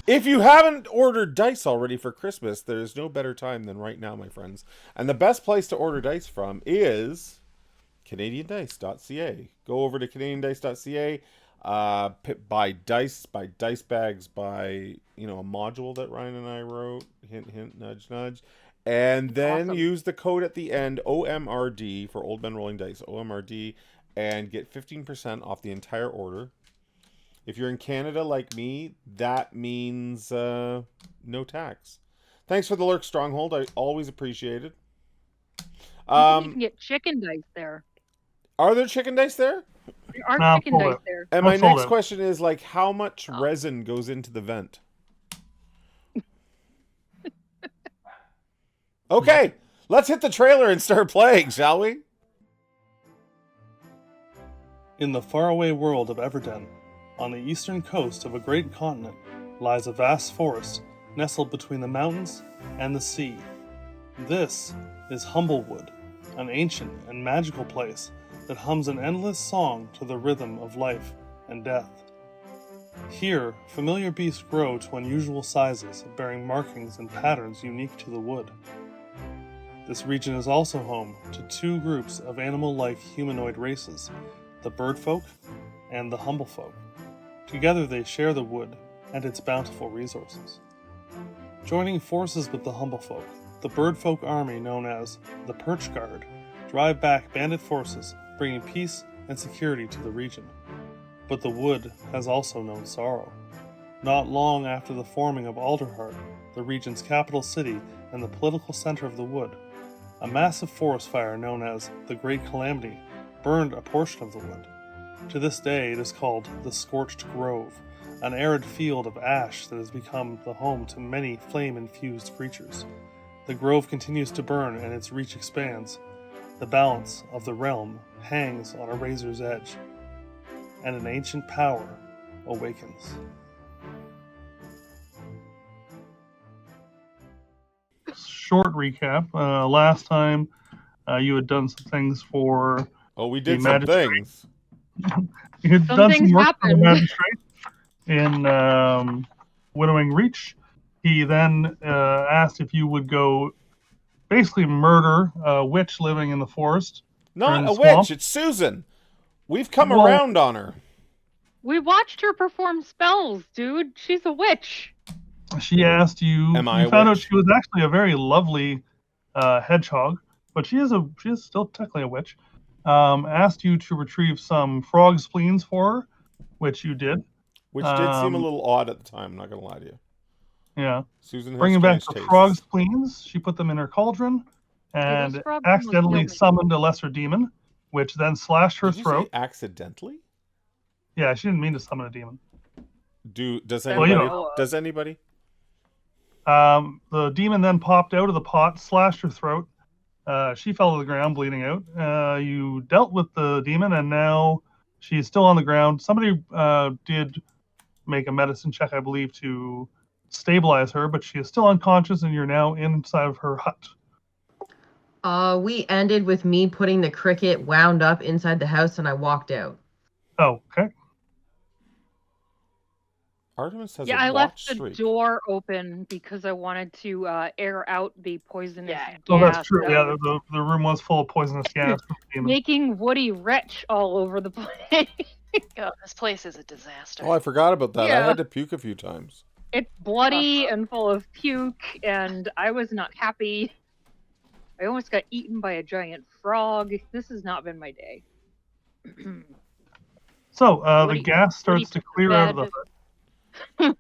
If you haven't ordered dice already for Christmas, there's no better time than right now, my friends. And the best place to order dice from is CanadianDice.ca. Go over to CanadianDice.ca. Buy dice bags, buy a module that Ryan and I wrote. Hint, hint, nudge, nudge. And then Awesome. use the code at the end, OMRD, for Old Men Rolling Dice, OMRD, and get 15% off the entire order. If you're in Canada like me, that means no tax. Thanks for the lurk, Stronghold. I always appreciate it. You can get chicken dice there. Are there chicken dice there? There are No, chicken dice there. And I'm my sold next out. question is, like, how much resin goes into the vent? Okay, let's hit the trailer and start playing, shall we? In the faraway world of Everden, on the eastern coast of a great continent, lies a vast forest nestled between the mountains and the sea. This is Humblewood, an ancient and magical place that hums an endless song to the rhythm of life and death. Here, familiar beasts grow to unusual sizes, bearing markings and patterns unique to the wood. This region is also home to two groups of animal-like humanoid races, the birdfolk and the humblefolk. Together they share the wood and its bountiful resources. Joining forces with the humblefolk, the birdfolk army known as the Perch Guard drive back bandit forces, bringing peace and security to the region. But the wood has also known sorrow. Not long after the forming of Alderheart, the region's capital city and the political center of the wood, a massive forest fire known as the Great Calamity burned a portion of the wood. To this day it is called the Scorched Grove, an arid field of ash that has become the home to many flame-infused creatures. The grove continues to burn and its reach expands. The balance of the realm hangs on a razor's edge, and an ancient power awakens. Short recap. Last time you had done some things for Oh, we the did some magistrate. things. You had Some done things some work for the happened. magistrate in Winnowing Reach. He then asked if you would go basically murder a witch living in the forest. or in Not the a swamp. witch, it's Susan. We've come Well- around on her. We watched her perform spells, dude. She's a witch. She asked you. Am I You a found out witch? she was actually a very lovely hedgehog, but she is still technically a witch. Asked you to retrieve some frog spleens for her, which you did. Which did seem a little odd at the time, I'm not going to lie to you. Yeah. Susan has Bringing back strange the tastes. frog spleens, she put them in her cauldron Yeah, those and frogs almost accidentally killed me. summoned a lesser demon, which then slashed her Did you throat. say accidentally? Yeah, she didn't mean to summon a demon. Does Well, anybody? you know. Does anybody? The demon then popped out of the pot, slashed her throat. She fell to the ground, bleeding out. You dealt with the demon, and now she's still on the ground. Somebody did make a medicine check, I believe, to stabilize her, but she is still unconscious, and you're now inside of her hut. We ended with me putting the cricket wound up inside the house, and I walked out. Oh, okay. Artemis has Yeah, a I watch left the streak. door open because I wanted to air out the poisonous gas. Oh, that's true. that Yeah, was the room was full of poisonous gas from the demon. making Woody retch all over the place. God, this place is a disaster. Oh, I forgot about that. I Yeah. had to puke a few times. It's bloody and full of puke, and I was not happy. I almost got eaten by a giant frog. This has not been my day. So the Woody- gas starts Woody to took clear the out of the bed. hut.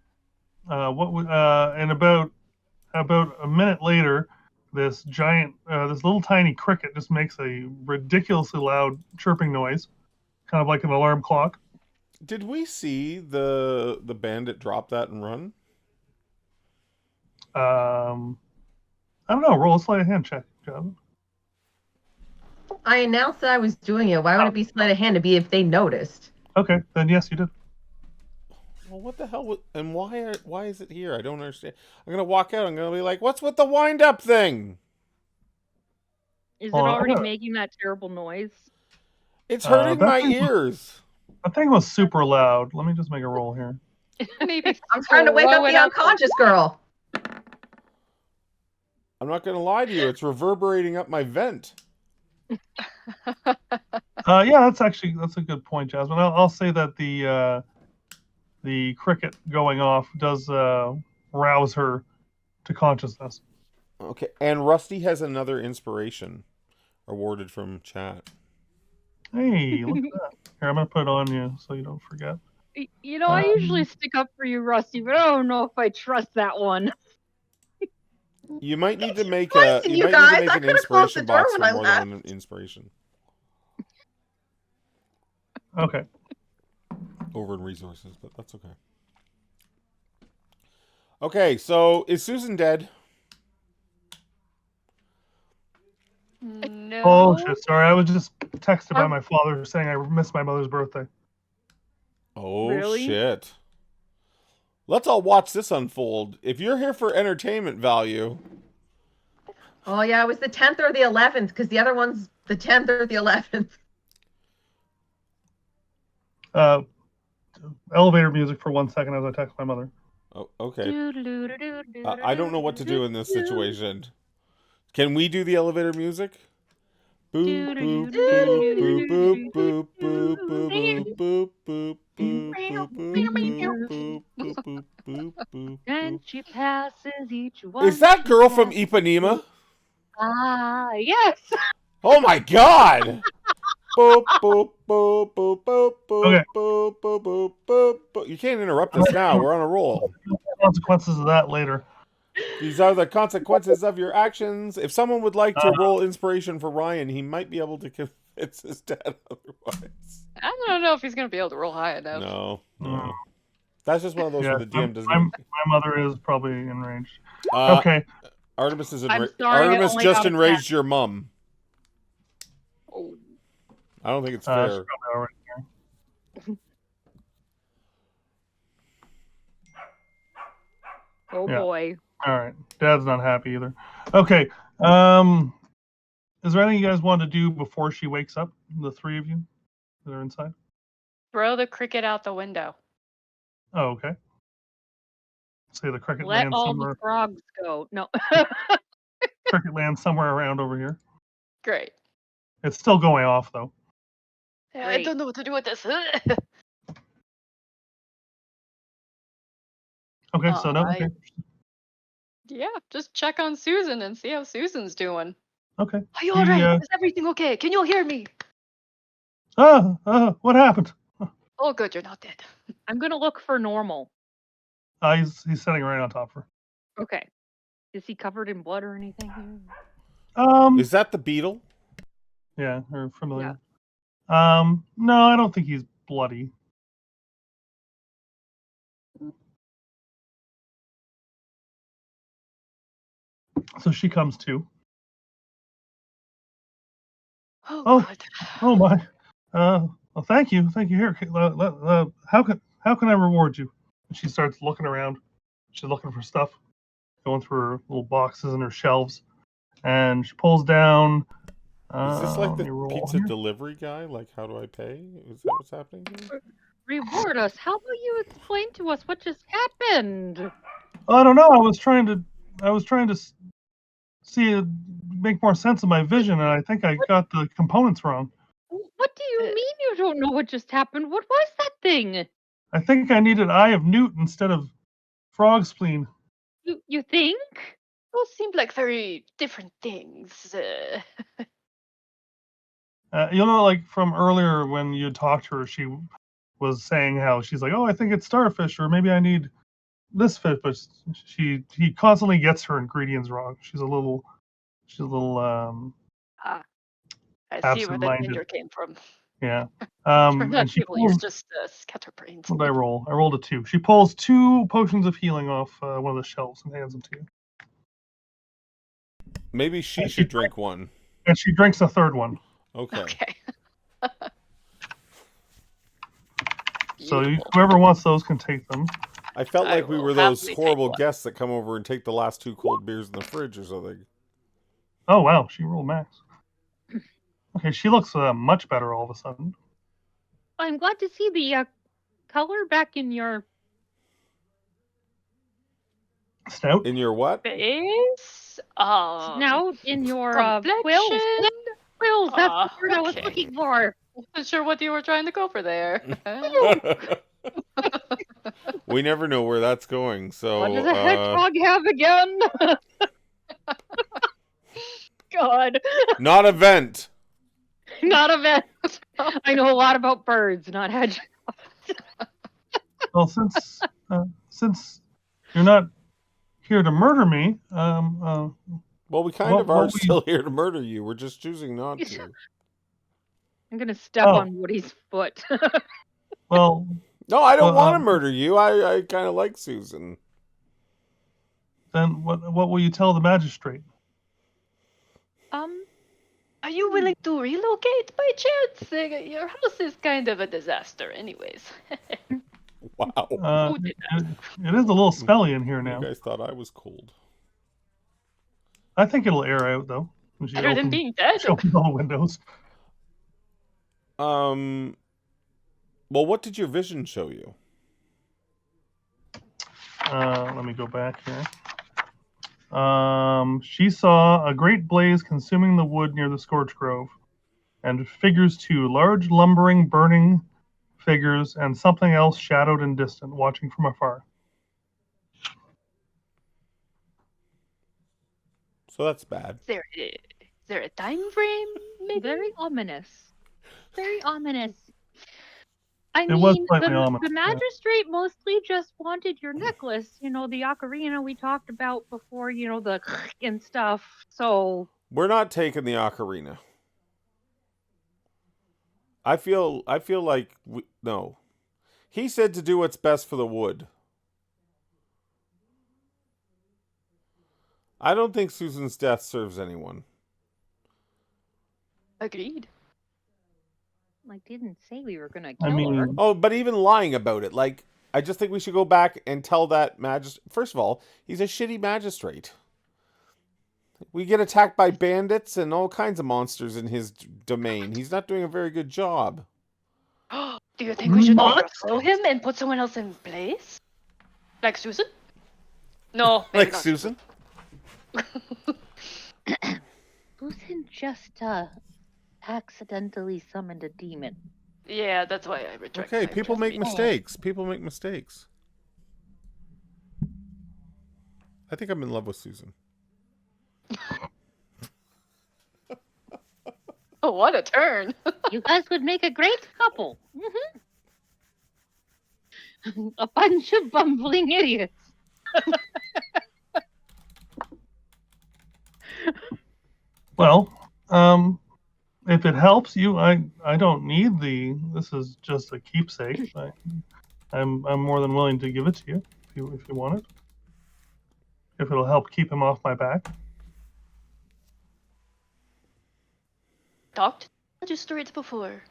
And about a minute later, this little tiny cricket just makes a ridiculously loud chirping noise, kind of like an alarm clock. Did we see the bandit drop that and run? I don't know. Roll a sleight of hand check, John. I announced that I was doing it. Why would it be sleight of hand to be if they noticed? Okay, then yes, you did. Well, what the hell? And why is it here? I don't understand. I'm gonna walk out. I'm gonna be like, "What's with the wind-up thing?" Is it Well, already yeah. making that terrible noise? It's hurting that my thing was- ears. That thing was super loud. Let me just make a roll here. Maybe I'm trying to wake up throw it the unconscious girl. I'm not going to lie to you. It's reverberating up my vent. Yeah, that's a good point, Jasmine. I'll say that the cricket going off does rouse her to consciousness. Okay. And Rusty has another inspiration awarded from chat. Hey, look at that. Here, I'm gonna put it on you so you don't forget. You know, I usually stick up for you, Rusty, but I don't know if I trust that one. You might need to make Listen, you an guys, I inspiration could've closed the door box when for I more left. than one inspiration. Okay. Over in resources, but that's okay. Okay, so is Susan dead? No. Oh shit! Sorry, I was just texted by my father saying I missed my mother's birthday. Oh Really? shit. Let's all watch this unfold. If you're here for entertainment value. Oh yeah, it was the 10th or the 11th because the other one's the 10th or the 11th. Elevator music for 1 second as I text my mother. Oh, okay. I don't know what to do in this situation. Can we do the elevator music? Boop boop boop boop boop boop boop boop boop boop boop boop boop boop boop. And she passes each one. Is that girl from Ipanema? Ah, yes. Oh my god! Boop boop boop boop boop boop Okay. boop boop boop boop boop. You can't interrupt us now. We're on a roll. Consequences of that later. These are the consequences of your actions. If someone would like to roll inspiration for Ryan, he might be able to convince his dad otherwise. I don't know if he's gonna be able to roll high enough. No. That's just one of those Yeah, where the DM doesn't. my mother is probably enraged. Uh, Okay. Artemis is I'm enraged. sorry, I Artemis only just got a enraged your mum. Oh. I don't think it's She's fair. probably already here. Oh Yeah. boy. All right. Dad's not happy either. Okay. Is there anything you guys want to do before she wakes up? The three of you that are inside? Throw the cricket out the window. Oh, okay. Say the cricket Let lands all somewhere. the frogs go. No. Cricket lands somewhere around over here. Great. It's still going off though. I Great. don't know what to do with this. Okay. So no. Okay. Yeah, just check on Susan and see how Susan's doing. Okay. Are you He, alright? Is everything okay? Can you hear me? What happened? Oh, good, you're not dead. I'm gonna look for normal. He's sitting right on top of her. Okay. Is he covered in blood or anything? Is that the beetle? Yeah, or familiar. No, I don't think he's bloody. So she comes to. Oh, good. Oh my. Well, thank you. Here, how can I reward you? And she starts looking around. She's looking for stuff, going through her little boxes and her shelves, and she pulls down. Is this like let me the roll pizza here. delivery guy? Like, how do I pay? Is that what's happening here? Reward us. How about you explain to us what just happened? I don't know. I was trying to see it make more sense of my vision, and I think I got the components wrong. What do you mean you don't know what just happened? What was that thing? I think I needed Eye of Newt instead of Frog Spleen. You think? Those seemed like very different things. You know, like from earlier when you talked to her, she was saying how she's like, "Oh, I think it's starfish, or maybe I need this fish," but he constantly gets her ingredients wrong. She's a little I see where the absent-minded. ginger came from. Yeah. Turns out And she people, you're pulls. just scatterbrains. What did I roll? I rolled a 2. She pulls 2 potions of healing off one of the shelves and hands them to you. Maybe she should drink one. And she drinks a third one. Okay. Okay. So Beautiful. whoever wants those can take them. I felt I like we will were those happily take horrible one. guests that come over and take the last 2 cold beers in the fridge or something. Oh wow, she rolled max. Okay, she looks much better all of a sudden. I'm glad to see the color back in your Snout. In your what? Face? Now in your quills. complexion? Quills, that's the word I was Okay. looking for. Wasn't sure what you were trying to go for there. We never know where that's going. So What does a hedgehog have again? God. not a vent. Not a vent. I know a lot about birds, not hedgehogs. Well, since you're not here to murder me, Well, we kind of are still here to murder you. We're just choosing not to. I'm gonna step on Woody's foot. well, No, I don't want to murder you. I kind of like Susan. then what will you tell the magistrate? Are you willing to relocate by chance? Your house is kind of a disaster, anyways. Wow. It is a little smelly in here now. You guys thought I was cold. I think it'll air out though. Better than being dead. Open all the windows. Well, what did your vision show you? Let me go back here. She saw a great blaze consuming the wood near the scorch grove, and figures too, large lumbering, burning figures, and something else shadowed and distant, watching from afar. So that's bad. Is there a time frame? Maybe? Very ominous. Very ominous. I was mean, slightly the ominous, yeah. magistrate mostly just wanted your necklace. You know, the ocarina we talked about before, you know, the and stuff. So We're not taking the ocarina. I feel like no. He said to do what's best for the wood. I don't think Susan's death serves anyone. Agreed. I didn't say we were gonna kill her. Oh, but even lying about it, like, I just think we should go back and tell that magistrate. First of all, he's a shitty magistrate. We get attacked by bandits and all kinds of monsters in his domain. He's not doing a very good job. Do you think we should overthrow him and put someone else in place? Like Susan? No. maybe Like not Susan? Susan just accidentally summoned a demon. Yeah, that's why I retract. Okay, my people make adjustment. mistakes. People make mistakes. I think I'm in love with Susan. Oh, what a turn! You guys would make a great couple. A bunch of bumbling idiots. Well, if it helps you, I don't need this is just a keepsake. I'm more than willing to give it to you if you want it. If it'll help keep him off my back. Talked to magistrates before.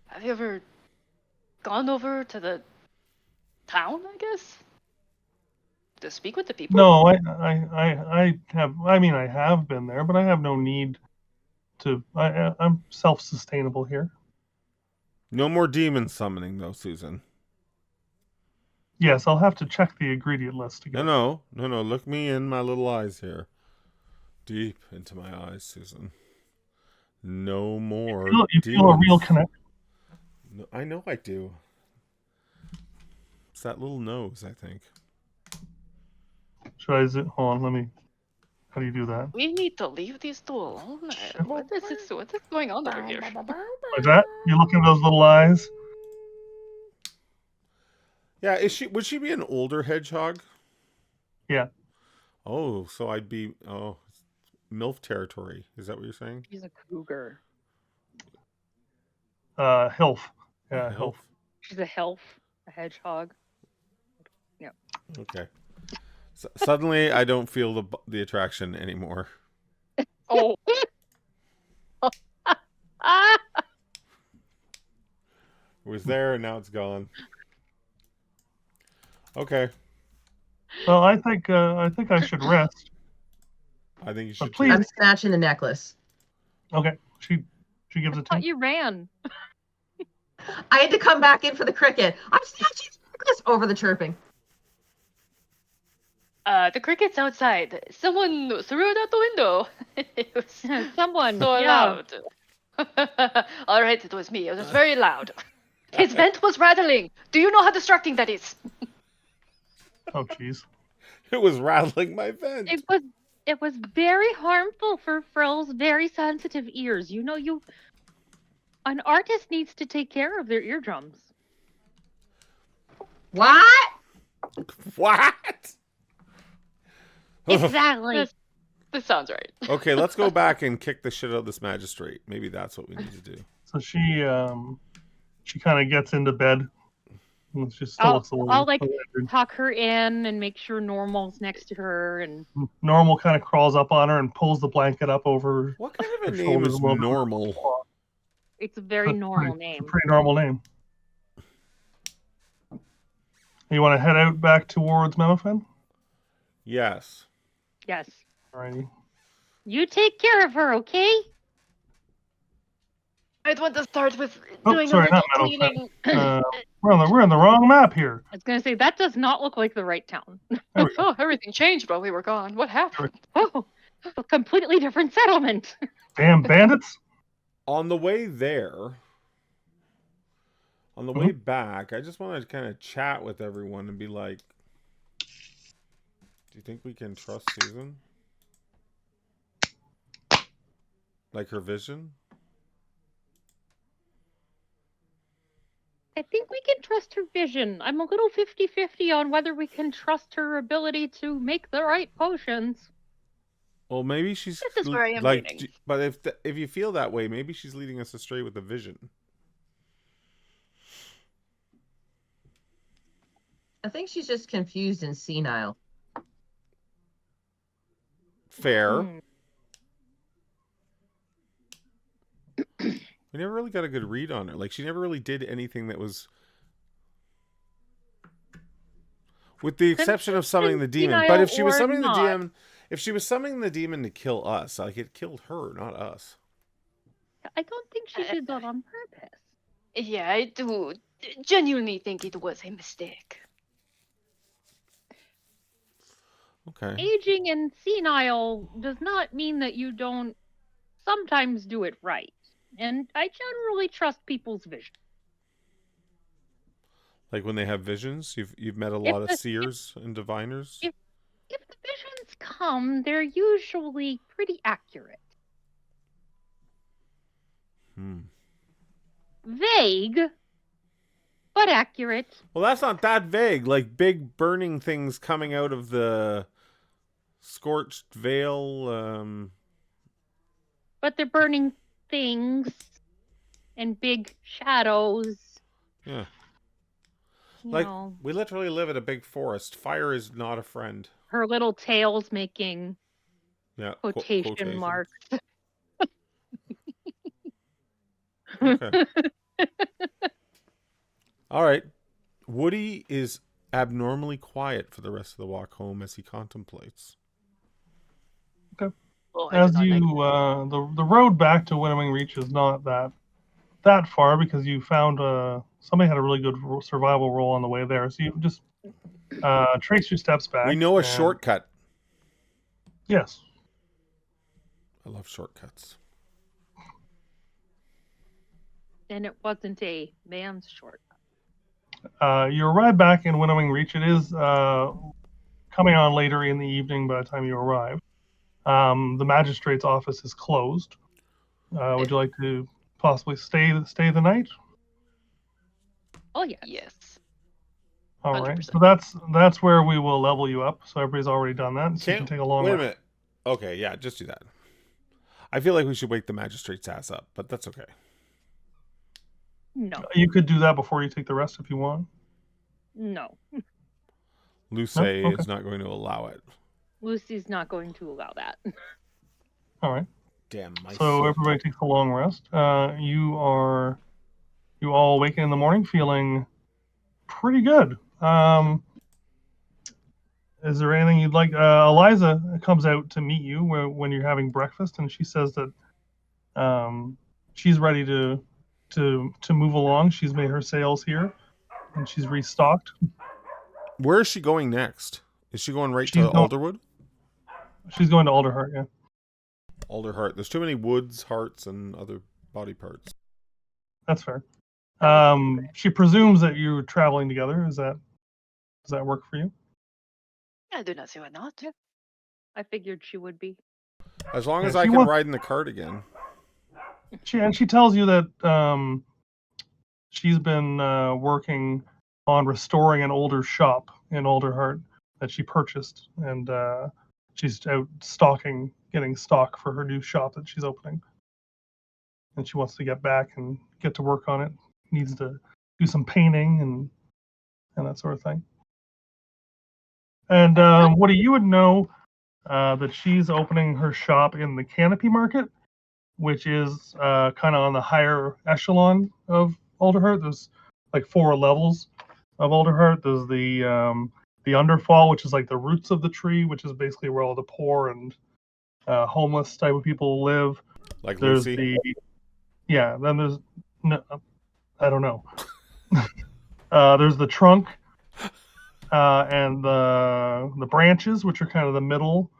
Have you ever gone over to the town, I guess? To speak with the people? No, I have. I mean, I have been there, but I have no need to. I'm self-sustainable here. No more demon summoning, though, Susan. Yes, I'll have to check the ingredient list again. No. Look me in my little eyes here. Deep into my eyes, Susan. No more. You feel a real connection. No, I know I do. It's that little nose, I think. Should I hold on, let me. How do you do that? We need to leave these two alone. What is going on over here? Like that? You look in those little eyes? Yeah, would she be an older hedgehog? Yeah. Oh, so I'd be MILF territory. Is that what you're saying? She's a cougar. Hilf. Yeah, Hilf. She's a hilf, a hedgehog. Yeah. Okay. So, suddenly, I don't feel the attraction anymore. Oh. It was there, and now it's gone. Okay. Well, I think I should rest. I think you should. Please. I'm snatching the necklace. Okay. She gives it to I thought me. you ran. I had to come back in for the cricket. I'm snatching the necklace over the chirping. The crickets outside. Someone threw it out the window. It was Someone. so yeah. loud. All right, it was me. It was very loud. His vent was rattling. Do you know how distracting that is? Oh, jeez. It was rattling my vent. It was very harmful for Frill's very sensitive ears. You know, an artist needs to take care of their eardrums. What? What? Exactly. This sounds right. Okay, let's go back and kick the shit out of this magistrate. Maybe that's what we need to do. So she kind of gets into bed. And she still looks a little. I'll like weird. tuck her in and make sure Normal's next to her, and Normal kind of crawls up on her and pulls the blanket up over. What kind of her a name shoulders is a little bit. normal? it's a very normal name. It's a pretty normal name. You want to head out back towards Memofen? Yes. Yes. Alrighty. You take care of her, okay? I'd want to start with Oh, doing sorry, a little not Meadowfen. cleaning. We're on the wrong map here. I was gonna say that does not look like the right town. There we go. Oh, everything changed while we were gone. What happened? Oh, a completely different settlement. Damn bandits! On the way there, on the way back, I just want to kind of chat with everyone and be like, do you think we can trust Susan? Like her vision? I think we can trust her vision. I'm a little 50-50 on whether we can trust her ability to make the right potions. Well, maybe she's This is where I am like, leaning. but if you feel that way, maybe she's leading us astray with the vision. I think she's just confused and senile. Fair. Hmm. We never really got a good read on her. Like, she never really did anything that was, with the exception of summoning the demon. But if she was summoning the demon, if she was summoning the demon to kill us, like, it killed her, not us. I don't think she did that on purpose. Yeah, I do genuinely think it was a mistake. Okay. Aging and senile does not mean that you don't sometimes do it right. And I generally trust people's vision. Like when they have visions, you've met a If lot of the- seers and diviners. If the visions come, they're usually pretty accurate. Vague, but accurate. Well, that's not that vague. Like big burning things coming out of the scorched veil. But they're burning things and big shadows. Yeah. You Like, know, we literally live in a big forest. Fire is not a friend. her little tails making Yeah. quotation marks. Okay. All right. Woody is abnormally quiet for the rest of the walk home as he contemplates. Well, I did As not you, make- the road back to Winnowing Reach is not that far because you found somebody had a really good survival roll on the way there. So you just trace your steps back. We know a and- shortcut. Yes. I love shortcuts. And it wasn't a man's shortcut. You arrive back in Winnowing Reach. It is coming on later in the evening by the time you arrive. The magistrate's office is closed. Would you like to possibly stay the night? Oh yeah. Yes. All right. 100%. So that's where we will level you up. So everybody's already done that. So you can take a long Wait a rest. minute. Okay, yeah, just do that. I feel like we should wake the magistrate's ass up, but that's okay. No. You could do that before you take the rest if you want. No. Luce okay. is not going to allow it. Lucy's not going to allow that. All right. Damn, my So soul. everybody takes a long rest. You all awaken in the morning feeling pretty good. Is there anything you'd like? Eliza comes out to meet you when you're having breakfast, and she says that she's ready to move along. She's made her sales here, and she's restocked. Where is she going next? Is she going right She's to going- Alderwood? She's going to Alderheart, yeah. Alderheart. There's too many woods, hearts, and other body parts. That's fair. She presumes that you're traveling together. Does that work for you? I do not see why not. I figured she would be. As long Yeah, as I she can wants- ride in the cart again. She tells you that she's been working on restoring an older shop in Alderheart that she purchased, and she's out getting stock for her new shop that she's opening. And she wants to get back and get to work on it. Needs to do some painting and that sort of thing. And Woody, you would know that she's opening her shop in the Canopy Market, which is kind of on the higher echelon of Alderheart. There's like 4 levels of Alderheart. There's the Underfall, which is like the roots of the tree, which is basically where all the poor and homeless type of people live. Like There's Lucy. then there's no, I don't know. There's the trunk and the branches, which are kind of the middle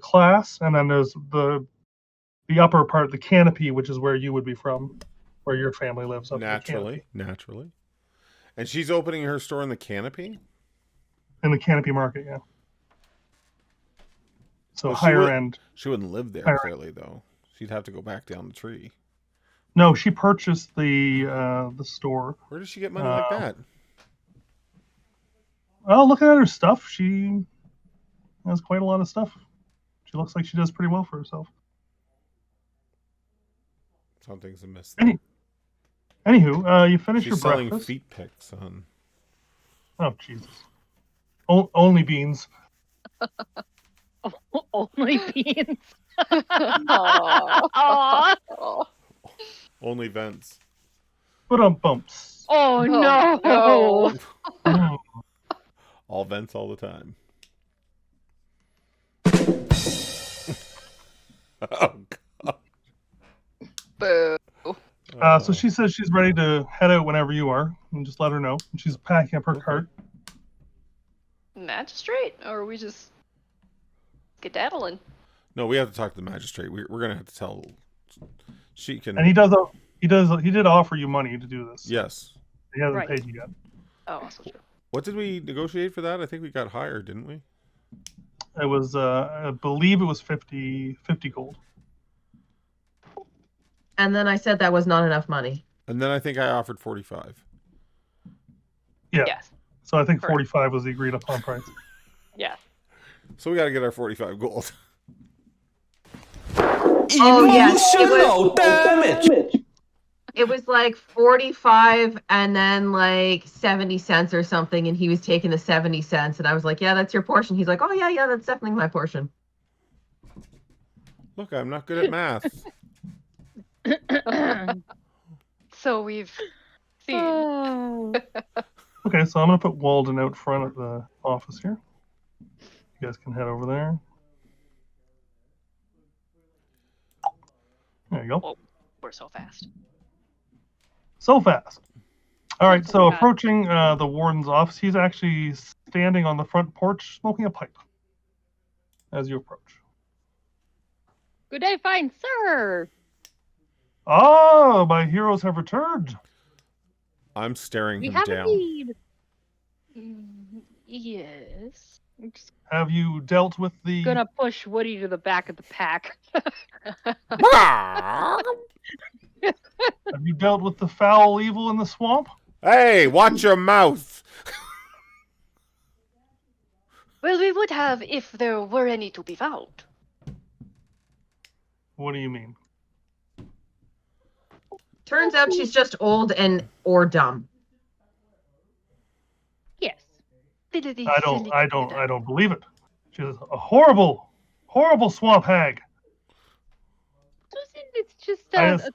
class, and then there's the upper part, the canopy, which is where you would be from, where your family lives. Up Naturally. And she's opening her store in the Canopy? in the Canopy Market, yeah. So Well, higher end. She wouldn't live there, Higher- clearly, though. She'd have to go back down the tree. No, she purchased the store. Where does she get money like that? Well, looking at her stuff, she has quite a lot of stuff. She looks like she does pretty well for herself. Something's amiss. Anywho, you finish She's your selling breakfast. feet pics on. Oh Jesus! Only beans. Only beans. Aw. Aw. Oh, Only vents. But bumps. Oh no. no. Oh, All vents all the time. Oh, God. Boo. So she says she's ready to head out whenever you are, and just let her know. And she's packing up her Okay. cart. Magistrate? Or are we just skedaddling? No, we have to talk to the magistrate. We're going to have to tell. She can. And he did offer you money to do this. Yes. He hasn't Right. paid you yet. Oh, also true. What did we negotiate for that? I think we got higher, didn't we? It was, I believe it was 50 gold. And then I said that was not enough money. And then I think I offered 45. Yeah. Yes. So I think Correct. 45 was the agreed upon price. Yes. So we got to get our 45 gold. Oh, yes. Emotional damage. It was like 45 and then like 70 cents or something. And he was taking the 70 cents. And I was like, yeah, that's your portion. He's like, oh, yeah, that's definitely my portion. Look, I'm not good at math. So we've seen. Oh. Okay, so I'm going to put Walden out front of the office here. You guys can head over there. There you go. Whoa, we're so fast. So fast. All right, so Yeah. approaching the warden's office, he's actually standing on the front porch smoking a pipe as you approach. Good day, fine sir. Ah, my heroes have returned. I'm staring We him have down. indeed. Yes. I'm just Have you dealt with the... gonna push Woody to the back of the pack. Have you dealt with the foul evil in the swamp? Hey, watch your mouth. Well, we would have if there were any to be found. What do you mean? Turns out she's just old or dumb. Yes. I don't believe it. She's a horrible, horrible swamp hag. Susan, it's just I a just-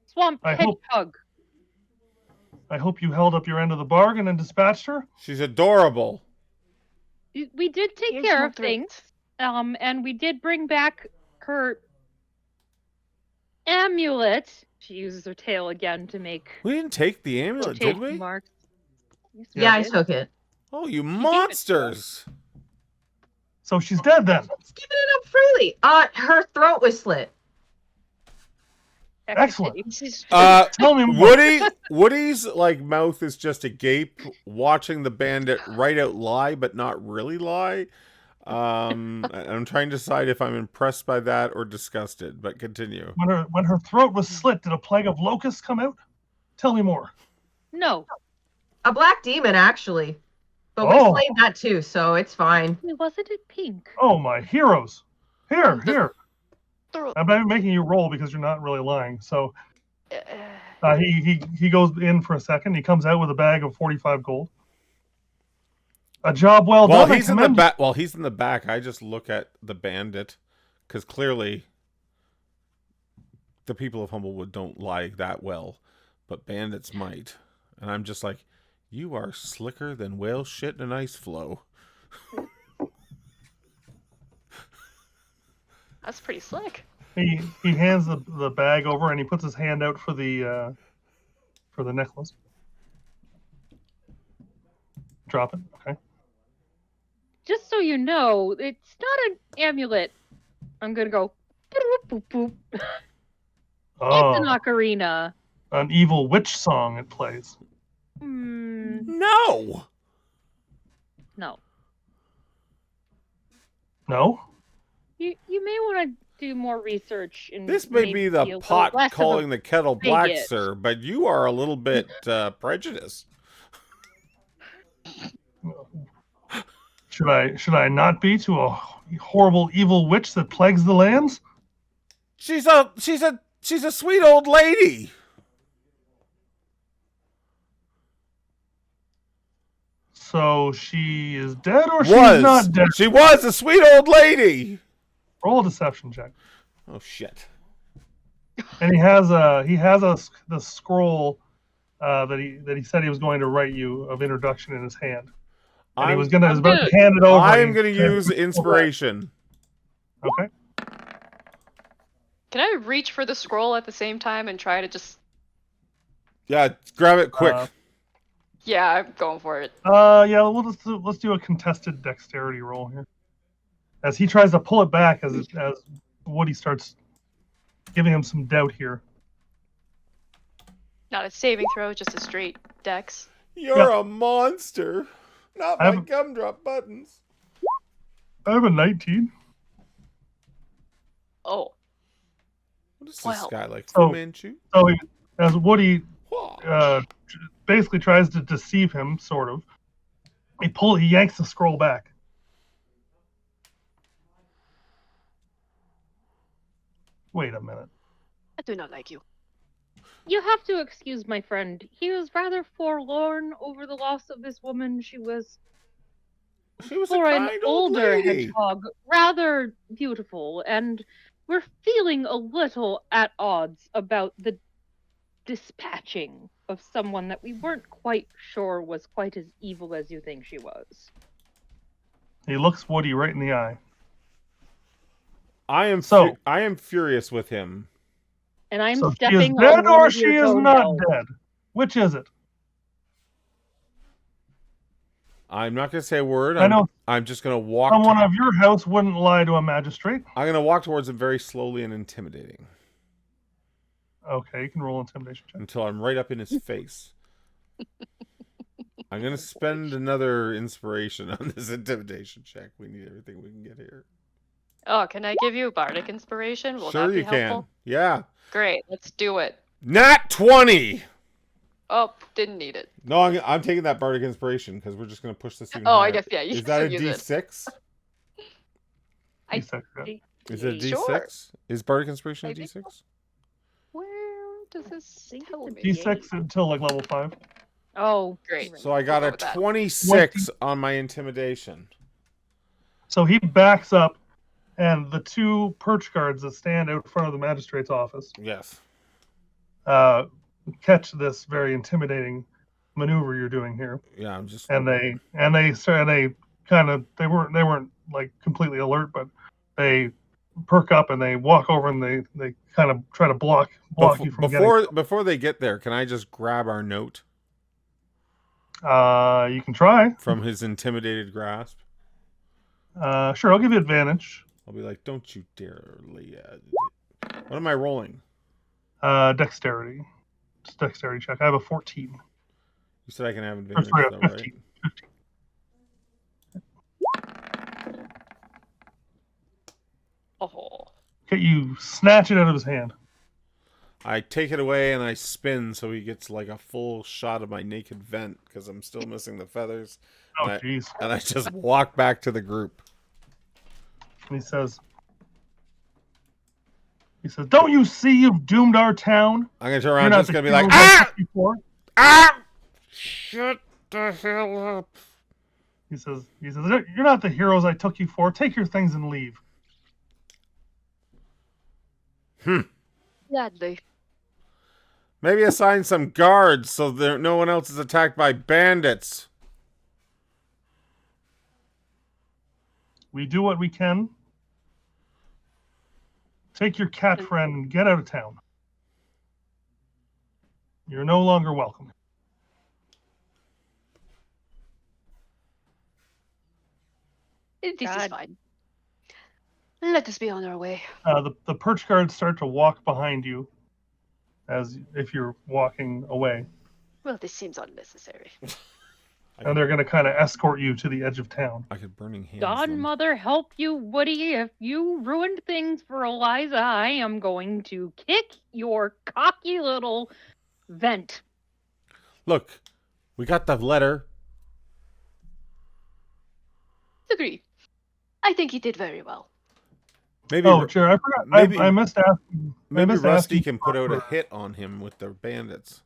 swamp I hope- hedgehog. I hope you held up your end of the bargain and dispatched her. She's adorable. We did take Here's care no of things. And we did bring back her amulet. She uses her tail again to make We didn't take the amulet, did quotation we? marks. Yes, we Yeah, I did. took it. Oh, you monsters. So she's dead then. It's giving it up freely. Her throat was slit. Excellent. Tell me more. Woody's like mouth is just agape, watching the bandit right out lie, but not really lie. I'm trying to decide if I'm impressed by that or disgusted. But continue. When her throat was slit, did a plague of locusts come out? Tell me more. No. A black demon, actually. But we slayed that too, so it's fine. Wasn't it pink? Oh, my heroes. Here. Throw. I'm not making you roll because you're not really lying. So he goes in for a second. He comes out with a bag of 45 gold. A job well done. He's in the back. While he's in the back, I just look at the bandit because clearly the people of Humblewood don't lie that well, but bandits might. And I'm just like, you are slicker than whale shit in an ice floe. That's pretty slick. He hands the bag over and he puts his hand out for the necklace. Drop it. Okay. Just so you know, it's not an amulet. I'm gonna go. Boop, boop, boop. Oh, It's an ocarina. an evil witch song it plays. No. No. No? You may want to do more research. And This may be the a pot less of calling the kettle black, bigot. sir, but you are a little bit prejudiced. Should I not be to a horrible evil witch that plagues the lands? She's a sweet old lady. So she is dead or she's not dead? She was a sweet old lady. Roll a deception check. Oh shit. And he has the scroll that he said he was going to write you of introduction in his hand. And he was about to hand it over. I am going to use inspiration. Okay. Can I reach for the scroll at the same time and try to just... Yeah, grab it quick. Yeah, I'm going for it. Yeah, let's do a contested dexterity roll here. As he tries to pull it back as Woody starts giving him some doubt here. Not a saving throw, just a straight dex. You're a monster. Not my gumdrop buttons. I have a 19. Oh. What is this guy like? So as Woody basically tries to deceive him, sort of, he yanks the scroll back. Wait a minute. I do not like you. You have to excuse my friend. He was rather forlorn over the loss of this woman. She was a for an kind old older lady. hedgehog, rather beautiful, and we're feeling a little at odds about the dispatching of someone that we weren't quite sure was quite as evil as you think she was. He looks Woody right in the eye. I am furious with him. And I'm so stepping she is dead on or she is not toenails. dead? Which is it? I'm not going to say a word. I know. I'm just going to walk. Someone of your house wouldn't lie to a magistrate. I'm going to walk towards him very slowly and intimidating. Okay, you can roll intimidation check. Until I'm right up in his face. I'm going to spend another inspiration on this intimidation check. We need everything we can get here. Oh, can I give you a bardic inspiration? Will Sure that be you helpful? can. Yeah. Great, let's do it. Nat 20! Oh, didn't need it. No, I'm taking that bardic inspiration because we're just going to push this even Oh, higher. I guess, yeah. You Is that a should use D6? Is it a D6? Sure. Is bardic inspiration a I think D6? Where does this tell me? D6 until like level 5. Oh, Great. So I got We'll a go with that. 26 on my intimidation. So he backs up, and the two perch guards that stand out front of the magistrate's office Yes. catch this very intimidating maneuver you're doing here, Yeah, I'm just. and they weren't like completely alert, but they perk up and they walk over and they kind of try to block you from Before they get there, can I just grab our note getting. You can try. from his intimidated grasp? Sure, I'll give you advantage. I'll be like, don't you dare, Leah. What am I rolling? Dexterity. Just dexterity check. I have a 14. You said I can have Or advantage, sorry, though, a right? 15. Oh. Okay, you snatch it out of his hand. I take it away and I spin so he gets like a full shot of my naked vent because I'm still missing the feathers. Oh, And jeez. and I just walk back to the group. And he says, "Don't you see you've doomed our town? I'm gonna turn You're around, not just the gonna be like, heroes I ah, took you for." ah, shut the hell up. He says, "You're not the heroes I took you for. Take your things and leave." Gladly. Maybe assign some guards so no one else is attacked by bandits. We do what we can. Take your cat friend and get out of town. You're no longer welcome. This is God. fine. Let us be on our way. The perch guards start to walk behind you, as if you're walking away, Well, this seems unnecessary. and they're going to kind of escort you to the edge of town. I could burning hands. Godmother, help you, Woody. If you ruined things for Eliza, I am going to kick your cocky little vent. Look, we got the letter. Agree. I think he did very well. Maybe. Oh, sure. I forgot. maybe- I missed asking. Maybe missed Rusty asking can put out a for- hit on him with the bandits.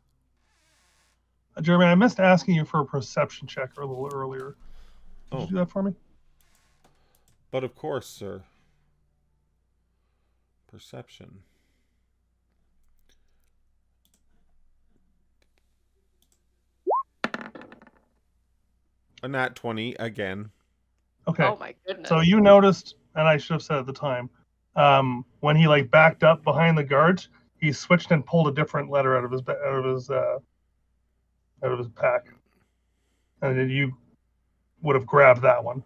Jeremy, I missed asking you for a perception check a little earlier. Could Oh. you do that for me? But of course, sir. Perception. A nat 20 again. Okay. Oh my goodness. So you noticed, and I should have said at the time, when he like backed up behind the guards, he switched and pulled a different letter out of his pack, and then you would have grabbed that one.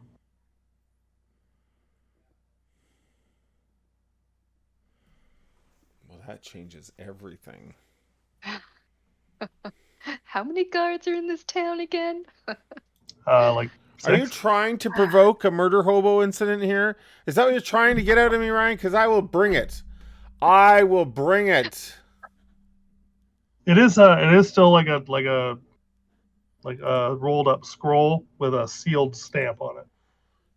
Well, that changes everything. How many guards are in this town again? Like Are you 6. trying to provoke a murder hobo incident here? Is that what you're trying to get out of me, Ryan? Because I will bring it. I will bring it. It is still like a rolled up scroll with a sealed stamp on it.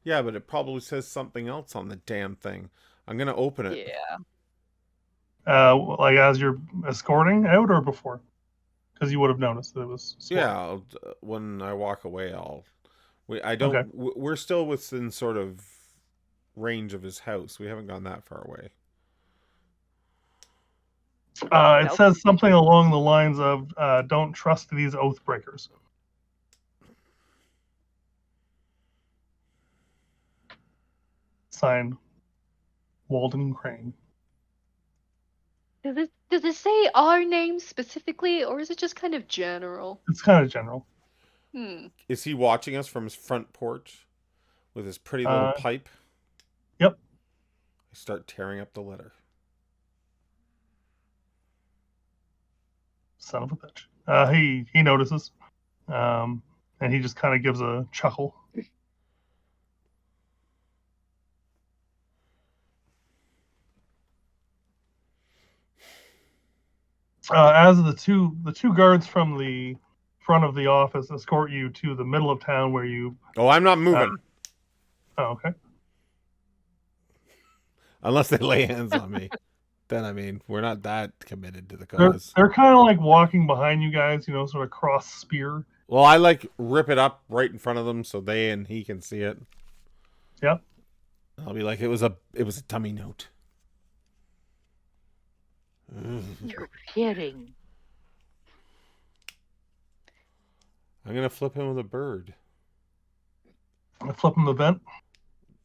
Yeah, but it probably says something else on the damn thing. I'm gonna open it. Yeah. Like as you're escorting out or before, because you would have noticed that it was. Sworn. Yeah, when I walk away, I don't. Okay. We're still within sort of range of his house. We haven't gone that far away. It Nope. says something along the lines of, "Don't trust these oath breakers." Signed, Walden Crane. Does it say our names specifically, or is it just kind of general? It's kind of general. Is he watching us from his front porch with his pretty little pipe? Yep. I start tearing up the letter. Son of a bitch. He notices, and he just kind of gives a chuckle. As the two guards from the front of the office escort you to the middle of town where you. Oh, I'm not moving. Oh, okay. Unless they lay hands on me. Then, I mean, we're not that committed to the They're cause. kind of like walking behind you guys, sort of cross spear. Well, I like rip it up right in front of them so they and he can see it. Yep. I'll be like, it was a tummy note. You're kidding. I'm gonna flip him with a bird. I flip him the vent.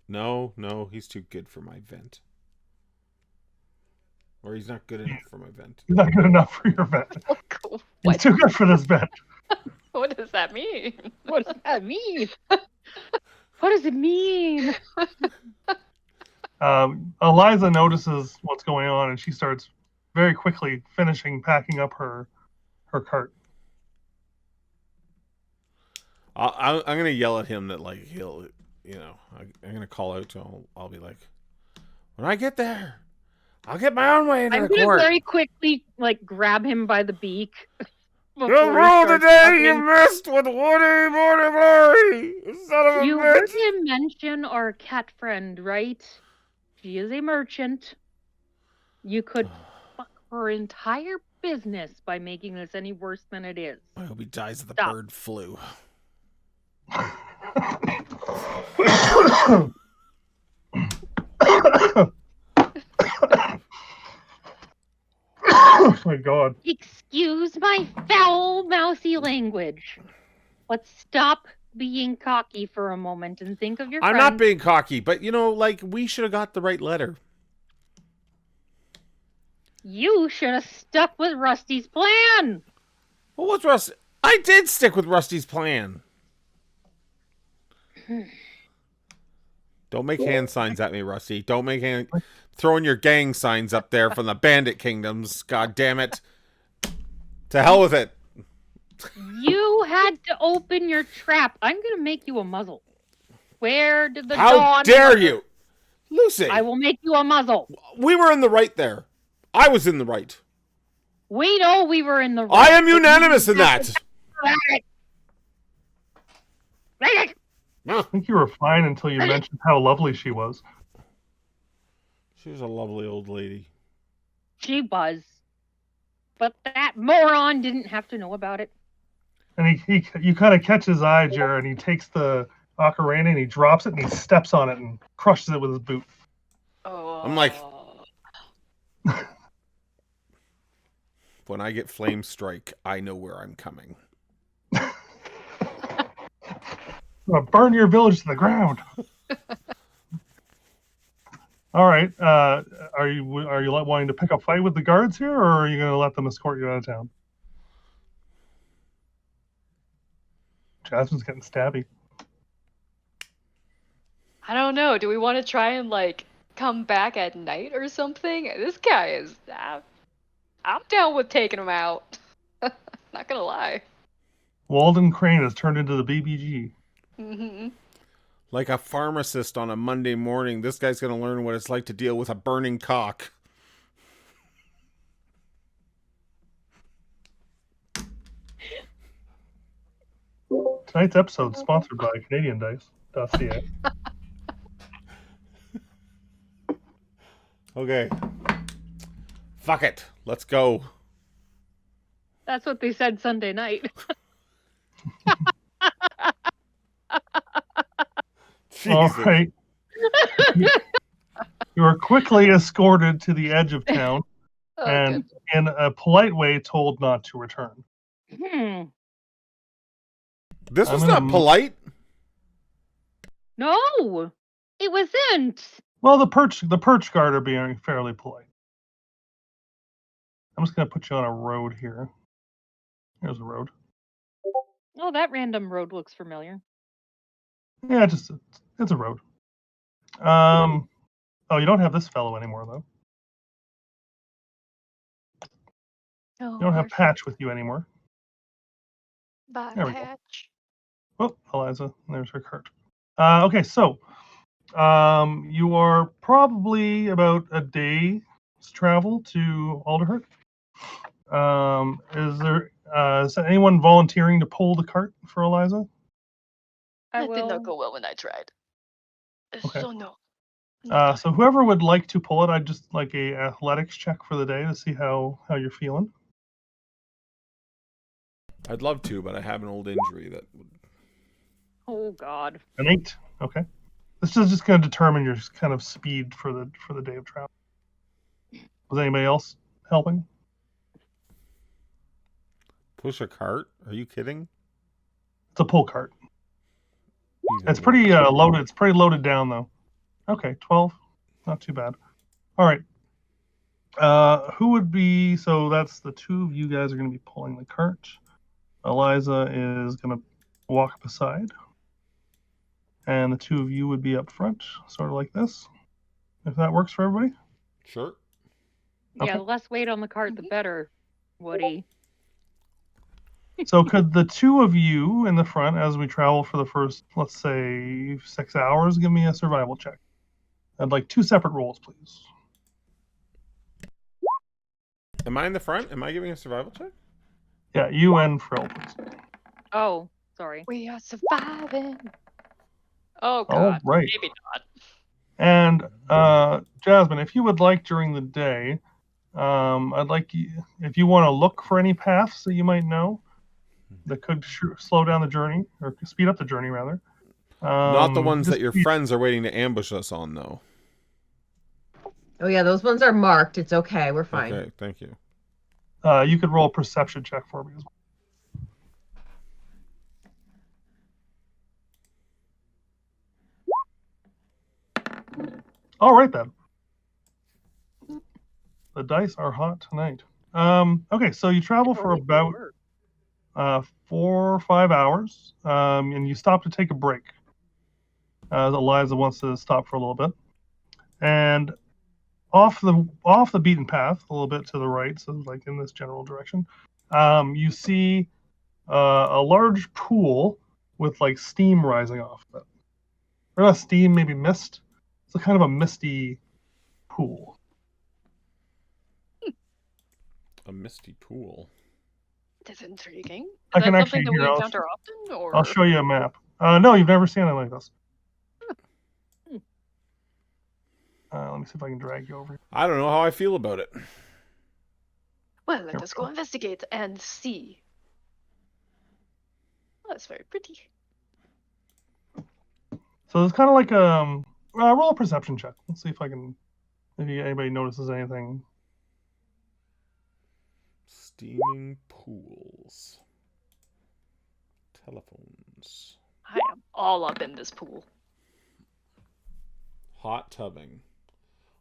No, he's too good for my vent. Or he's not good enough for my vent. He's not good enough for your vent. He's What? too good for this vent. What does that mean? What does that mean? What does it mean? Eliza notices what's going on, and she starts very quickly packing up her cart. I'm gonna yell at him that like he'll, I'm gonna call out to him. I'll be like, when I get there, I'll get my own way into I'm the gonna court. very quickly like grab him by the beak. You before he rule the starts day you talking. missed with Woody Morning Glory, son of a You bitch. heard him mention our cat friend, right? She is a merchant. You could fuck her entire business by making this any worse than it is. I hope he dies of the Stop. bird flu. Oh my god. Excuse my foul, mousy language. Let's stop being cocky for a moment and think of your I'm friend. not being cocky, but like we should have got the right letter. You should have stuck with Rusty's plan. Well, what's Rusty? I did stick with Rusty's plan. Don't make hand signs at me, Rusty. Don't make throwing your gang signs up there from the Bandit Kingdoms. God damn it. To hell with it. You had to open your trap. I'm going to make you a muzzle. Where did the How dawn... dare you? Lucy. I will make you a muzzle. We were in the right there. I was in the right. We know we were in the right. I am unanimous in that. I think you were fine until you mentioned how lovely she was. She was a lovely old lady. She was. But that moron didn't have to know about it. And you kind of catch his eye, Jared, and he takes the ocarina and he drops it and he steps on it and crushes it with his boot. Oh. I'm like, when I get flame strike, I know where I'm coming. I'm gonna burn your village to the ground. All right. Are you wanting to pick a fight with the guards here, or are you going to let them escort you out of town? Jasmine's getting stabby. I don't know. Do we want to try and like come back at night or something? This guy is. I'm down with taking him out. Not gonna lie. Walden Crane has turned into the BBG. Mm-hmm. Like a pharmacist on a Monday morning, this guy's going to learn what it's like to deal with a burning cock. Tonight's episode is sponsored by CanadianDice.ca. Okay. Fuck it. Let's go. That's what they said Sunday night. All right. You are quickly escorted to the edge of town and in a polite way told not to return. This was not polite. No, it wasn't. Well, the perch guard are being fairly polite. I'm just going to put you on a road here. Here's a road. Oh, that random road looks familiar. Yeah, it's a road. Oh, you don't have this fellow anymore, though. Oh, You don't have Patch with you anymore. Bye, There we go. Patch. Oh, Eliza, there's her cart. Okay, so you are probably about a day's travel to Alderhurt. Is there anyone volunteering to pull the cart for Eliza? I That did will. not go well when I tried. Okay. So no. So whoever would like to pull it, I'd just like a athletics check for the day to see how you're feeling. I'd love to, but I have an old injury that would... Oh God. An 8. Okay. This is just going to determine your kind of speed for the day of travel. Was anybody else helping? Push a cart? Are you kidding? It's a pull cart. It's pretty loaded. It's pretty loaded down though. Okay, 12. Not too bad. All right. Who would be? So that's the two of you guys are going to be pulling the cart. Eliza is going to walk beside, and the two of you would be up front, sort of like this. if that works for everybody. Sure. Yeah, Okay. the less weight on the cart, the better, Woody. So could the two of you in the front, as we travel for the first, let's say, 6 hours, give me a survival check? I'd like 2 separate rolls, please. Am I in the front? Am I giving a survival check? Yeah, you and Frill, please. Oh, sorry. We are surviving. Oh All god. right. Maybe not. And Jasmine, if you would like during the day, I'd like you, if you want to look for any paths that you might know that could slow down the journey or speed up the journey, rather. Not the ones just that your friends are waiting to ambush us on, though. Oh yeah, those ones are marked. It's okay. We're fine. Okay, thank you. You could roll a perception check for me as well. All right then. The dice are hot tonight. Okay, so you travel for about 4 or 5 hours, and you stop to take a break. Eliza wants to stop for a little bit, and off the beaten path, a little bit to the right, so like in this general direction, you see a large pool with like steam rising off of it. Or not steam, maybe mist. It's a kind of a misty pool. A misty pool. That's intriguing. I Is can that actually something that we here, encounter often, or I'll show you a map. No, you've never seen anything like this. Let me see if I can drag you over. I don't know how I feel about it. well, let Here us we go investigate and see. Oh, that's very pretty. So it's kind of like roll a perception check. Let's see if anybody notices anything. Steaming pools. Telephones. I am all up in this pool. Hot tubbing.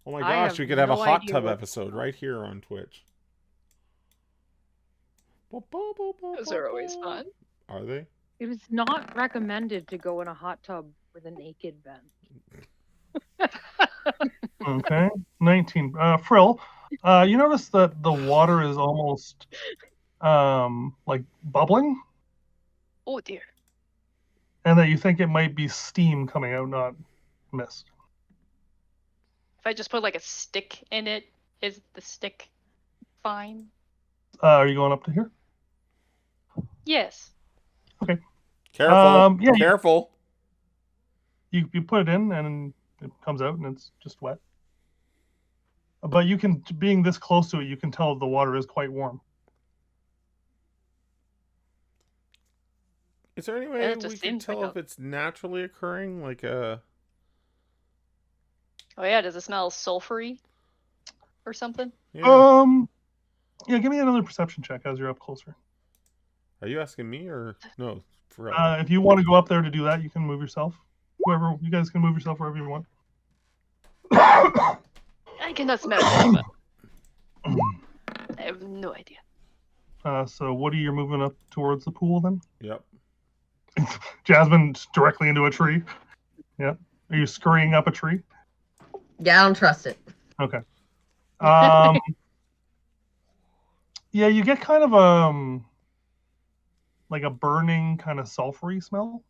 Oh my I gosh, have we could have a no hot idea tub what- episode right here on Twitch. Those are always fun. Are they? It was not recommended to go in a hot tub with a naked Ben. Okay, 19. Frill, you notice that the water is almost like bubbling, Oh dear. and that you think it might be steam coming out, not mist. If I just put like a stick in it, is the stick fine? Are you going up to here? Yes. Careful. Yeah, Careful. You put it in, and it comes out, and it's just wet. But you can, being this close to it, you can tell the water is quite warm. Is there any way it just we can seems like tell a- if it's naturally occurring? Like a... Oh yeah, does it smell sulfury or something? Yeah. Yeah, give me another perception check as you're up closer. Are you asking me or... No, for real. If you want to go up there to do that, you can move yourself. You guys can move yourself wherever you want. I cannot smell it, but I have no idea. So Woody, you're moving up towards the pool then? Yep. Jasmine's directly into a tree. Yep. Are you scurrying up a tree? Yeah, I don't trust it. Okay. Yeah, you get kind of like a burning kind of sulfury smell.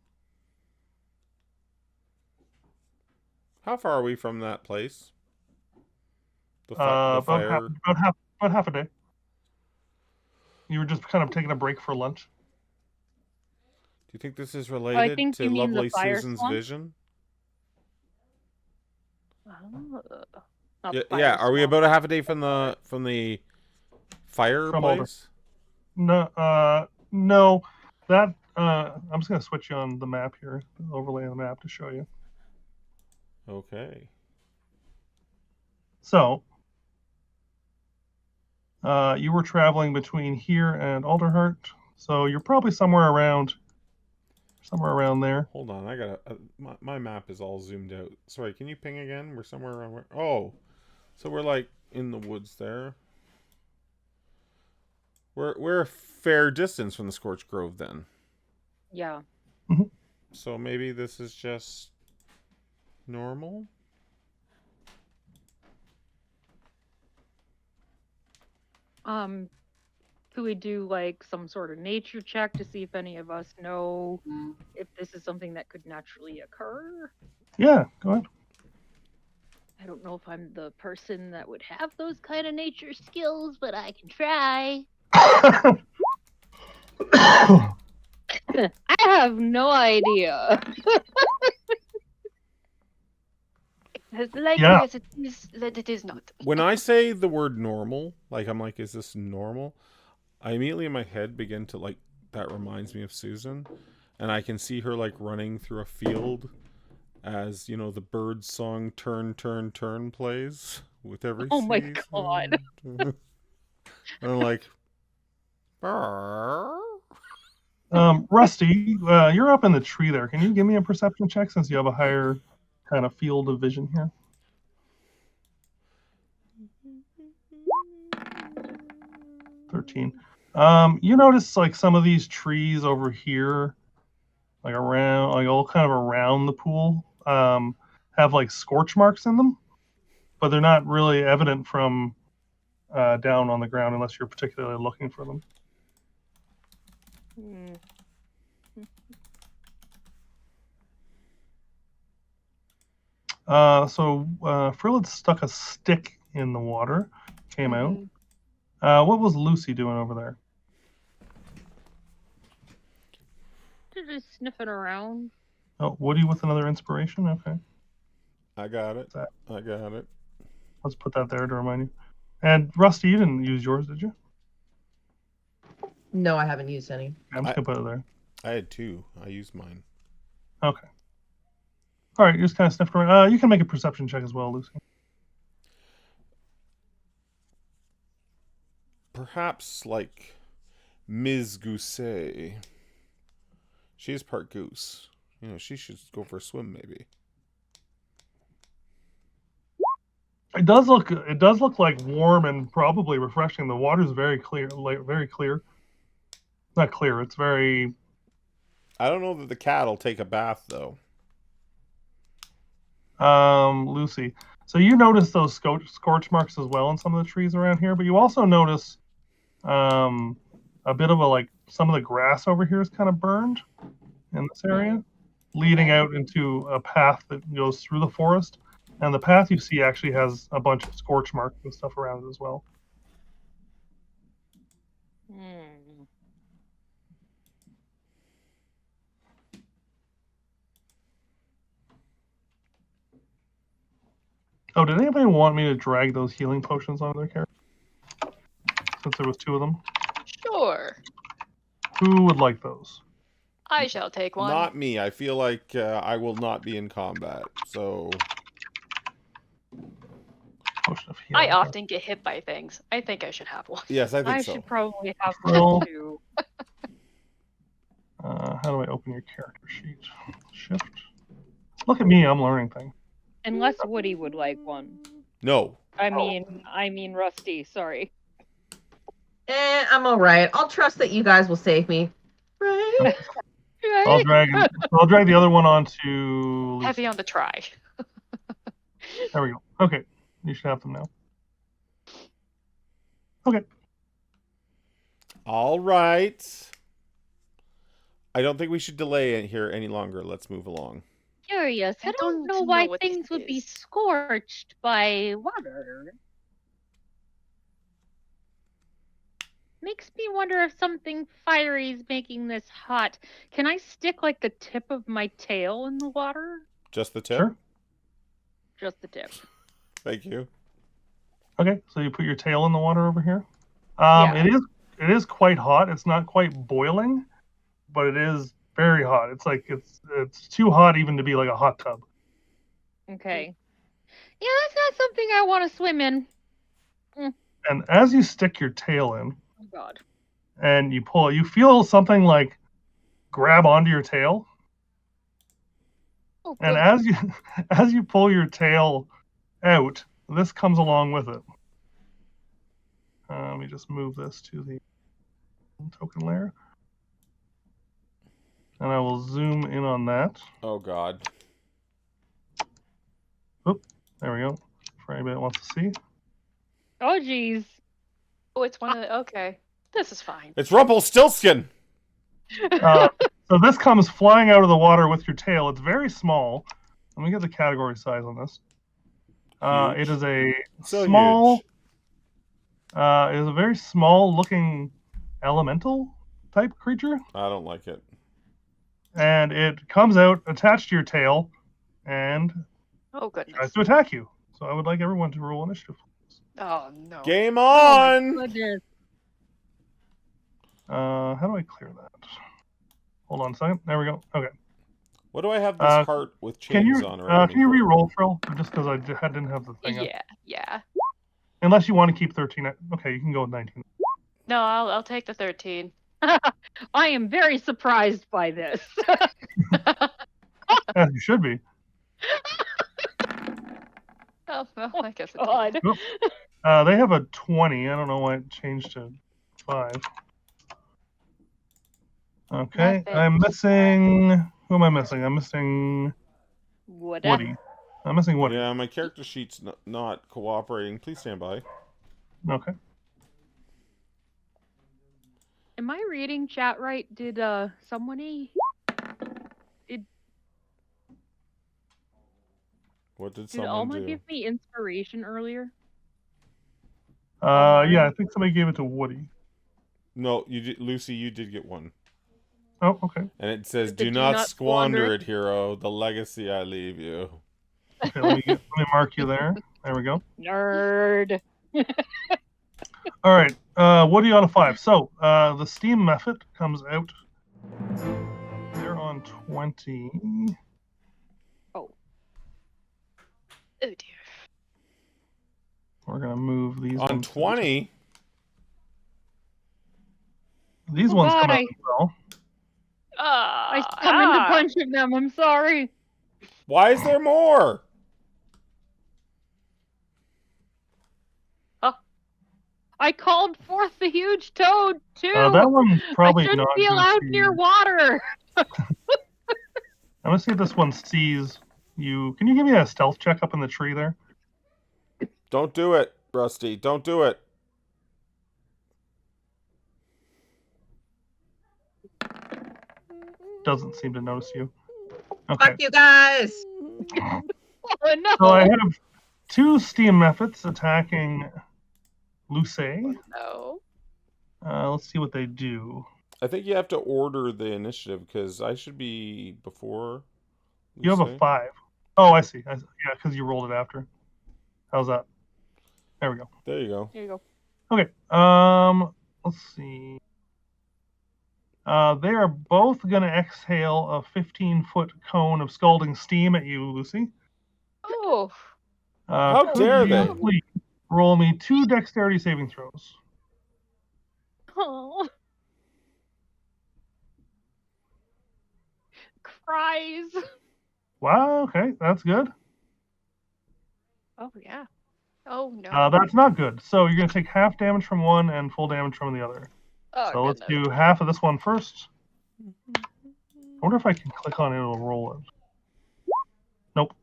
How far are we from that place? The About fire. about half a day. You were just kind of taking a break for lunch. Do you think this is related think to you mean the Lovely fire Susan's swamp? vision? Not Yeah, the fire yeah. Are we swamp. about a half a day from the fireplace? No, no. That I'm just gonna switch you on the map here, overlay on the map to show you. Okay. So, you were traveling between here and Alderheart, so you're probably somewhere around there. Hold on, I gotta. My map is all zoomed out. Sorry, can you ping again? We're somewhere around where? Oh, so we're like in the woods there. We're a fair distance from the Scorched Grove then. Yeah. So maybe this is just normal. Could we do like some sort of nature check to see if any of us know if this is something that could naturally occur? Yeah, go ahead. I don't know if I'm the person that would have those kind of nature skills, but I can try. I have no idea. As likely Yeah. as it is that it is not. When I say the word normal, like I'm like, is this normal? I immediately in my head begin to like, that reminds me of Susan, and I can see her like running through a field as, you know, the bird song "Turn, Turn, Turn" plays with every Oh my season. God. And I'm like, "Brr." Rusty, you're up in the tree there. Can you give me a perception check since you have a higher kind of field of vision here? 13. You notice like some of these trees over here, like around, like all kind of around the pool, have like scorch marks in them, but they're not really evident from down on the ground unless you're particularly looking for them. Hmm. Frill had stuck a stick in the water, came out. What was Lucy doing over there? They're just sniffing around. Oh, Woody with another inspiration? Okay. I got it. I got it. Let's put that there to remind you. And Rusty, you didn't use yours, did you? No, I haven't used any. I'm just going to put it there. I had 2. I used mine. Okay. All right, you're just kind of sniffing around. You can make a perception check as well, Lucy. Perhaps like Ms. Gousset. She is part goose. You know, she should go for a swim maybe. It does look like warm and probably refreshing. The water's very clear, very clear. Not clear. It's very. I don't know that the cat will take a bath though. Lucy. So you notice those scorch marks as well in some of the trees around here, but you also notice a bit of some of the grass over here is kind of burned in this area, leading out into a path that goes through the forest. And the path you see actually has a bunch of scorch marks and stuff around it as well. Oh, did anybody want me to drag those healing potions onto their character? Since there was 2 of them. Sure. Who would like those? I shall take one. Not me. I feel like I will not be in combat. So Potion of healing. I often get hit by things. I think I should have one. yes, I think I so. should probably have Well- one too. How do I open your character sheet? Shift. Look at me, I'm learning things. Unless Woody would like one. No. I mean Rusty, sorry. I'm all right. I'll trust that you guys will save me. Right? I'll drag the other one onto Lucy. Heavy on the try. There we go. Okay. You should have them now. Okay. All right. I don't think we should delay it here any longer. Let's move along. Curious. I don't know why things would be scorched by water. Makes me wonder if something fiery is making this hot. Can I stick like the tip of my tail in the water? Just the tip? Sure. Just the tip. Thank you. Okay, so you put your tail in the water over here. Yeah. It is quite hot. It's not quite boiling, but it is very hot. It's like it's too hot even to be like a hot tub. Okay. Yeah, that's not something I want to swim in. And as you stick your tail in Oh God. and you pull, you feel something like grab onto your tail. Oh, And good. as you pull your tail out, this comes along with it. Let me just move this to the token layer. And I will zoom in on that. Oh, God. Oop, there we go. For anybody that wants to see. Oh geez. Oh, it's one of the... Okay. This is fine. It's Rumpelstiltskin. So this comes flying out of the water with your tail. It's very small. Let me get the category size on this. It is a So small. huge. It is a very small-looking elemental type creature, I don't like it. and it comes out attached to your tail, and Oh, tries goodness. to attack you. So I would like everyone to roll initiative. Oh, no. Game Oh my on! goodness. How do I clear that? Hold on a second. There we go. Okay. What do I have this heart with Can chains you on around can you me for? re-roll, Phil? Just because I didn't have the thing up. Yeah. Unless you want to keep 13. Okay, you can go with 19. No, I'll take the 13. I am very surprised by this. As you should be. Oh, well, I guess it's... God. They have a 20. I don't know why it changed to 5. Okay, Not bad. I'm missing. Who am I missing? I'm missing What? Woody. I'm missing Woody. Yeah, my character sheet's not cooperating. Please stand by. Okay. Am I reading chat right? Did somebody What did did someone Alma do? give me inspiration earlier? Yeah, I think somebody gave it to Woody. No, you did, Lucy. You did get one, Oh, okay. and it says, The "Do not squander it, hero. The legacy I leave you." Okay, let me mark you there. There we go. Nerd. All right. Woody on a 5. So the steam method comes out. They're on 20. Oh, dear. We're gonna move these On ones. 20. These Oh, ones God, come out I- as well. I summoned a bunch of them. I'm sorry. Why is there more? I called forth the huge toad too. That one's probably I shouldn't not be gonna allowed see. near water. I'm gonna see if this one sees you. Can you give me a stealth check up in the tree there? Don't do it, Rusty. Don't do it. Doesn't seem to notice you. Okay. Fuck you guys. Oh no. So I have 2 steam methods attacking Luce. No. Let's see what they do. I think you have to order the initiative because I should be before. You have a Lucy. 5. Oh, I see. Yeah, because you rolled it after. How's that? There we go. There you go. Here you go. Okay. Let's see. They are both gonna exhale a 15-foot cone of scalding steam at you, Lucy. Oh. How Could dare you they? please roll me 2 dexterity saving throws? Oh. Cries. Wow. Okay, that's good. Oh, yeah. Oh, no. That's not good. So you're gonna take half damage from one and full damage from the other. Oh, So let's goodness. do half of this one first. I wonder if I can click on it, it'll roll it. Nope.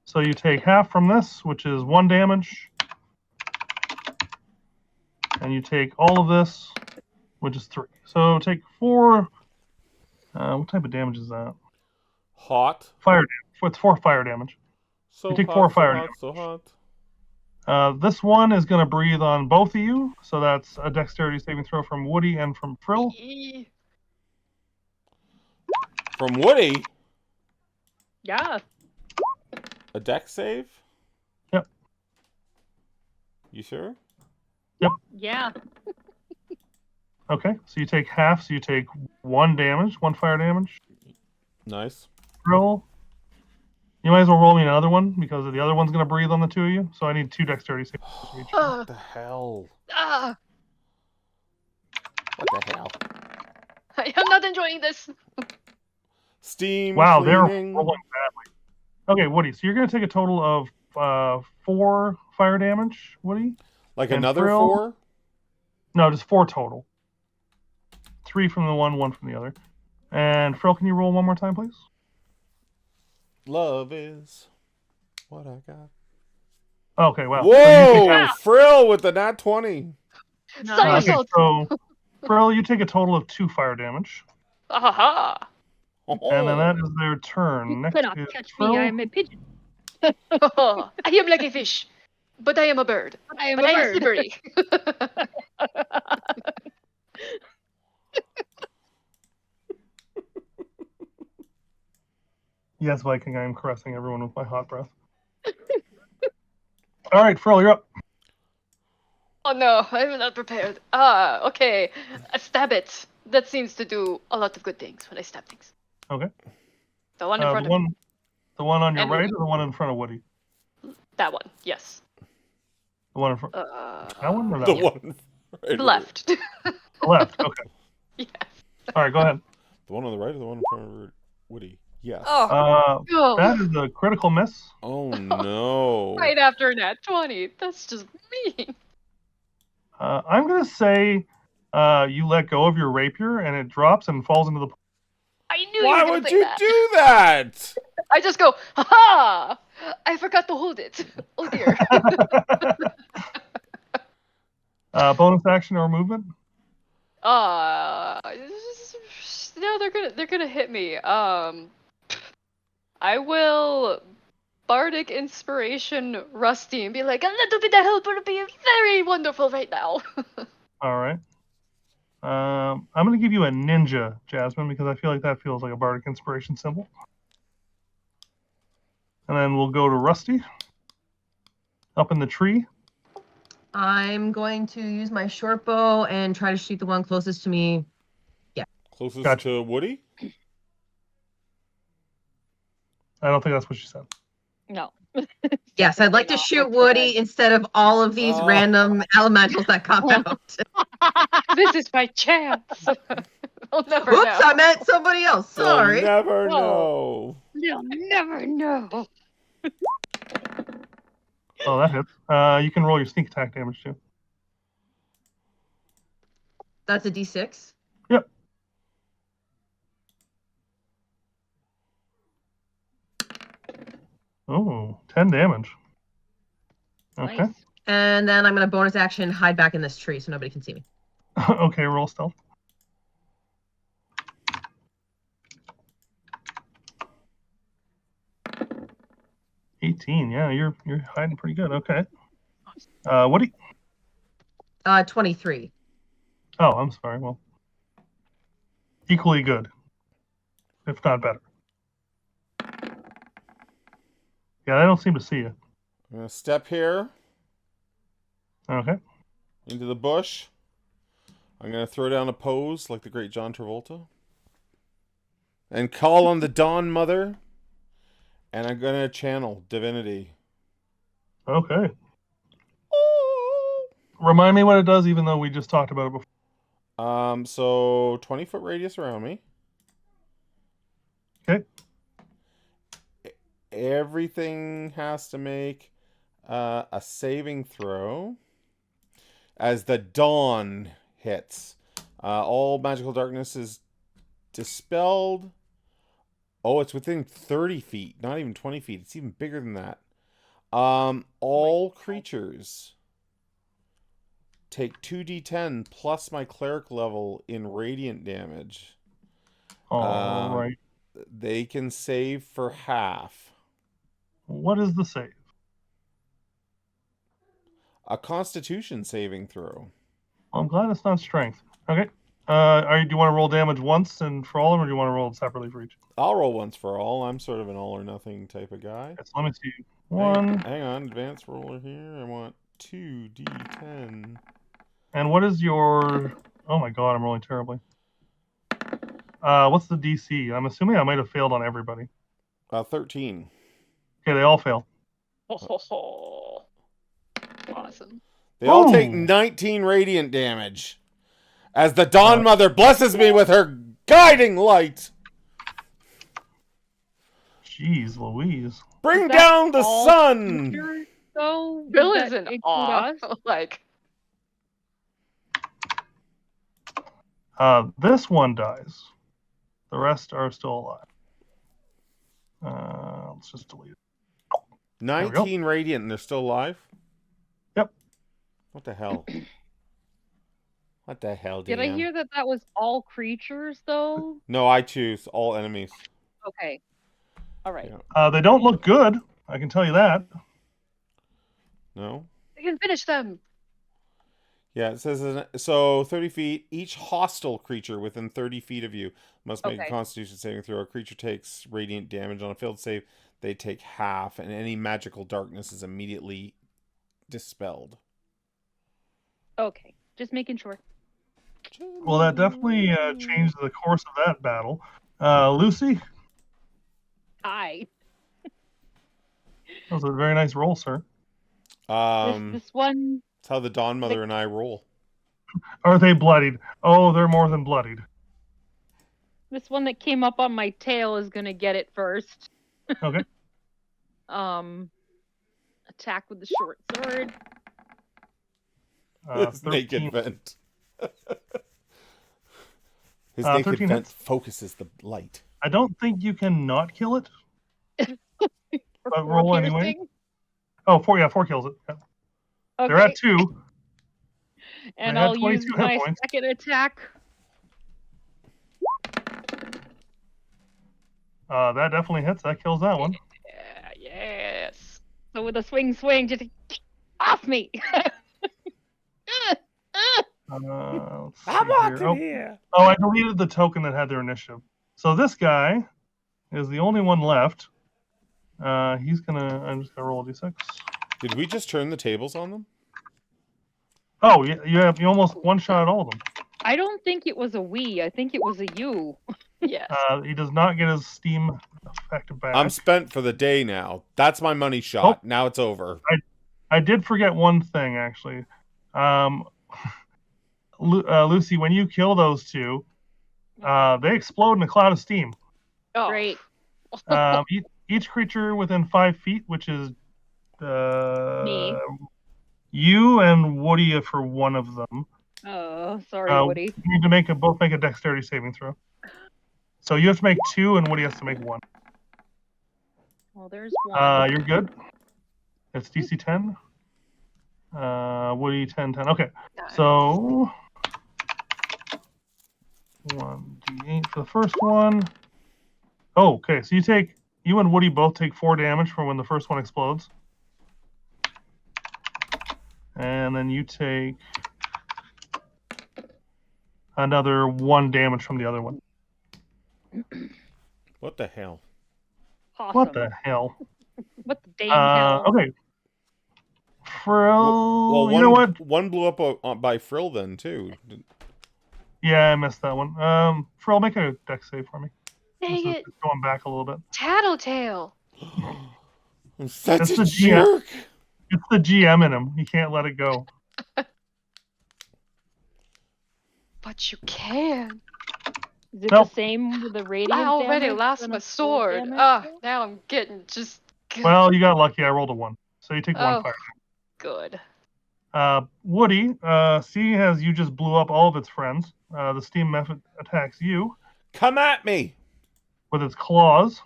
So you take half from this, which is 1 damage. And you take all of this, which is 3. So take 4. What type of damage is that? Hot. Fire damage. It's 4 fire damage. So You take hot, 4 so fire hot, damage. so hot. This one is going to breathe on both of you, so that's a dexterity saving throw from Woody and from Frill. From Woody, Yeah. a deck save? Yep. You sure? Yeah. Okay, so you take half, so you take 1 damage, 1 fire damage. Nice. Frill, you might as well roll me another one, because the other one's going to breathe on the 2 of you, so I need 2 dexterity saving throws each. What the hell? What the hell? I'm not enjoying this. Steam Wow, they're cleaning. rolling badly. Okay, Woody, so you're going to take a total of 4 fire damage, Woody? Like and another Frill- 4? No, just 4 total. 3 from the one, 1 from the other. And Frill, can you roll one more time, please? Love is. what I got. Okay, wow. Whoa! Frill with the nat 20. Somersault. So, Brill, you take a total of 2 fire damage. Aha! And then that is their turn. You Next cannot is catch Frill. me. I am a pigeon. I am like a fish, but I am a bird. But I am But a I am bird. slippery. Yes, Viking, I am caressing everyone with my hot breath. All right, Frill, you're up. Oh no, I'm not prepared. Okay. I stab it. That seems to do a lot of good things when I stab things. Okay. The one in front the of me. the one on your And right Woody. or the one in front of Woody? That one, yes. The one in front. That one or that The one? one right The left. The left. Okay. Yes. All right, go ahead. The one on the right or the one in front of Woody? Yes. Oh, no. That is a critical miss. Oh no. Right after nat 20. That's just mean. I'm gonna say you let go of your rapier and it drops and falls into the. I knew Why you were would gonna say you that. do that? I just go, ha! I forgot to hold it. Oh dear. Bonus action or movement? No, they're gonna hit me. I will bardic inspiration Rusty and be like, a little bit of help would be very wonderful right now. All right. I'm gonna give you a ninja, Jasmine, because I feel like that feels like a bardic inspiration symbol. And then we'll go to Rusty. Up in the tree. I'm going to use my short bow and try to shoot the one closest to me. Closest Gotcha. to Woody? I don't think that's what she said. No. Yes, I'd like to Not shoot what you Woody said. instead of all of these Oh. random elementals that come out. This is my chance. I'll never Oops, know. I meant somebody else. Sorry. You'll never No. know. You'll never know. Oh, that hits. You can roll your sneak attack damage too. That's a D6. Yep. Oh, 10 damage. Okay. Nice. And then I'm going to bonus action hide back in this tree so nobody can see me. Okay, roll stealth. Yeah, you're hiding pretty good. Okay. Woody. 23. Oh, I'm sorry. Well, equally good, if not better. Yeah, they don't seem to see you. I'm gonna step here Okay. into the bush. I'm gonna throw down a pose like the great John Travolta. And call on the Dawn Mother. And I'm gonna channel divinity. Okay. Remind me what it does, even though we just talked about it before. So 20-foot radius around me. Okay. Everything has to make a saving throw as the dawn hits. All magical darkness is dispelled. Oh, it's within 30 feet, not even 20 feet. It's even bigger than that. All creatures take 2d10 plus my cleric level in radiant damage. All right. They can save for half. What is the save? A Constitution saving throw. Well, I'm glad it's not strength. Okay. Do you want to roll damage once and for all of them, or do you want to roll it separately for each? I'll roll once for all. I'm sort of an all or nothing type of guy. Okay, so let me see. One. Hang on, advanced roller here. I want 2d10. And what is your? Oh my god, I'm rolling terribly. What's the DC? I'm assuming I might have failed on everybody. 13. Okay, they all fail. Awesome. They all take Ooh. 19 radiant damage. As the Dawn Mother blesses me with her guiding light. Jeez Louise. Bring Is that down the all sun! creatures, though? Bill Does is that in include awe. us? Like, This one dies. The rest are still alive. Let's just delete it. we go. 19 radiant and they're still alive? Yep. What the hell? What the hell, Did I DM? hear that was all creatures, though? No, I choose all enemies. Okay. All right. Yeah. They don't look good. I can tell you that. No? I can finish them. Yeah, it says so 30 feet. Each hostile creature within 30 feet of you must make a Okay. Constitution saving throw. A creature takes radiant damage on a failed save. They take half, and any magical darkness is immediately dispelled. Okay. Just making sure. Well, that definitely changed the course of that battle. Lucy, Hi. that was a very nice roll, sir. This one. It's how the Dawn Mother and I roll. Are they bloodied? Oh, they're more than bloodied. This one that came up on my tail is gonna get it first. Okay. Attack with the short sword. His 13. naked vent. His naked 13 vent hits. focuses the light. I don't think you can not kill it. For But roll four anyway. piercing. Oh, 4 kills it. Yeah. Okay. They're at 2. And They had I'll 22 use hit my points. second attack. That definitely hits. That kills that one. Yeah, yes. So with a swing, just off me. Let's see here. here. Oh, I deleted the token that had their initiative. So this guy is the only one left. I'm just gonna roll a d6. Did we just turn the tables on them? Oh, you almost one-shot all of them. I don't think it was a we. I think it was a you. Yes. He does not get his steam effect back. I'm spent for the day now. That's my money shot. Now it's over. I did forget one thing, actually. Lucy, when you kill those two, they explode in a cloud of steam. Oh. Great. Each creature within 5 feet, which is Me. you and Woody for one of them. Oh, sorry, Woody. You need to both make a dexterity saving throw. So you have to make 2, and Woody has to make 1. Well, there's one. You're good. It's DC 10. Woody 10. Okay. Nice. So 1d8 for the first one. Oh, okay. So you and Woody both take 4 damage from when the first one explodes. And then you take another 1 damage from the other one. What the hell? Awesome. What the hell? What the dang hell? Okay. Frill, Well, you know what? One blew up by Frill then too. Yeah, I missed that one. Frill, make a dex save for me. Dang This it. is going back a little bit. Tattletale. I'm such It's a the GM. jerk. It's the GM in him. He can't let it go. But you can. Is it Nope. the same with the radiant I already damage lost and my the cold sword. damage? Now I'm getting just Well, you got lucky. I rolled a 1. So you take 1 Oh. fire. good. Woody, seeing as you just blew up all of its friends, the steam method attacks you Come at me. with its claws.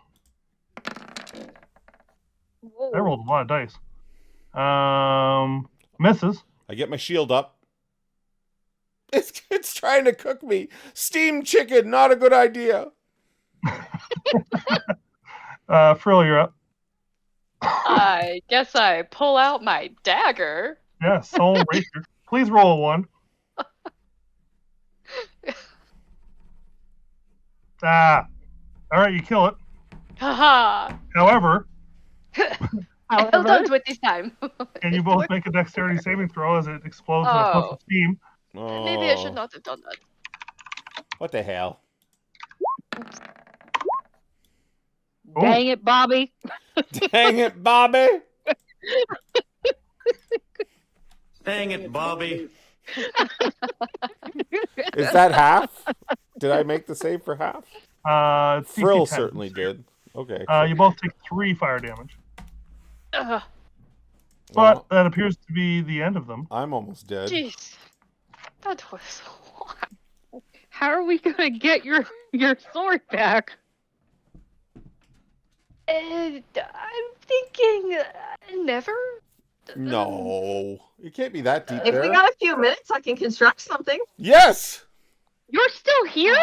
Whoa. I rolled a lot of dice. Misses. I get my shield up. It's trying to cook me. Steamed chicken, not a good idea. Frill, you're up. I guess I pull out my dagger. Yeah, Soul Racer. Please roll a 1. All right, you kill it. Haha. However, I held on to it this time. can you both make a dexterity saving throw as it explodes in a puff of steam? Oh, Maybe I should not have done that. What the hell? Dang it, Bobby. Dang it, Bobby. Dang it, Bobby. Is that half? Did I make the save for half? It's DC Frill 10. certainly did. Okay. You both take 3 fire damage. Ugh, But Well, that appears to be the end of them. I'm almost dead. jeez. That was a lot. How are we gonna get your sword back? I'm thinking never. No, it can't be that deep If we there. got a few minutes, I can construct something. Yes. You're still here?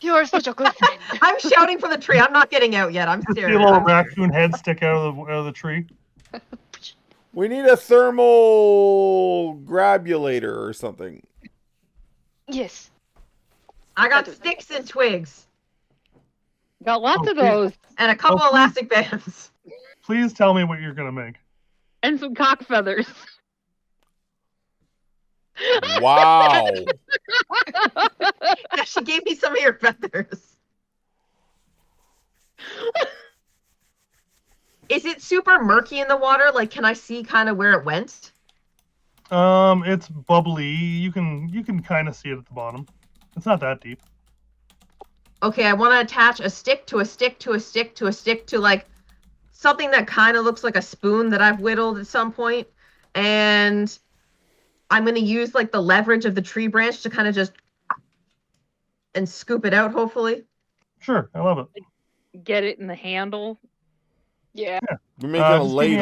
You're such a good friend. I'm shouting from the tree. I'm not getting out yet. I'm See a serious. little raccoon head stick out of the tree. We need a thermal grabulator or something. Yes. I got That would make sticks and sense. twigs Got lots of Okay. those. and a couple Okay. elastic bands. Please tell me what you're gonna make. And some cock feathers. Wow. Yeah, she gave me some of your feathers. Is it super murky in the water? Like, can I see kind of where it went? It's bubbly. You can kind of see it at the bottom. It's not that deep. Okay, I want to attach a stick to a stick to a stick to a stick to like something that kind of looks like a spoon that I've whittled at some point, and I'm going to use like the leverage of the tree branch to kind of just and scoop it out, hopefully. Sure, I love it. Get it in the handle. Yeah. We're making a Just give me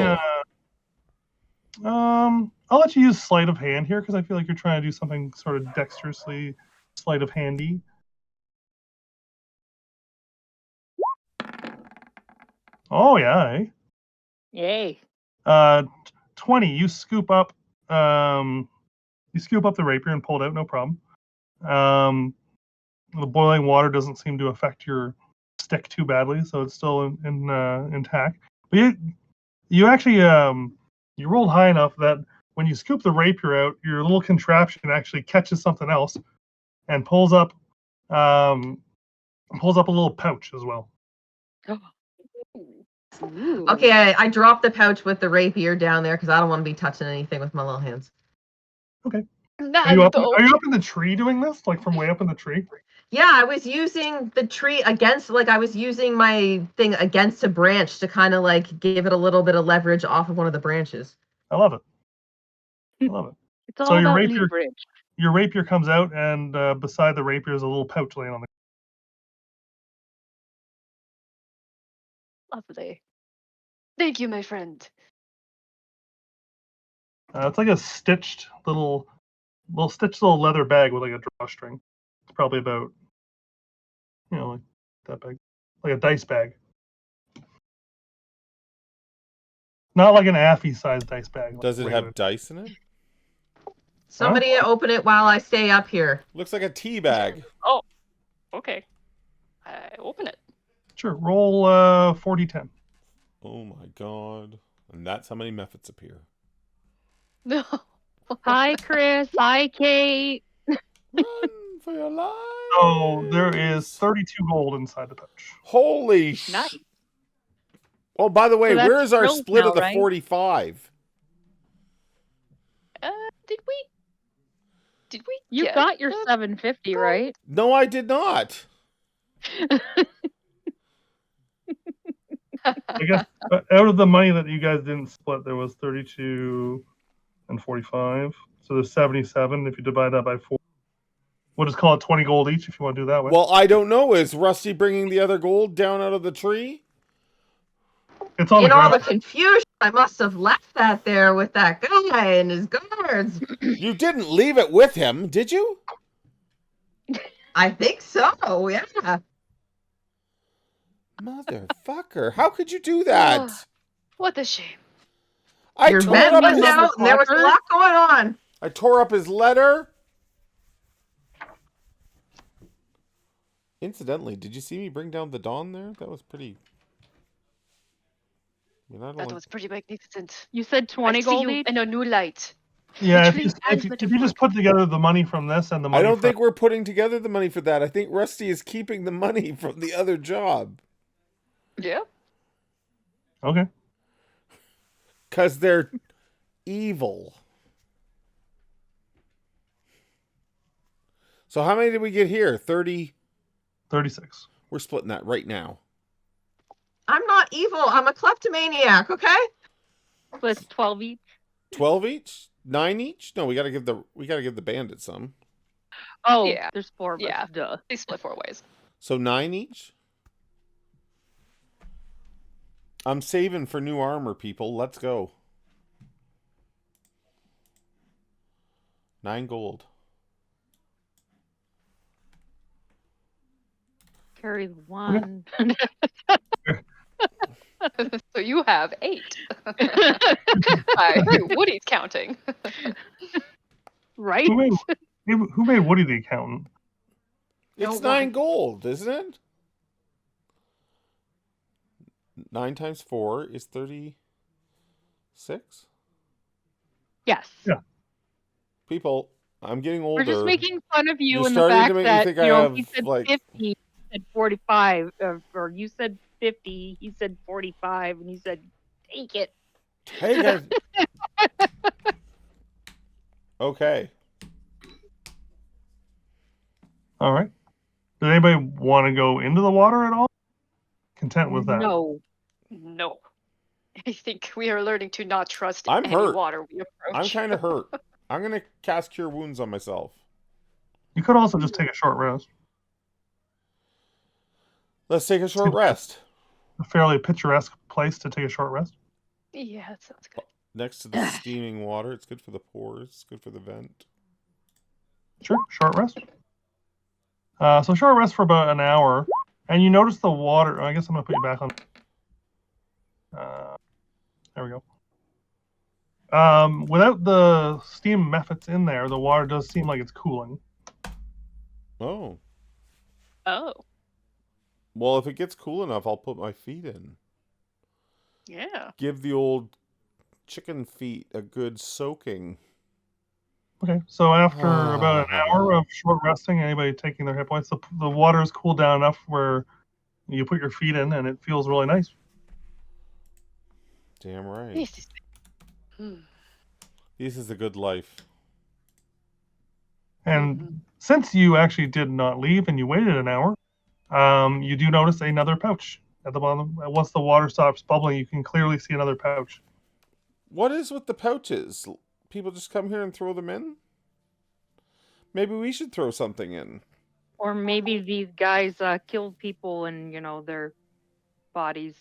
ladle. I'll let you use sleight of hand here because I feel like you're trying to do something sort of dexterously sleight of handy. Oh yeah, eh? Yay. 20. You scoop up the rapier and pull it out, no problem. The boiling water doesn't seem to affect your stick too badly, so it's still intact. But you actually you rolled high enough that when you scoop the rapier out, your little contraption actually catches something else and pulls up a little pouch as well. Ooh. Okay, I dropped the pouch with the rapier down there because I don't want to be touching anything with my little hands. Are you up Nando. in the tree doing this? Like from way up in the tree? Yeah, I was using the tree against, like I was using my thing against a branch to kind of like give it a little bit of leverage off of one of the branches. I love it. I love it. It's all So your about rapier- leverage. Your rapier comes out, and beside the rapier is a little pouch laying on the. Lovely. Thank you, my friend. It's like a stitched little leather bag with like a drawstring. It's probably about, like that big, like a dice bag. Not like an Affy-sized dice bag. like Does it regular. have dice in it? Somebody open it while I stay up here. Looks like a tea bag. Oh, okay. I open it. Sure. Roll 4d10. Oh my god. And that's how many methods appear. No. Hi, Chris. Hi, Kate. Run for your life. Oh, there is 32 gold inside the pouch. Holy Nice. Oh, by the way, So that's where's our Rill's split now, of the right? 45? Did we? You get got your the- 750, right? No, I did not. I guess out of the money that you guys didn't split, there was 32 and 45. So there's 77. If you divide that by 4, we'll just call it 20 gold each if you want to do that way. Well, I don't know. Is Rusty bringing the other gold down out of the tree? It's on In the all ground. the confusion, I must have left that there with that guy and his guards. You didn't leave it with him, did you? I think so, yeah. Motherfucker. How could you do that? What a shame. I Your tore men up was his, out and there was a lot going on. I tore up his letter. Incidentally, did you see me bring down the dawn there? That was pretty... That was pretty magnificent. You said 20 I see gold you each? in a new light. Yeah, if Literally you, and if you just put together the money from this and the money I don't from... think we're putting together the money for that. I think Rusty is keeping the money from the other job. Yeah. Okay. Because they're evil. So how many did we get here? 30? 36. We're splitting that right now. I'm not evil. I'm a kleptomaniac, okay? So it's 12 each. 12 each? 9 each? No, we gotta give the bandit some. Oh, Yeah. there's 4 of us. Yeah. Duh. They split 4 ways. So 9 each? I'm saving for new armor, people. Let's go. 9 gold. Carry the one. So you have 8. I heard Woody's counting. Right? Who made Woody the accountant? It's No, 9 gold, isn't it? 9 times 4 is 36. Yes. Yeah. People, I'm getting older. We're just making fun of you You're and the starting to fact make me that, think you I know, have, he said like- 50, he said 45, or you said 50, he said 45, and he said, take it. Hey guys. Okay. All right. Did anybody want to go into the water at all? Content with that? No. No. I think we are learning to not trust I'm any hurt. water we approach. I'm kind of hurt. I'm gonna cast Cure Wounds on myself. You could also just take a short rest. Let's take a short rest. A fairly picturesque place to take a short rest. Yeah, that sounds good. Next to the steaming water. It's good for the pores. It's good for the vent. Sure, short rest. So short rest for about an hour, and you notice the water. I guess I'm gonna put you back on. There we go. Without the steam methods in there, the water does seem like it's cooling. Oh. Oh, Well, if it gets cool enough, I'll put my feet in. yeah. Give the old chicken feet a good soaking. Okay, so after about an hour of short resting, anybody taking their hit points, the water is cooled down enough where you put your feet in and it feels really nice. Damn right. This is... This is a good life. And since you actually did not leave and you waited an hour, you do notice another pouch at the bottom. Once the water stops bubbling, you can clearly see another pouch. What is with the pouches? People just come here and throw them in? Maybe we should throw something in. Or maybe these guys killed people and, you know, their bodies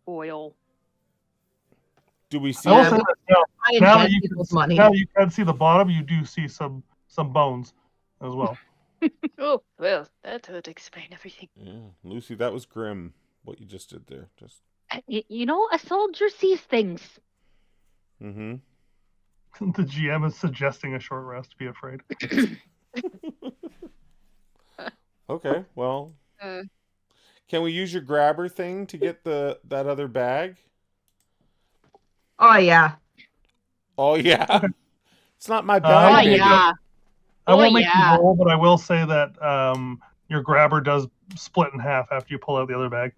boil. Do we see I will Yeah, say them? that now I that you people's can, money. now that you can see the bottom, you do see some bones as well. Oh, well, that would explain everything. Yeah, Lucy, that was grim. What you just did there. Just. You know, a soldier sees things. Mm-hmm. The GM is suggesting a short rest. Be afraid. Okay, well, Uh, can we use your grabber thing to get that other bag? Oh yeah. Oh yeah. It's not my Oh, bag, baby. yeah. I won't make yeah. you roll, but I will say that your grabber does split in half after you pull out the other bag.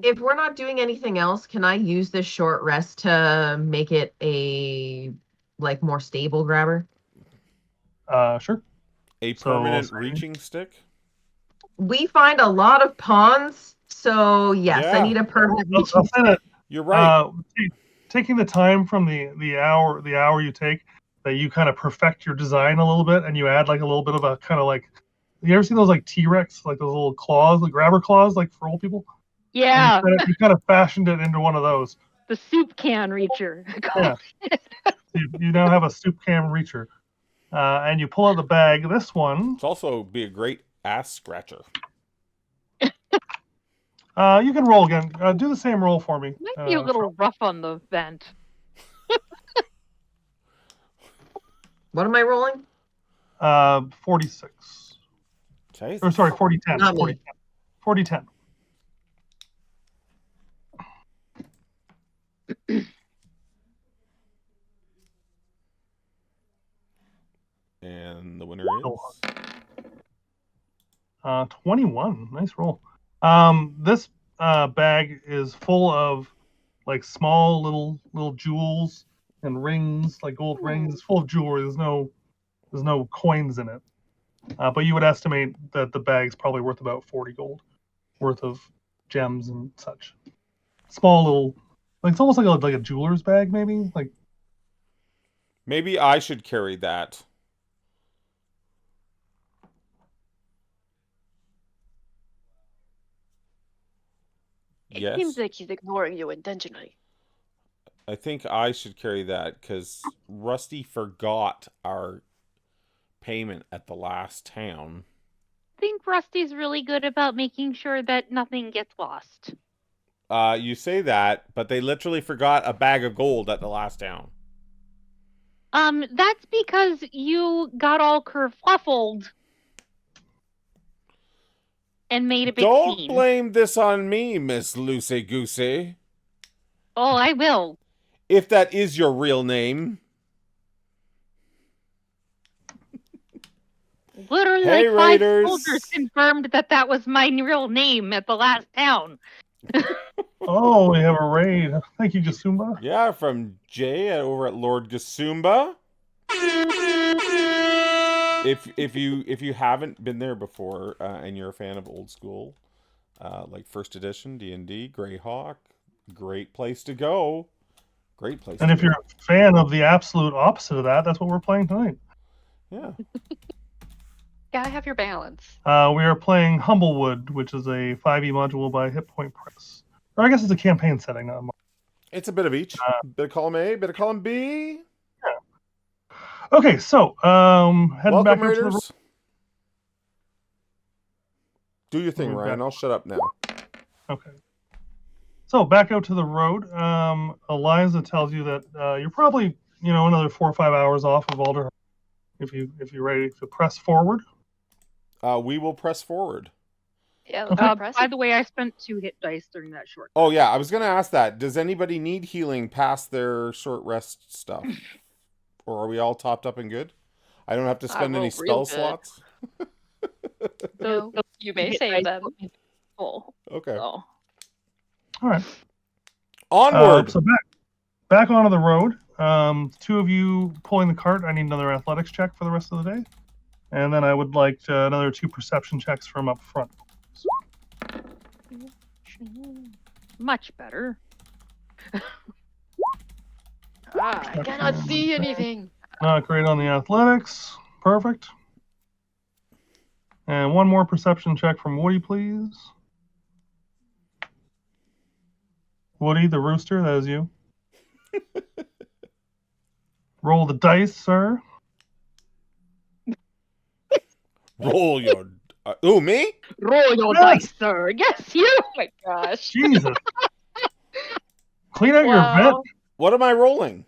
If we're not doing anything else, can I use this short rest to make it a more stable grabber? Sure. A So we'll permanent say- reaching stick? We find a lot of ponds, so yes, I Yeah. need a permanent I'll reaching. say that You're right. taking the time from the hour you take, that you kind of perfect your design a little bit, and you add like a little bit of a kind of like, you ever seen those like T-Rex, like those little claws, the grabber claws, like for old people? Yeah, And you kind of fashioned it into one of those. the soup can reacher. Yeah. You now have a soup can reacher, and you pull out the bag. This one, It's also be a great ass scratcher. you can roll again. Do the same roll for me. Might be a little rough on the vent. What am I rolling? 46. Jesus. Or sorry, 4010. Not me. 4010. And the winner Oh. is 21. Nice roll. This bag is full of like small little jewels and rings, like gold rings. It's full of jewelry. There's no coins in it. But you would estimate that the bag's probably worth about 40 gold worth of gems and such. Small little, like it's almost like a jeweler's bag, maybe. Like maybe I should carry that. It Yes. seems like he's ignoring you intentionally. I think I should carry that because Rusty forgot our payment at the last town. I think Rusty's really good about making sure that nothing gets lost. You say that, but they literally forgot a bag of gold at the last town. That's because you got all kerfluffled and made a big Don't scene. blame this on me, Miss Lucy Goosey. Oh, I will. If that is your real name. Literally, Hey, like 5 Raiders. soldiers confirmed that that was my real name at the last town. Oh, we have a raid. Thank you, Gasumba. Yeah, from Jay over at Lord Gasumba. If you haven't been there before and you're a fan of old school, like first edition D&D, Greyhawk, great place to go. Great place. And to if go. you're a fan of the absolute opposite of that, that's what we're playing tonight. Yeah. Gotta have your balance. We are playing Humblewood, which is a 5e module by Hit Point Press. Or I guess it's a campaign setting, not a module. It's a bit of each. Bit of column A, bit of column B. Okay, so heading back Welcome, up to the Raiders. Do your thing, We've Ryan. got- I'll shut up now. Okay. So back out to the road. Eliza tells you that you're probably another 4 or 5 hours off of Alder. If you're ready to press forward. We will press forward. Yeah, Okay. press By it. the way, I spent 2 hit dice during that short. Oh yeah, I was gonna ask that. Does anybody need healing past their short rest stuff, or are we all topped up and good? I don't have to I spend any rolled real spell good. slots. No, you may hit save dice them. put me full. Okay. So. All right. Onward. So back onto the road. 2 of you pulling the cart. I need another athletics check for the rest of the day, and then I would like another 2 perception checks from up front. Much better. I cannot see anything. Not great on the athletics. Perfect. And 1 more perception check from Woody, please. Woody, the rooster, that is you. Roll the dice, sir. Roll your. Ooh, me? Roll your Yes. dice, sir. Yes, you. Oh my gosh. Jesus. Clean out your vent. Wow. What am I rolling?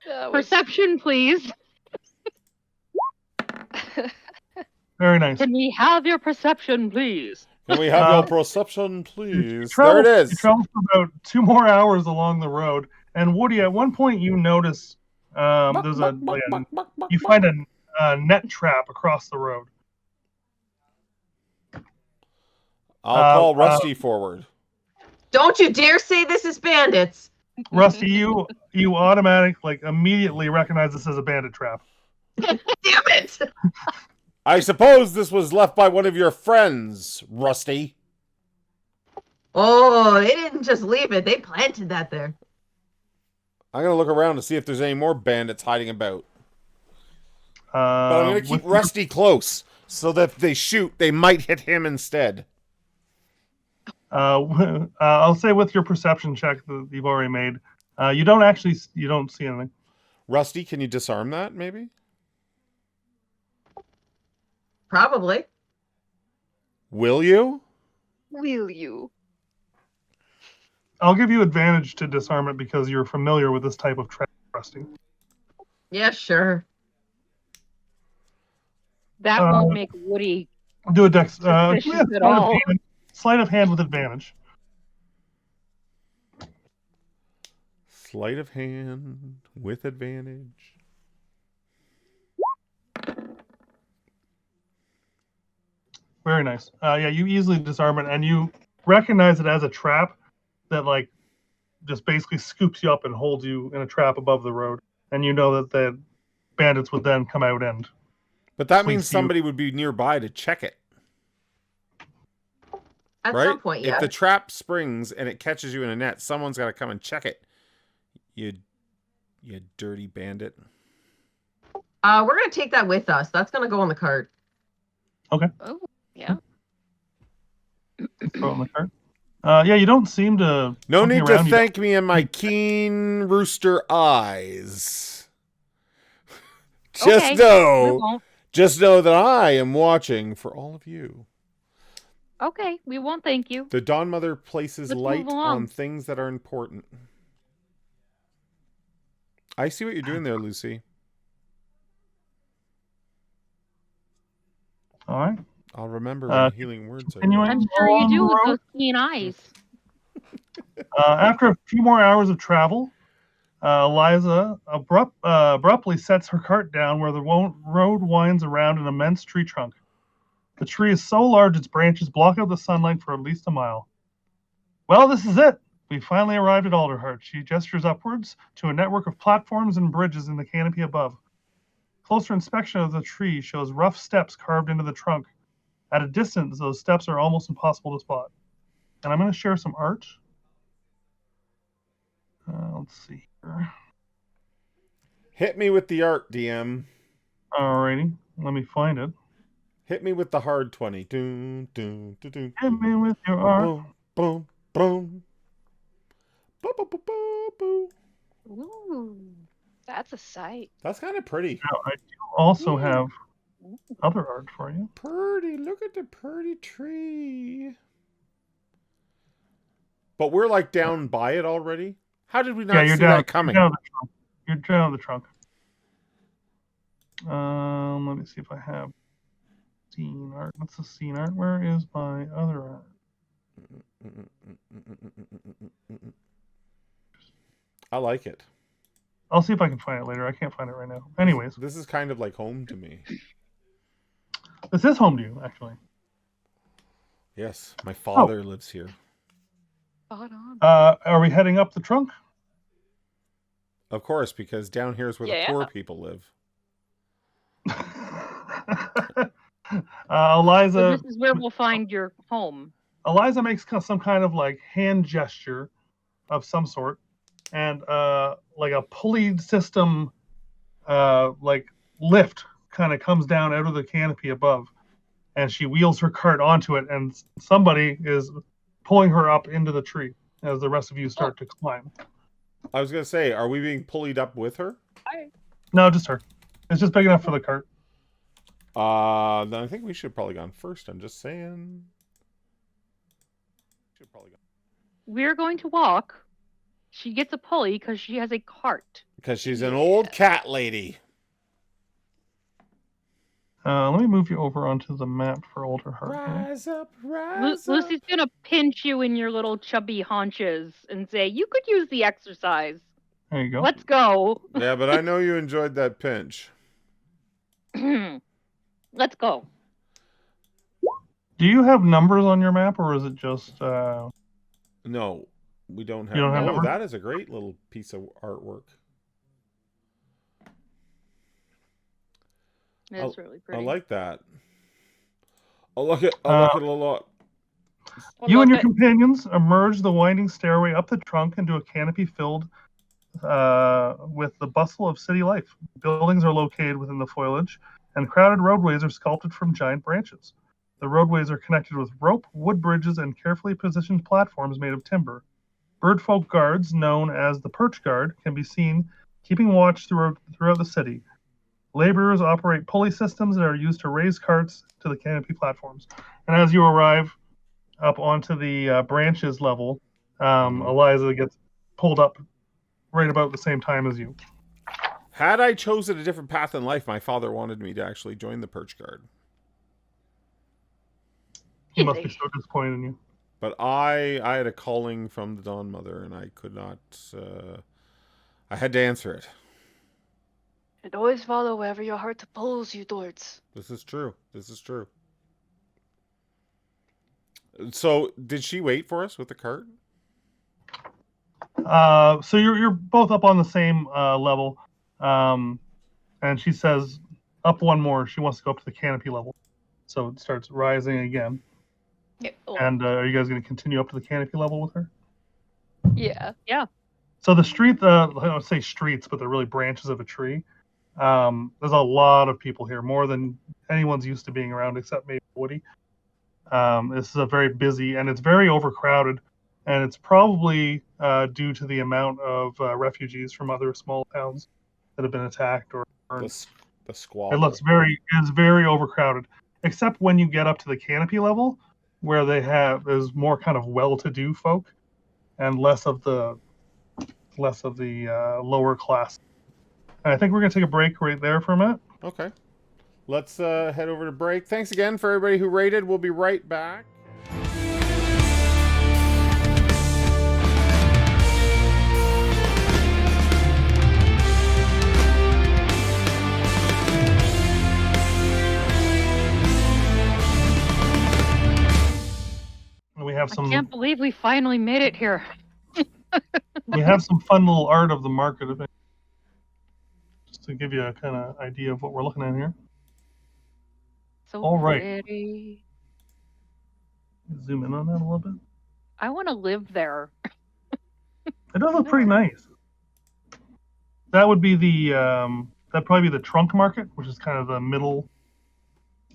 That was- Perception, please. Very nice. Can we have your perception, please? Can we have your perception, please? travel- There it You is. travel for about 2 more hours along the road, and Woody, at one point you notice there's you find a net trap across the road. I'll call Rusty forward. Don't you dare say this is bandits. Rusty, you immediately recognize this as a bandit trap. Damn it! I suppose this was left by one of your friends, Rusty. Oh, they didn't just leave it. They planted that there. I'm gonna look around to see if there's any more bandits hiding about. But I'm gonna keep Rusty close so that if they shoot, they might hit him instead. I'll say with your perception check that you've already made, you don't see anything. Rusty, can you disarm that, maybe? Probably. Will you? Will you? I'll give you advantage to disarm it because you're familiar with this type of trap, Rusty. Yeah, sure. That won't make Woody Do a dex. suspicious at all. Sleight of hand with advantage. Sleight of hand with advantage. Very nice. Yeah, you easily disarm it, and you recognize it as a trap that, just basically scoops you up and holds you in a trap above the road. And you know that the bandits would then come out and. But that Please means do. somebody would be nearby to check it, At right? some point, yeah. If the trap springs and it catches you in a net, someone's got to come and check it. You dirty bandit. We're gonna take that with us. That's gonna go on the cart. Oh, yeah. Throw it in the cart. Yeah, you don't seem to. No looking need to around, you thank me in my keen rooster eyes. Okay, we won't. Just know that I am watching for all of you. Okay, we won't thank you. The Dawn Mother places Let's light move along. on things that are important. I see what you're doing there, Lucy. All right. I'll remember when healing words are read. continuing. I'm sure you on do the with road. those keen eyes. After a few more hours of travel, Eliza abruptly sets her cart down where the road winds around an immense tree trunk. The tree is so large its branches block out the sunlight for at least a mile. Well, this is it. We finally arrived at Alderheart. She gestures upwards to a network of platforms and bridges in the canopy above. Closer inspection of the tree shows rough steps carved into the trunk. At a distance, those steps are almost impossible to spot. And I'm going to share some art. Let's see here. Hit me with the art, DM. Alrighty, let me find it. Hit me with the hard 20. Doom, doom, doom, doom. Hit me with your art. Boom, boom, boom. Boom, boom, boom, boom, boom. Ooh, that's a sight. That's kind of pretty. Now, I do also have other art for you. Pretty. Look at the pretty tree. But we're like down by it already. How did we not You're see down. that coming? You're down the trunk. Let me see if I have scene art. What's the scene art? Where is my other art? I like it. I'll see if I can find it later. I can't find it right now. Anyways, This is kind of like home to me. this is home to you, actually. Yes, my father lives here. Spot on. Are we heading up the trunk? Of course, because down here is where the Yeah. poor people live. Eliza. So this is where we'll find your home. Eliza makes some kind of like hand gesture of some sort, and like a pulley system, like lift kind of comes down out of the canopy above, and she wheels her cart onto it, and somebody is pulling her up into the tree as the rest of you start to climb. I was going to say, are we being pulleyed up with her? No, just her. It's just big enough for the cart. Then I think we should have probably gone first. I'm just saying. Should probably gone. We're going to walk. She gets a pulley because she has a cart. Because she's an old cat lady. Let me move you over onto the map for Alderheart. Rise up, rise up. Lucy's gonna pinch you in your little chubby haunches and say, "You could use the exercise. There you go. Let's go." Yeah, but I know you enjoyed that pinch. Let's go. Do you have numbers on your map, or is it just? No, we don't have. You don't have Oh, numbers? that is a great little piece of artwork. It's really pretty. I like that. I like it. I like it a lot. You and your companions emerge the winding stairway up the trunk into a canopy filled with the bustle of city life. Buildings are located within the foliage, and crowded roadways are sculpted from giant branches. The roadways are connected with rope, wood bridges, and carefully positioned platforms made of timber. Birdfolk guards, known as the Perch Guard, can be seen keeping watch throughout the city. Laborers operate pulley systems that are used to raise carts to the canopy platforms. And as you arrive up onto the branches level, Eliza gets pulled up right about the same time as you. Had I chosen a different path in life, my father wanted me to actually join the Perch Guard. He must be so disappointed in you. But I had a calling from the Dawn Mother, and I could not. I had to answer it. And always follow wherever your heart pulls you towards. This is true. This is true. So, did she wait for us with the cart? So you're both up on the same level, and she says, "Up one more." She wants to go up to the canopy level, so it starts rising again. Yeah. And are you guys going to continue up to the canopy level with her? Yeah. So the street, I don't say streets, but they're really branches of a tree. There's a lot of people here, more than anyone's used to being around, except maybe Woody. This is a very busy, and it's very overcrowded. and it's probably due to the amount of refugees from other small towns that have been attacked or burned. The squall. It looks it's very overcrowded, except when you get up to the canopy level, where there's more kind of well-to-do folk, and less of the lower class. And I think we're gonna take a break right there for a minute. Okay. Let's head over to break. Thanks again for everybody who rated. We'll be right back. We have I can't believe we finally made it here. we have some fun little art of the market, just to give you a kind of idea of what we're looking at here. So All right. pretty. Zoom in on that a little bit. I want to live there. It does look pretty nice. That would be that'd probably be the trunk market, which is kind of the middle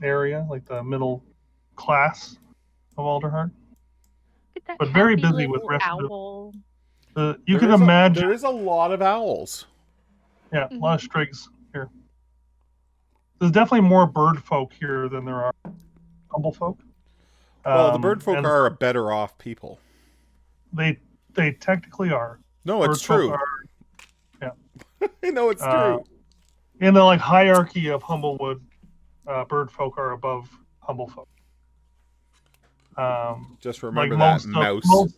area, like the middle class of Alderheart. Look at that But very happy busy with little rest owl. of you can imagine. There is a lot of owls. Yeah, a lot of strigs here. There's definitely more bird folk here than there are humble folk. Well, the bird folk and are better off people. They technically are. No, it's Bird folk true. I know it's true. In the hierarchy of Humblewood, bird folk are above humble folk. Just remember that mouse.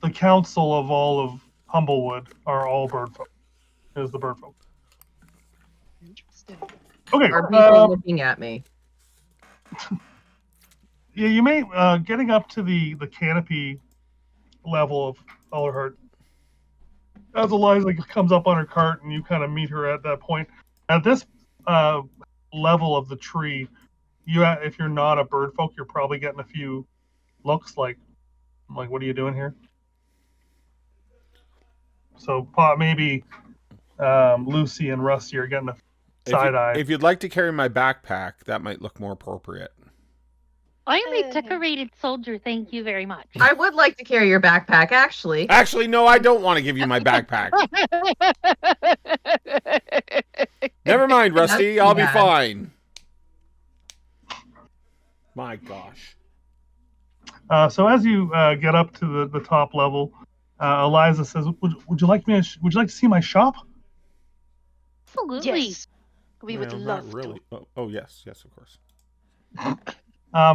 The council of all of Humblewood are all bird folk. Is the bird folk. Interesting. Okay. Are people looking at me? Yeah, you may getting up to the canopy level of Alderheart. As Eliza comes up on her cart and you kind of meet her at that point. At this level of the tree, if you're not a bird folk, you're probably getting a few looks like what are you doing here? So maybe Lucy and Rusty are getting a side eye. If you'd like to carry my backpack, that might look more appropriate. I am a decorated soldier, thank you very much. I would like to carry your backpack, actually. Actually, no, I don't want to give you my backpack. Never mind, Rusty. I'll be fine. My gosh. So as you get up to the top level, Eliza says, "Would you like to see my shop?" Absolutely. Yes. We would Well, love not really. to. Oh, yes, of course.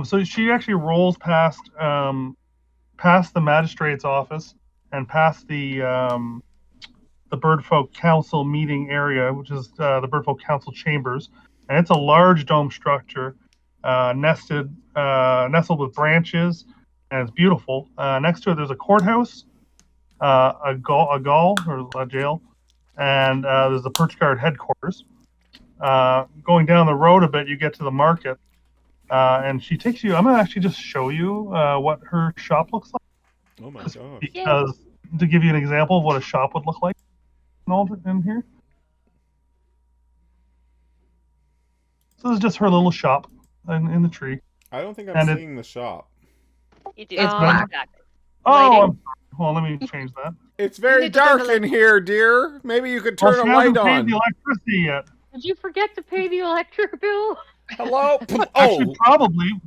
So she actually rolls past the magistrate's office and past the Birdfolk Council meeting area, which is the Birdfolk Council chambers, and it's a large dome structure, nestled with branches, and it's beautiful. Next to it, there's a courthouse, a gaol or a jail, and there's the Perch Guard headquarters. Going down the road a bit, you get to the market. And she takes you. I'm gonna actually just show you what her shop looks like. Oh my gosh. Because to give you an example of what a shop would look like in here. So this is just her little shop in the tree. I don't think I'm seeing the shop. It It's is black. Oh, I'm sorry. Well, let me change that. It's very dark in here, dear. Maybe you could turn Well, a she light hasn't paid on. the electricity yet. Did you forget to pay the electric bill? Hello? Actually,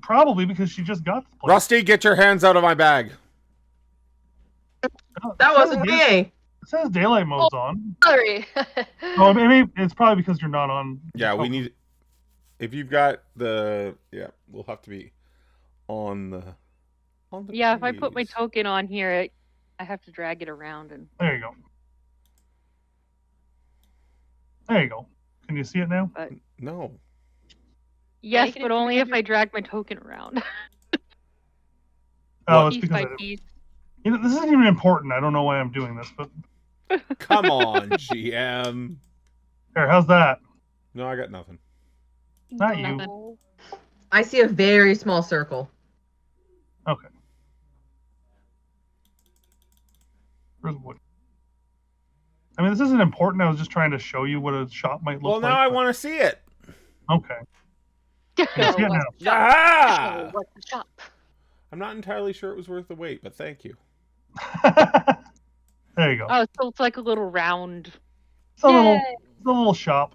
probably because she just got the place. Rusty, get your hands out of my bag. That wasn't me. It says daylight mode's on. Sorry. Oh, maybe it's probably because you're not on. Yeah, we need. If you've got we'll have to be on the. Yeah, if I put my trees. token on here, I have to drag it around and. There you go. There you go. Can you see it now? No. Yes, you can but only if do- I drag my token around. Oh, it's Piece because by piece. this isn't even important. I don't know why I'm doing this, but Come on, GM. here, how's that? No, I got nothing. Not you. No. I see a very small circle. Okay. Where's wood? I mean, this isn't important. I was just trying to show you what a shop might look Well, like. now I but- want to see it. Okay. Show see it what's now. the shop. Ah! Show what's the shop. I'm not entirely sure it was worth the wait, but thank you. There you go. Oh, so it's like a little round. It's a Yay! little shop.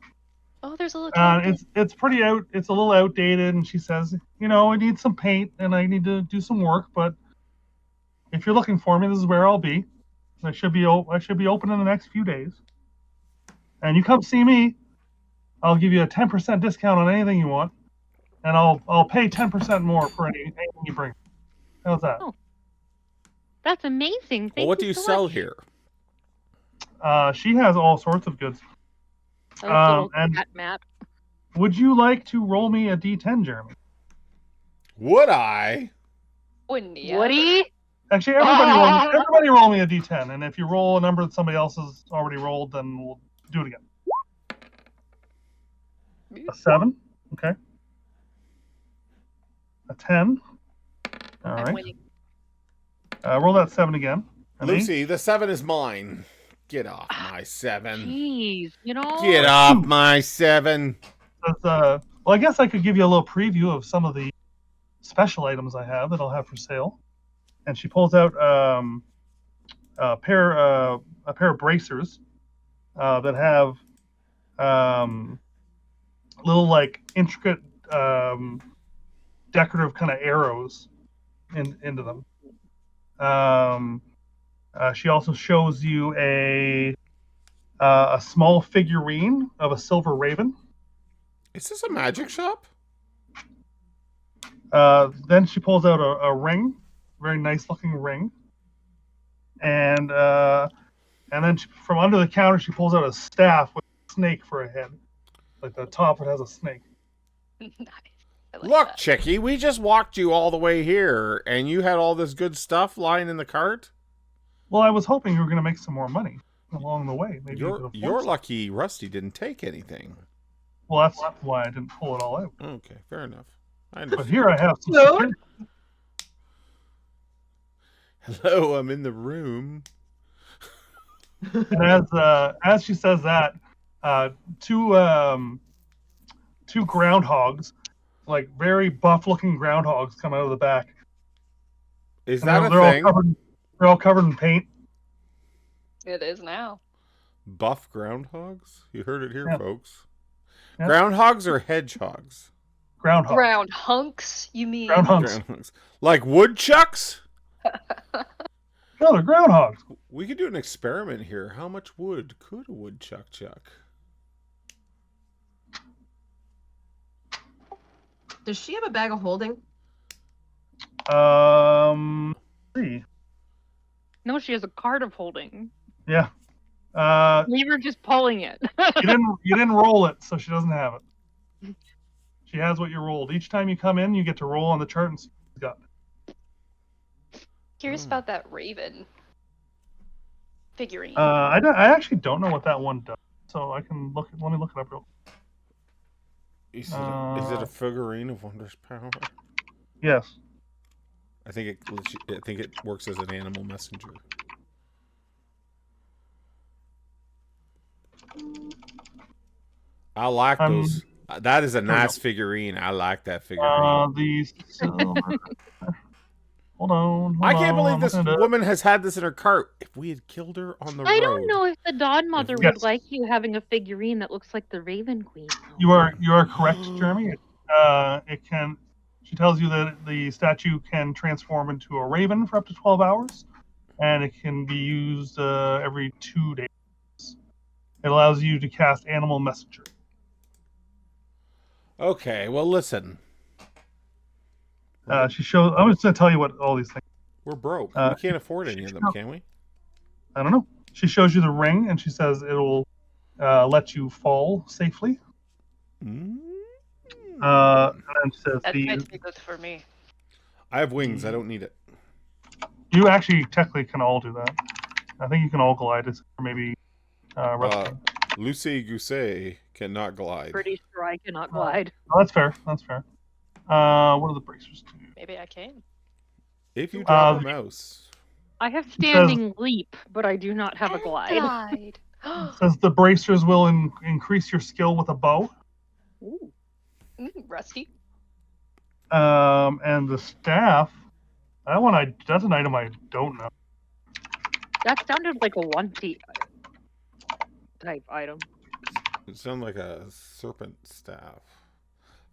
Oh, there's a little tractor. It's pretty out. It's a little outdated, and she says, I need some paint and I need to do some work. But if you're looking for me, this is where I'll be. I should be open in the next few days. And you come see me, I'll give you a 10% discount on anything you want, and I'll pay 10% more for anything you bring. How's that? Oh, that's amazing. Thank Well, what do you you so sell much. here? She has all sorts of goods. I like the little and- cat mat. Would you like to roll me a D10, Jeremy? Would I? Wouldn't you? Woody? Actually, everybody roll me a D10, and if you roll a number that somebody else has already rolled, then we'll do it again. A 7, okay. A 10. All I'm right. winning. Roll that 7 again. An 8. Lucy, the 7 is mine. Get off my 7. Jeez, Get off my 7. Well, I guess I could give you a little preview of some of the special items I have that I'll have for sale. And she pulls out a pair of bracers that have little like intricate decorative kind of arrows into them. She also shows you a small figurine of a silver raven. Is this a magic shop? Then she pulls out a ring, very nice looking ring, and then from under the counter she pulls out a staff with a snake for a head, like the top of it has a snake. Nice. I like Look, that. Chickie, we just walked you all the way here, and you had all this good stuff lying in the cart. Well, I was hoping you were going to make some more money along the way. Maybe you could afford You're some. lucky Rusty didn't take anything. Well, that's why I didn't pull it all out. Okay, fair enough. I But understand. here I have some No. security. Hello, I'm in the room. And as she says that, two groundhogs, like very buff-looking groundhogs, come out of the back. Is And that a they're thing? They're all covered in paint. It is now. Buff groundhogs? You heard it here, Yeah. folks. Yeah. Groundhogs or hedgehogs? Groundhog. Ground hunks, you mean? Groundhogs. Groundhogs. Like woodchucks? No, they're groundhogs. We could do an experiment here. How much wood could a woodchuck chuck? Does she have a bag of holding? Let's see. No, she has a card of holding. Yeah. Leave her just pulling it. You didn't roll it, so she doesn't have it. She has what you rolled. Each time you come in, you get to roll on the chart and see what you've got. Curious about that raven figurine. I actually don't know what that one does, so I can look. Let me look it up real quick. Is it a figurine of wondrous power? Yes. I think it works as an animal messenger. I like those. That is a nice figurine. I like that figurine. These silver. Hold on. I can't believe this looking it up. woman has had this in her cart. If we had killed her on the road. I don't know if the Dawn Mother Yes. would like you having a figurine that looks like the Raven Queen. You are correct, Jeremy. It can. She tells you that the statue can transform into a raven for up to 12 hours, and it can be used every 2 days. It allows you to cast Animal Messenger. Okay, well, listen. She shows. I'm just going to tell you what all these things. We're broke. Uh, We can't afford any of them, can we? I don't know. She shows you the ring, and she says it'll let you fall safely. Mm. And then she says That might be good for me. I have wings. I don't need it. you actually technically can all do that. I think you can all glide. It's maybe Rusty. Lucy Gousset cannot glide. Pretty sure I cannot glide. Oh, that's fair. That's fair. What do the bracers do? Maybe I can. If you drop a Uh, mouse. I have standing leap, but I do not have a glide. Glide. It says the bracers will increase your skill with a bow. Ooh. Rusty. And the staff That's an item I don't know. That sounded like a one-seat type item. It sounds like a serpent staff.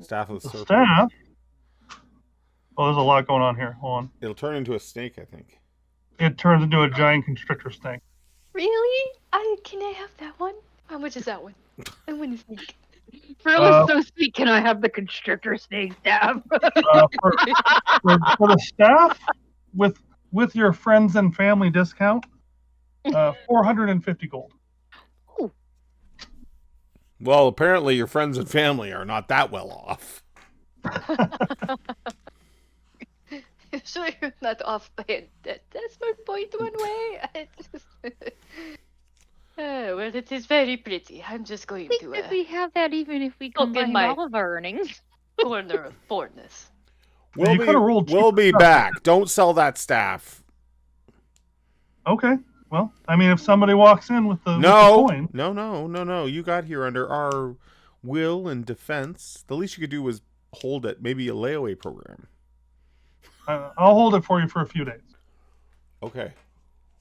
Staff of the The serpent. staff. Well, there's a lot going on here. Hold on. It'll turn into a snake, I think. It turns into a giant constrictor snake. Really? Can I have that one? How much is that one? I want a snake. Frill is so sweet. Can I have the constrictor snake staff? For the staff, with your friends and family discount, 450 gold. Well, apparently your friends and family are not that well off. So you're not off by a decimal point one way. Well, it is very pretty. I'm just going I think to that we have that even if we Look in combine my- all of our earnings. corner of poorness. We'll you be, coulda rolled we'll cheaper be stuff. back. Don't sell that staff. Okay. Well, I mean, if somebody walks in with the No. coin, No. You got here under our will and defense. The least you could do was hold it. Maybe a layaway program. I'll hold it for you for a few days. Okay.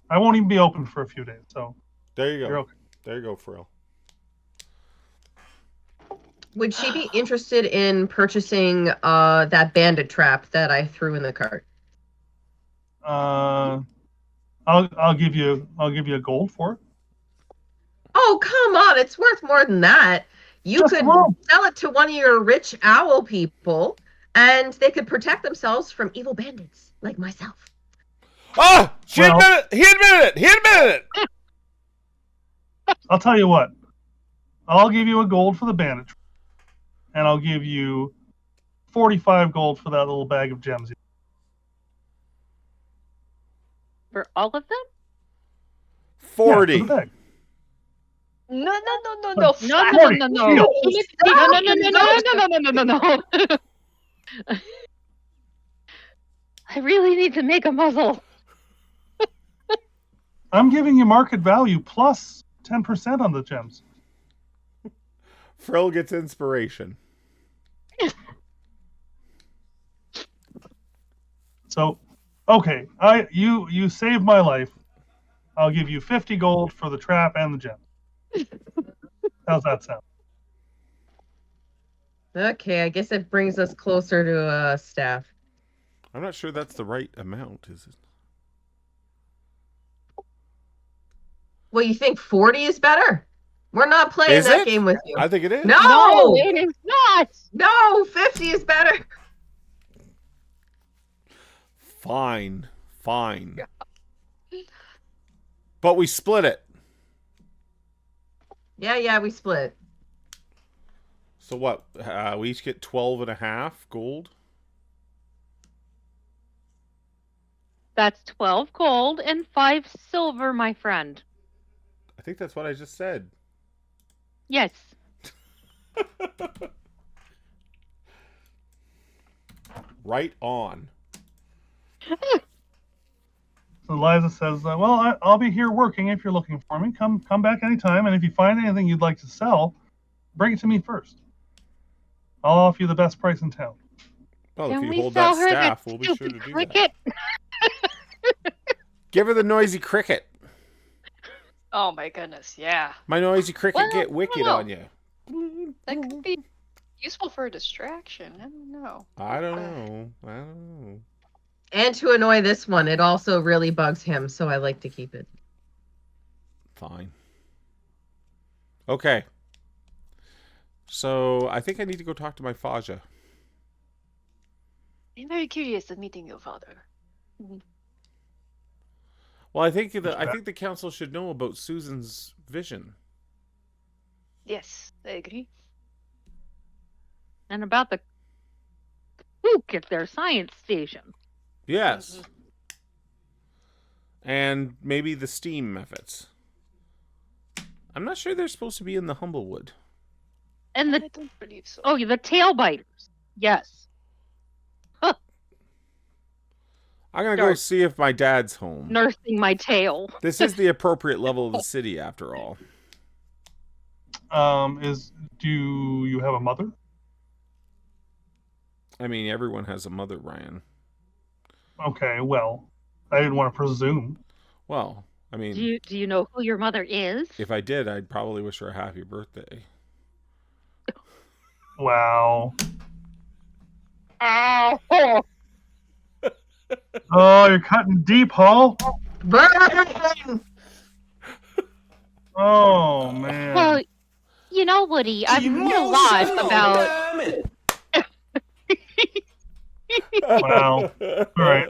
I won't even be open for a few days, so There you go. you're okay. There you go, Frill. Would she be interested in purchasing that bandit trap that I threw in the cart? I'll give you a gold for it. Oh, come on. It's worth more than that. You Just could roll. sell it to one of your rich owl people, and they could protect themselves from evil bandits like myself. Ah! Well- He admitted it! I'll tell you what. I'll give you a gold for the bandage, and I'll give you 45 gold for that little bag of gems. For all of them? Yeah, 40. for the bag. No. No, No. 40. no. Deal. No. I really need to make a muzzle. I'm giving you market value plus 10% on the gems. Frill gets inspiration. So, okay, you saved my life. I'll give you 50 gold for the trap and the gems. How's that sound? Okay, I guess it brings us closer to staff. I'm not sure that's the right amount, is it? Well, you think 40 is better? We're not playing Is that it? game with you. I think it is. No! it is not. No, 50 is better. Fine. But we split it. Yeah, we split. So what? We each get 12 and a half gold? That's 12 gold and 5 silver, my friend. I think that's what I just said. Yes. Right on. So Liza says, well, I'll be here working if you're looking for me. Come back anytime, and if you find anything you'd like to sell, bring it to me first. I'll offer you the best price in town. Well, Can if we you hold sell that her staff, that we'll be sure to stupid do cricket? that. Give her the noisy cricket. Oh my goodness, yeah. My noisy cricket Well, get I wicked don't know. on you. That could be useful for a distraction. I don't know. I don't know. And to annoy this one, it also really bugs him, so I like to keep it. Fine. Okay. So I think I need to go talk to my Faja. I'm very curious of meeting your father. Well, I think the council should know about Susan's vision. Yes, I agree. And about the spook at their science station. Yes. And maybe the steam methods. I'm not sure they're supposed to be in the Humblewood. And I the don't believe so. the tail biters. Yes. I'm going to go Start. see if my dad's home. Nursing my tail. This is the appropriate level of the city, after all. Do you have a mother? I mean, everyone has a mother, Ryan. Okay, well, I didn't want to presume. Well, I mean, Do you know who your mother is? if I did, I'd probably wish her a happy birthday. Wow. Oh, Oh, you're cutting deep, Hall. Burn! Oh man. well, you know, Woody, I've heard a lot about. Wow. All right.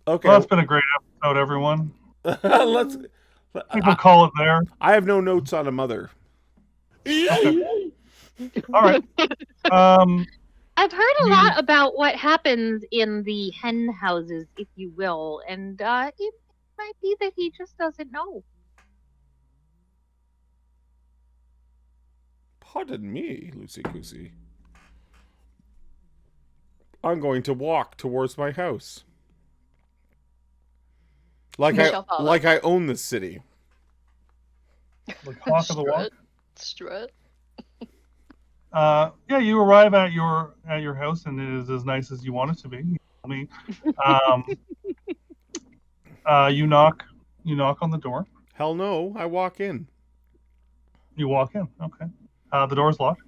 Okay. Well, that's been a great episode, everyone. Let's. I think we'll call it there. I have no notes on a mother. Okay. All right. Um, I've heard a lot about what happens in the hen houses, if you will, and it might be that he just doesn't know. Pardon me, Lucy Goosey. I'm going to walk towards my house. Like We shall follow. I own this city. like Hawk of the Walk. Strut. Yeah, you arrive at your house, and it is as nice as you want it to be. You tell me. You knock on the door. Hell no, I walk in. You walk in. Okay. The door's locked.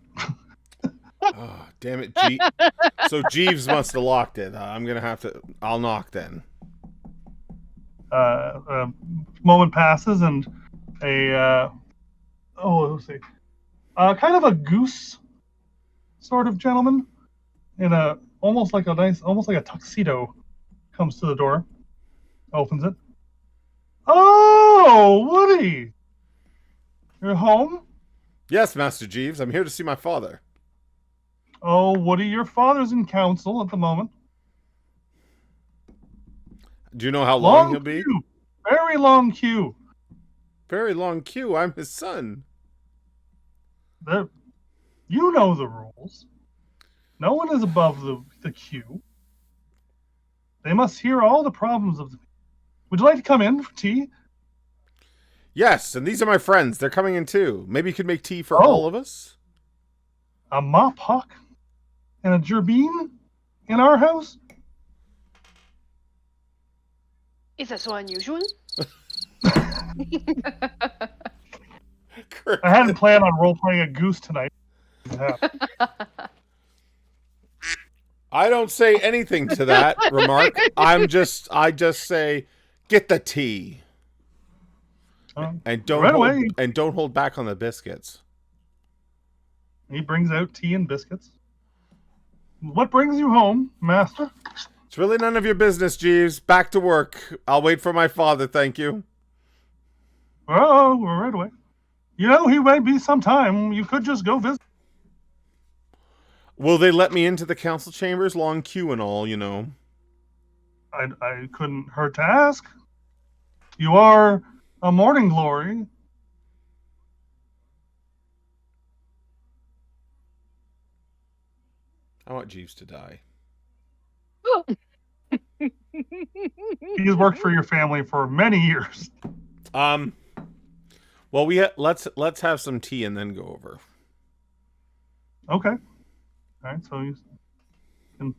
Oh, damn it, So Jeeves must have locked it. I'm gonna have to. I'll knock then. A moment passes, and let's see, kind of a goose sort of gentleman in almost like a tuxedo comes to the door, opens it. Oh, Woody, you're home? Yes, Master Jeeves. I'm here to see my father. Oh, Woody, your father's in council at the moment. Do you know how long he'll be? Queue. Very long queue. Very long queue. I'm his son. You know the rules. No one is above the queue. They must hear all the problems of the. Would you like to come in for tea? Yes, and these are my friends. They're coming in too. Maybe you could make tea for all of us? A mop hock and a gerbine in our house? Is that so unusual? I hadn't planned on role playing a goose tonight. Yeah. I don't say anything to that remark. I just say, get the tea. And don't hold back on the biscuits. He brings out tea and biscuits. What brings you home, master? It's really none of your business, Jeeves. Back to work. I'll wait for my father, thank you. Oh, we're right away. You know, he may be some time. You could just go visit. Will they let me into the council chambers? Long queue and all, you know. I couldn't hurt to ask. You are a morning glory. I want Jeeves to die. He's worked for your family for many years. Well, let's have some tea and then go over. Okay. All right. So you can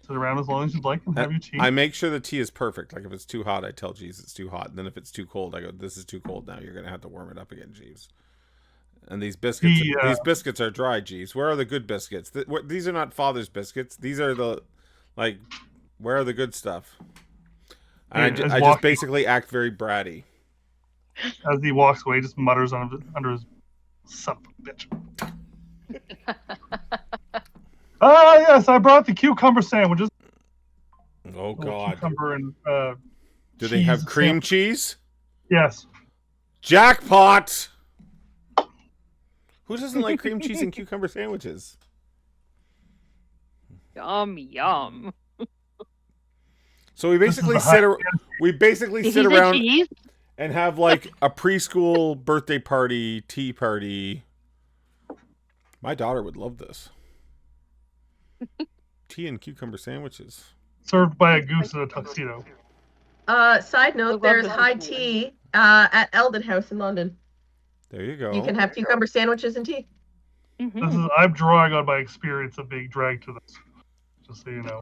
sit around as long as you'd like and have your tea. I make sure the tea is perfect. Like if it's too hot, I tell Jeeves it's too hot. And then if it's too cold, I go, "This is too cold now. You're gonna have to warm it up again, Jeeves." And these biscuits, these biscuits are dry, Jeeves. Where are the good biscuits? These are not Father's biscuits. These are where are the good stuff? And I just basically act very bratty. As he walks away, just mutters under his son of a bitch. Yes, I brought the cucumber sandwiches. Oh God! Cucumber and do they have cream cheese? Yes. Jackpot! Who doesn't like cream cheese and cucumber sandwiches? Yum yum. So we basically sit around and have like a preschool birthday party, tea party. My daughter would love this. Tea and cucumber sandwiches. Served by a goose in a tuxedo. Side note, there's high tea at Eldon House in London. There you go. You can have cucumber sandwiches and tea. I'm drawing on my experience of being dragged to this, just so you know.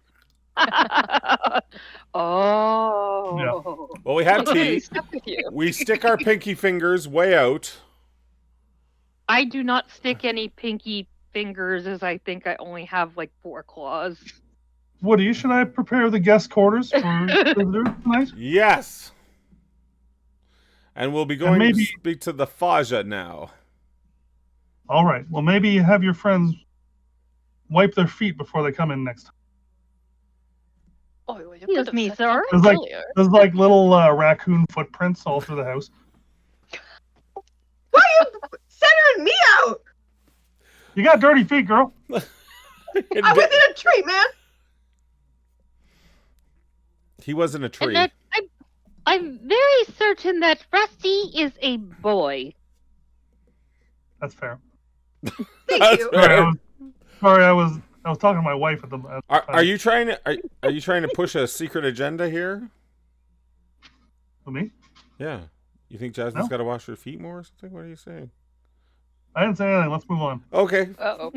Oh. Well, we have It's really tea. stuck with you. We stick our pinky fingers way out. I do not stick any pinky fingers, as I think I only have like 4 claws. Woody, should I prepare the guest quarters for visitors tonight? Yes. And we'll be going maybe- to speak to the Faja now. All right. Well, maybe have your friends wipe their feet before they come in next time. Oh, well, you Excuse could have me, said sir. that There's like earlier. there's like little raccoon footprints all through the house. Why are you centering me out? You got dirty feet, girl. I was in a tree, man. He was in a tree. And that I'm very certain that Rusty is a boy. That's fair. Thank That's you. fair. Sorry, I was talking to my wife at the time. Are you trying to are you trying to push a secret agenda here? With me? Yeah. You think Jasmine's No. got to wash her feet more or something? What are you saying? I didn't say anything. Let's move on. Okay. Uh-oh.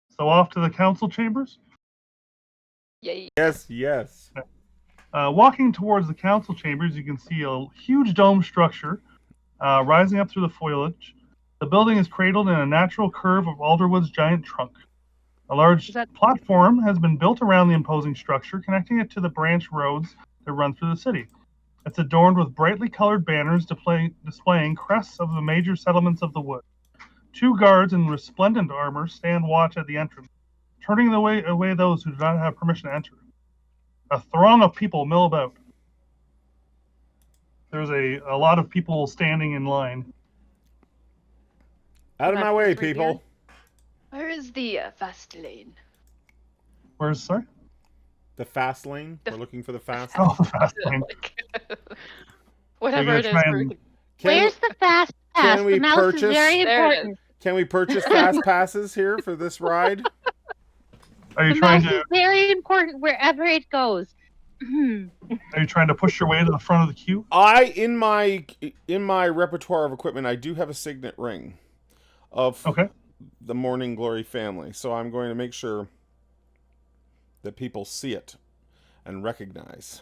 So off to the council chambers. Yay. Yes. Walking towards the council chambers, you can see a huge dome structure rising up through the foliage. The building is cradled in a natural curve of Alderwood's giant trunk. A large Is that- platform has been built around the imposing structure, connecting it to the branch roads that run through the city. It's adorned with brightly colored banners displaying crests of the major settlements of the wood. 2 guards in resplendent armor stand watch at the entrance, turning away those who do not have permission to enter. A throng of people mill about. There's a lot of people standing in line. Out of my That's way, right people. Where is the fast lane? Where's, sorry? The fast lane. The- We're looking for the fast. Oh, the fast lane. Whatever You're it is. gonna try we're- and- Where's the fast pass? can we The mouse purchase- is very There it important. Can we purchase fast passes here for this ride? Are you The trying mouse to is very important wherever it goes. push your way to the front of the queue? In my repertoire of equipment, I do have a signet ring of Okay. the Morning Glory family, so I'm going to make sure that people see it and recognize.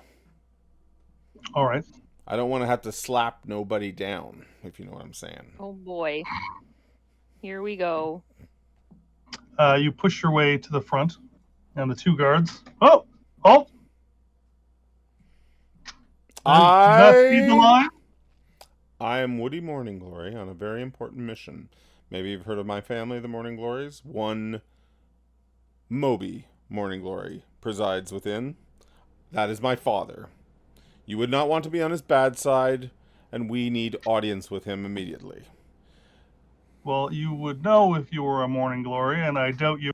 All right. I don't want to have to slap nobody down, if you know what I'm saying. Oh boy. Here we go. You push your way to the front, and the 2 guards. Oh, halt! Do not speed the line. I am Woody Morning Glory on a very important mission. Maybe you've heard of my family, the Morning Glories. One Moby Morning Glory presides within. That is my father. You would not want to be on his bad side, and we need audience with him immediately. Well, you would know if you were a Morning Glory, and I doubt you.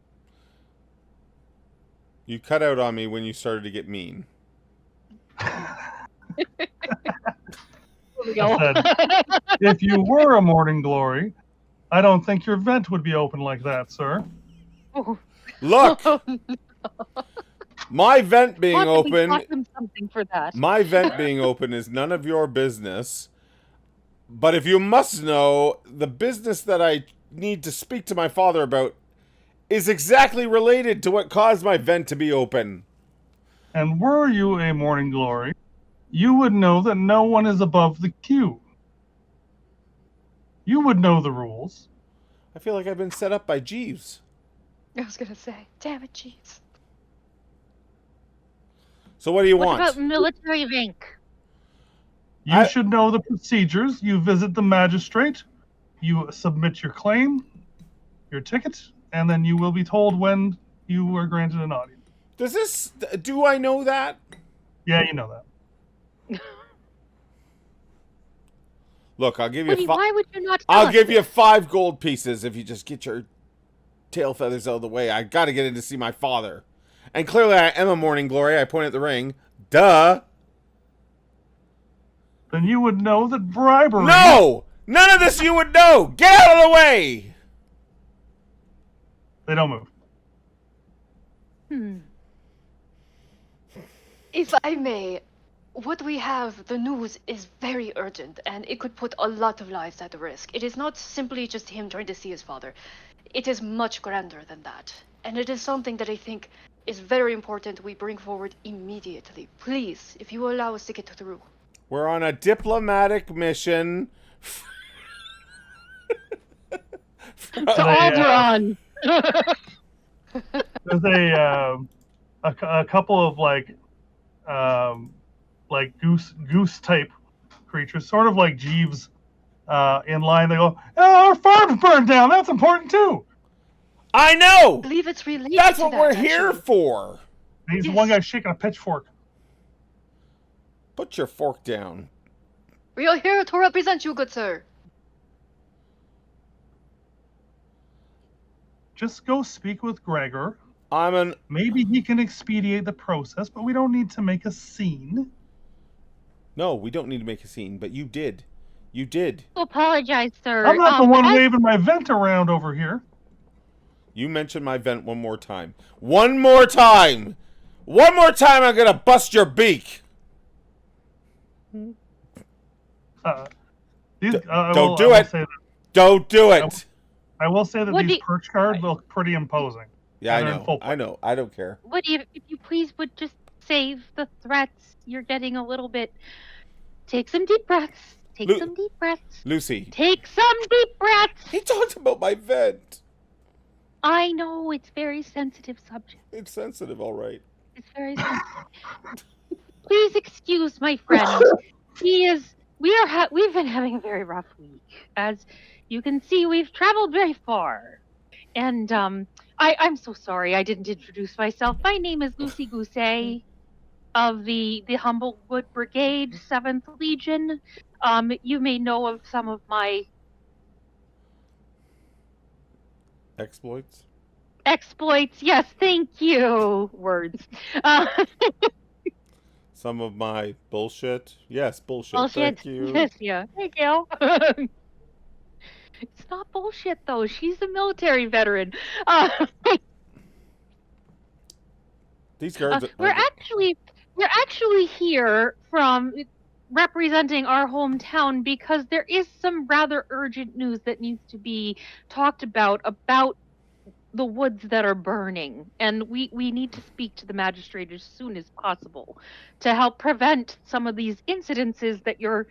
You cut out on me when you started to get mean. Here we go. I If you were a Morning Glory, I don't think your vent would be open like that, sir. Oh, Look! My vent being thought that we open... taught them something for that. My vent being open is none of your business. But if you must know, the business that I need to speak to my father about is exactly related to what caused my vent to be open. And were you a Morning Glory, you would know that no one is above the queue. You would know the rules. I feel like I've been set up by Jeeves. I was gonna say, damn it, jeez. So what do you What want? about military rank? You should know the procedures. You visit the magistrate, you submit your claim, your ticket, and then you will be told when you are granted an audience. Do I know that? Yeah, you know that. Look, I'll give you Woody, why would you not tell I'll us give you this? 5 gold pieces if you just get your tail feathers out of the way. I gotta get in to see my father. And clearly I am a Morning Glory. I point at the ring. Duh. Then you would know that bribery. No! None of this you would know! Get out of the way! They don't move. If I may, what we have, the news is very urgent, and it could put a lot of lives at risk. It is not simply just him trying to see his father. It is much grander than that. And it is something that I think is very important we bring forward immediately. Please, if you will allow us to get through. We're on a diplomatic mission. To They, Alderaan. There's a couple of goose type creatures, sort of like Jeeves, in line. They go, "Oh, our farm's burned down. That's important too." I know! I believe it's related That's to what that, we're here actually. for! He's the Yes. one guy shaking a pitchfork. Put your fork down. We are here to represent you, good sir. Just go speak with Gregor. I'm an... Maybe he can expedite the process, but we don't need to make a scene. No, we don't need to make a scene, but you did. You did. Apologize, sir. I'm not the one as- waving my vent around over here. You mentioned my vent one more time. One more time! One more time, I'm gonna bust your beak! Don't do it! Don't do it! I will say that What do these you- perch cards look pretty imposing. Yeah, I And they're in know. full I know. I don't care. Would you, if you please would just save the threats? You're getting a little bit. Take some deep breaths. Take Lu- some deep breaths. Lucy, Take some deep breaths. he talked about my vent. I know it's very sensitive subject. It's sensitive, all right. It's very sensitive. Please excuse my friend. We've been having a very rough week. As you can see, we've traveled very far. And I'm so sorry I didn't introduce myself. My name is Lucy Gousset of the Humblewood Brigade, 7th Legion. You may know of some of my Exploits? exploits. Yes, thank you. Words. Some of my bullshit? Yes, bullshit. Bullshit. Thank you. Yes, yeah. Thank you. It's not bullshit though. She's a military veteran. These guards... We're actually here from representing our hometown because there is some rather urgent news that needs to be talked about the woods that are burning, and we need to speak to the magistrate as soon as possible to help prevent some of these incidences that your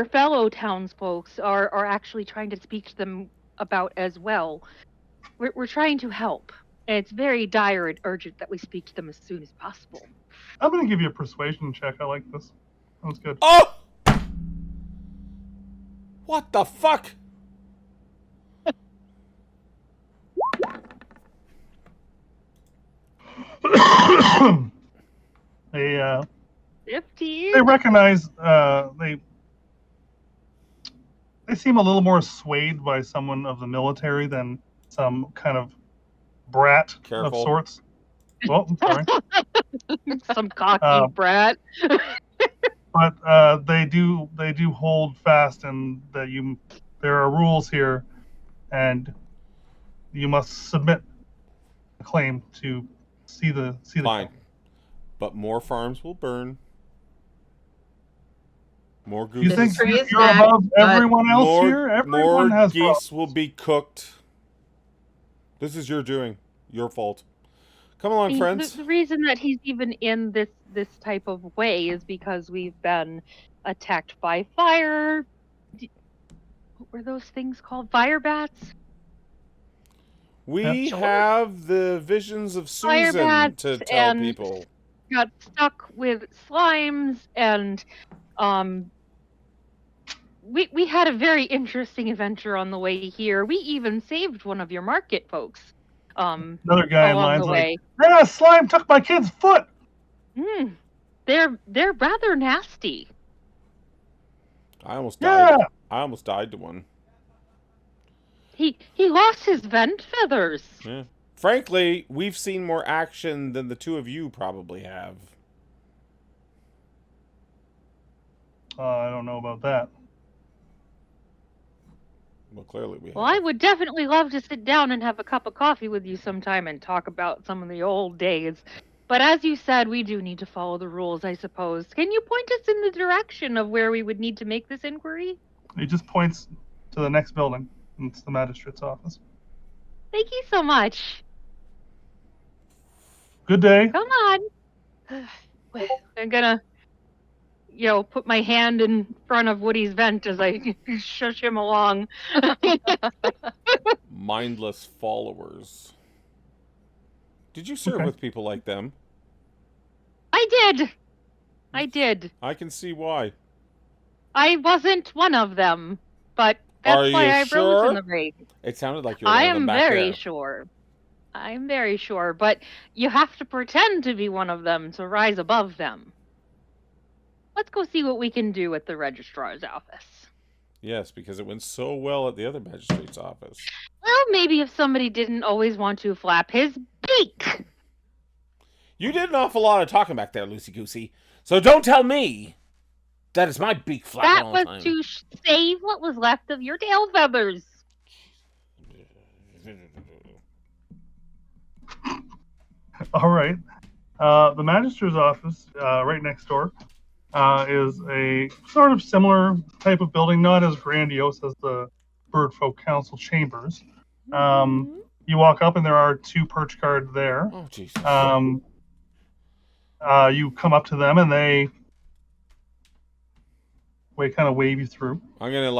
fellow townsfolk are actually trying to speak to them about as well. We're trying to help. And it's very dire and urgent that we speak to them as soon as possible. I'm going to give you a persuasion check. I like this. That was good. Oh! What the fuck? They 15? they recognize they seem a little more swayed by someone of the military than some kind of brat Careful. of sorts. Well, I'm sorry. Some cocky brat. But they do hold fast, and that there are rules here, and you must submit a claim to see the Fine. But more farms will burn. More You goose. think tree is you're back, above but everyone else more, here? Everyone more has geese problems. will be cooked. This is your doing. Your fault. Come along, friends. The reason that he's even in this type of way is because we've been attacked by fire. What were those things called? Fire bats? We Sure. have the visions of Fire Susan bats to tell and- people. Got stuck with slimes, and we had a very interesting adventure on the way here. We even saved one of your market folks. Another guy in along line's the like, way. "Yeah, slime took my kid's foot." They're rather nasty. I almost Yeah. died. I almost died to one. He lost his vent feathers. Yeah. Frankly, we've seen more action than the two of you probably have. I don't know about that. Well, clearly we have. Well, I would definitely love to sit down and have a cup of coffee with you sometime and talk about some of the old days. But as you said, we do need to follow the rules, I suppose. Can you point us in the direction of where we would need to make this inquiry? He just points to the next building. It's the magistrate's office. Thank you so much. Good day. Come on. Well, I'm gonna, put my hand in front of Woody's vent as I shush him along. Mindless followers. Did you serve Okay. with people like them? I did. I can see why. I wasn't one of them, but that's Are why you I rose sure? in the race. It sounded like you were I one of them am back very there. sure. I'm very sure, but you have to pretend to be one of them to rise above them. Let's go see what we can do at the registrar's office. Yes, because it went so well at the other magistrate's office. Well, maybe if somebody didn't always want to flap his beak. You did an awful lot of talking back there, Lucy Goosey. So don't tell me that it's my beak flapping That all was the time. to save what was left of your tail feathers. All right. The magistrate's office, right next door, is a sort of similar type of building, not as grandiose as the Birdfolk Council chambers. You walk up, and there are 2 perch guards there. Oh, Jesus. You come up to them, and they kind of wave you through. I'm gonna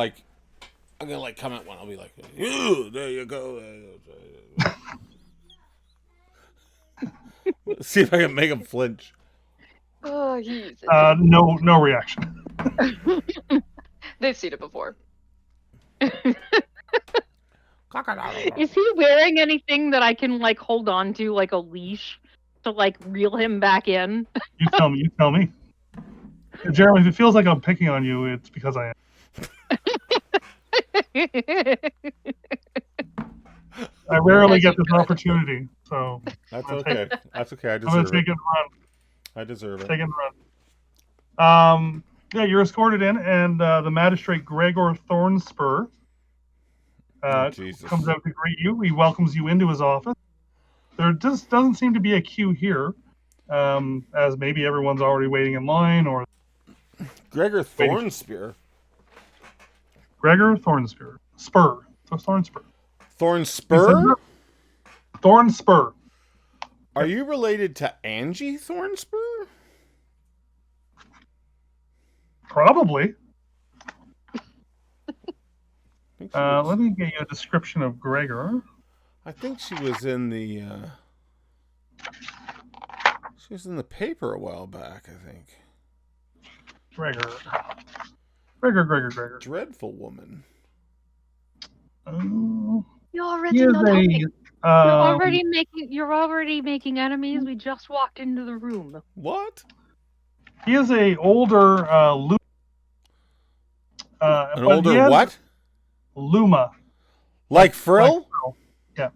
come at one. I'll be like, "Ooh, there you go." See if I can make him flinch. oh, he's. No reaction. They've seen it before. Is he wearing anything that I can hold on to, like a leash, to reel him back in? You tell me. Jeremy, if it feels like I'm picking on you, it's because I am. I rarely get this opportunity, so That's okay. That's okay. I I'm gonna deserve take it. it and run. I deserve it. Take it and run. Yeah, you're escorted in, and the magistrate Gregor Thornspur Jesus. comes out to greet you. He welcomes you into his office. There just doesn't seem to be a queue here, as maybe everyone's already waiting in line, or Gregor Thornspear. Gregor Thornspur. Spur. So Thornspur. Thornspur? Thornspur. Are you related to Angie Thornspur? Probably. Let Let me get you a description of Gregor. I think she was in the paper a while back, I think. Gregor. Dreadful woman. You're He already is not helping. You're already making enemies. We just walked into the room. What? he is a older An older what? Luma. Like Frill? Yeah.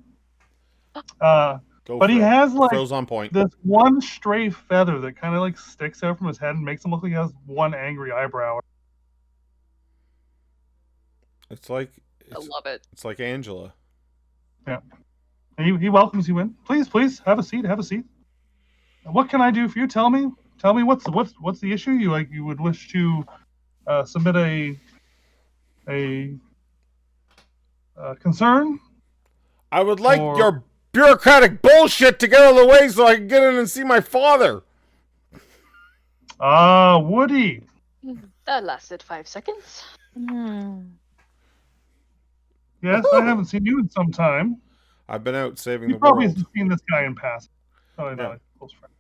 Go But he Frill. has Frill's on point. this one stray feather that kind of sticks out from his head and makes him look like he has one angry eyebrow. It's like I love it. It's like Angela. And he welcomes you in. Please have a seat. What can I do for you? Tell me what's the issue? You would wish to submit a concern? I would like Or- your bureaucratic bullshit to get out of the way so I can get in and see my father. Woody. That lasted 5 seconds. Yes, I haven't seen you in some time. I've been out saving You've the probably world. seen this guy in passing. Probably not Yeah. a close friend.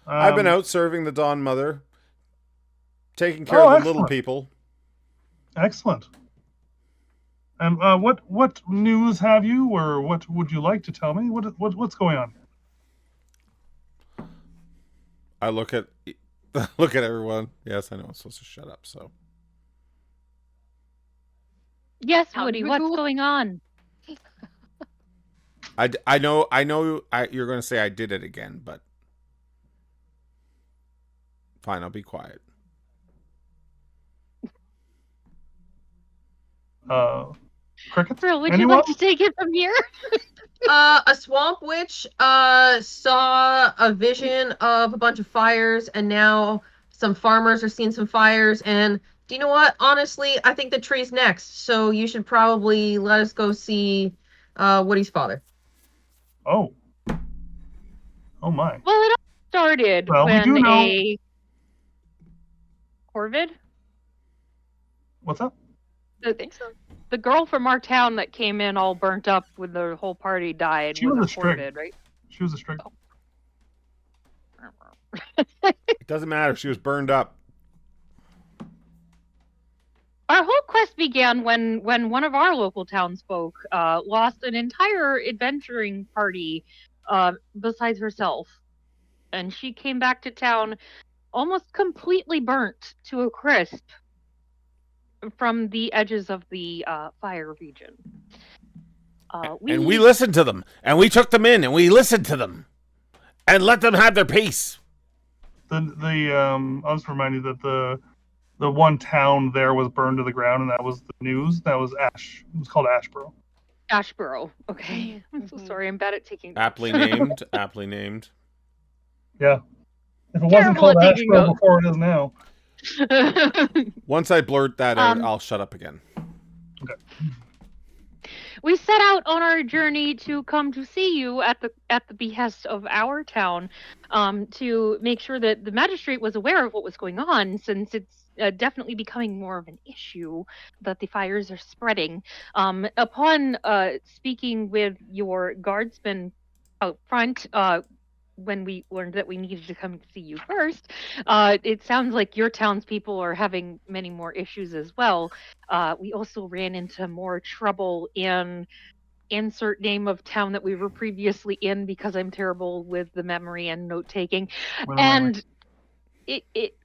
I've been out serving the Dawn Mother, taking care Oh, of the little excellent. people. Excellent. And what news have you, or what would you like to tell me? What's going on? I look at everyone. Yes, I know I'm supposed to shut up. So Yes, How Woody, do we what's go? going on? I know you're going to say I did it again, but fine, I'll be quiet. Crickets? Frill, would Anyone? you like to take it from here? A swamp witch saw a vision of a bunch of fires, and now some farmers are seeing some fires, and Do you know what? Honestly, I think the tree's next, so you should probably let us go see Woody's father. Oh. Oh my. Well, it all started Well, we do when know. a Corvid, What's up? I think so. the girl from our town that came in all burnt up when the whole party died, She was was a a string. Corvid, right? She was a string. It doesn't matter. She was burned up. Our whole quest began when one of our local townsfolk lost an entire adventuring party besides herself. And she came back to town almost completely burnt to a crisp from the edges of the fire region. And we listened to them. And we took them in. And we listened to them. And let them have their peace. I'll just remind you that the one town there was burned to the ground, and that was the news. That was Ash. It was called Ashboro. Ashboro. Okay. I'm so sorry. I'm bad at taking notes. Aptly named. Aptly named. Yeah. If it wasn't Terrible called at taking Ashboro notes. before it is now. Once I blurt that out, I'll shut up again. We set out on our journey to come to see you at the behest of our town, to make sure that the magistrate was aware of what was going on, since it's definitely becoming more of an issue that the fires are spreading. Upon speaking with your guardsmen out front, when we learned that we needed to come see you first, it sounds like your townspeople are having many more issues as well. We also ran into more trouble in insert name of town that we were previously in, because I'm terrible with the memory and note taking. And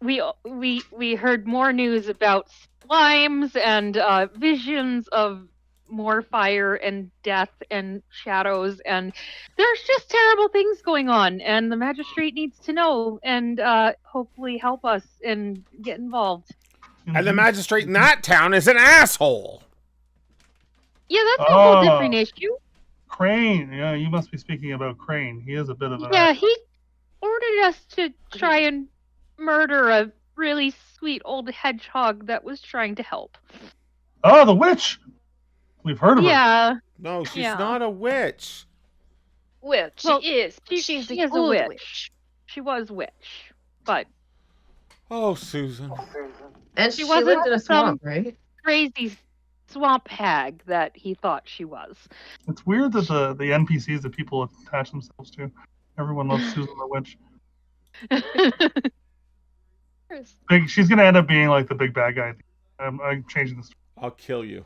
we heard more news about slimes and visions of more fire and death and shadows, and there's just terrible things going on, and the magistrate needs to know and hopefully help us and get involved. And the magistrate in that town is an asshole. Yeah, that's a whole different issue. Crane. Yeah, you must be speaking about Crane. He is a bit of an Yeah, asshole. he ordered us to try and murder a really sweet old hedgehog that was trying to help. Oh, the witch! We've heard of her. Yeah. No, she's Yeah. not a witch. Well, she Well, is. But she she's the is a old witch. witch. She was witch, but Oh, Susan. And She she wasn't lived in a some- swamp, right? crazy swamp hag that he thought she was. It's weird that the NPCs that people attach themselves to. Everyone loves Susan the Witch. She's gonna end up being like the big bad guy. I'm changing this. I'll kill you.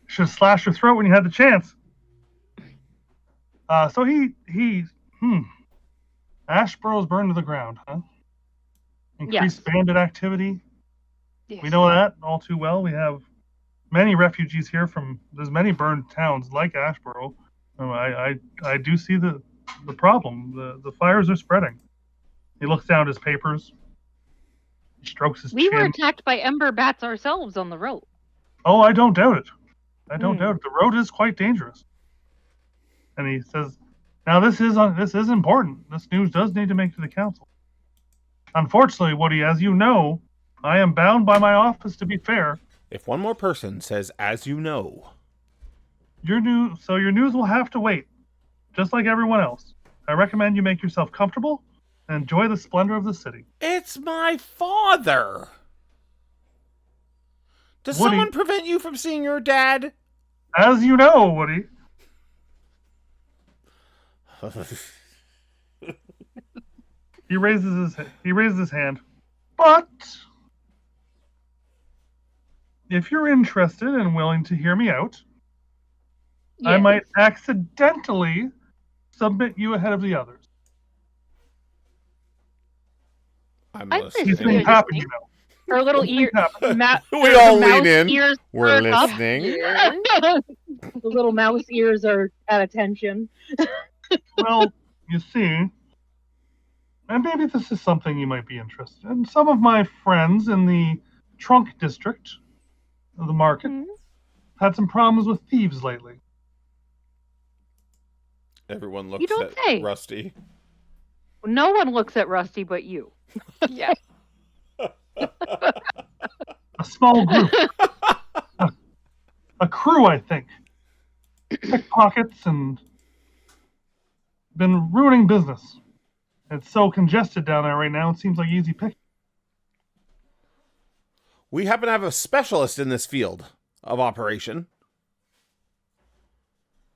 Should have slashed her throat when you had the chance. So Ashboro's burned to the ground, huh? Increased bandit activity. Yes. We know that all too well. We have many refugees here there's many burned towns like Ashboro. I do see the problem. The fires are spreading. He looks down at his papers. He strokes his We chin. were attacked by ember bats ourselves on the road. Oh, I don't doubt it. I don't doubt it. The road is quite dangerous. And he says, now this is important. This news does need to make to the council. Unfortunately, Woody, as you know, I am bound by my office to be fair. If one more person says, as you know. Your news will have to wait, just like everyone else. I recommend you make yourself comfortable and enjoy the splendor of the city. It's my father. Does Woody- someone prevent you from seeing your dad? As you know, Woody. He raises his hand. But if you're interested and willing to hear me out, I Yes. might accidentally submit you ahead of the others. I'm I'm listening. These listening. things happen, you know. Her little ear. We all mouse lean in. Ears We're perk up. listening. The little mouse ears are at attention. Well, you see, and maybe this is something you might be interested in. Some of my friends in the trunk district of the market Mhm. had some problems with thieves lately. Everyone looks You don't at say. Rusty. No one looks at Rusty but you. Yeah. A small group. A crew, I think. Pickpockets and been ruining business. It's so congested down there right now, it seems like easy pick. We happen to have a specialist in this field of operation.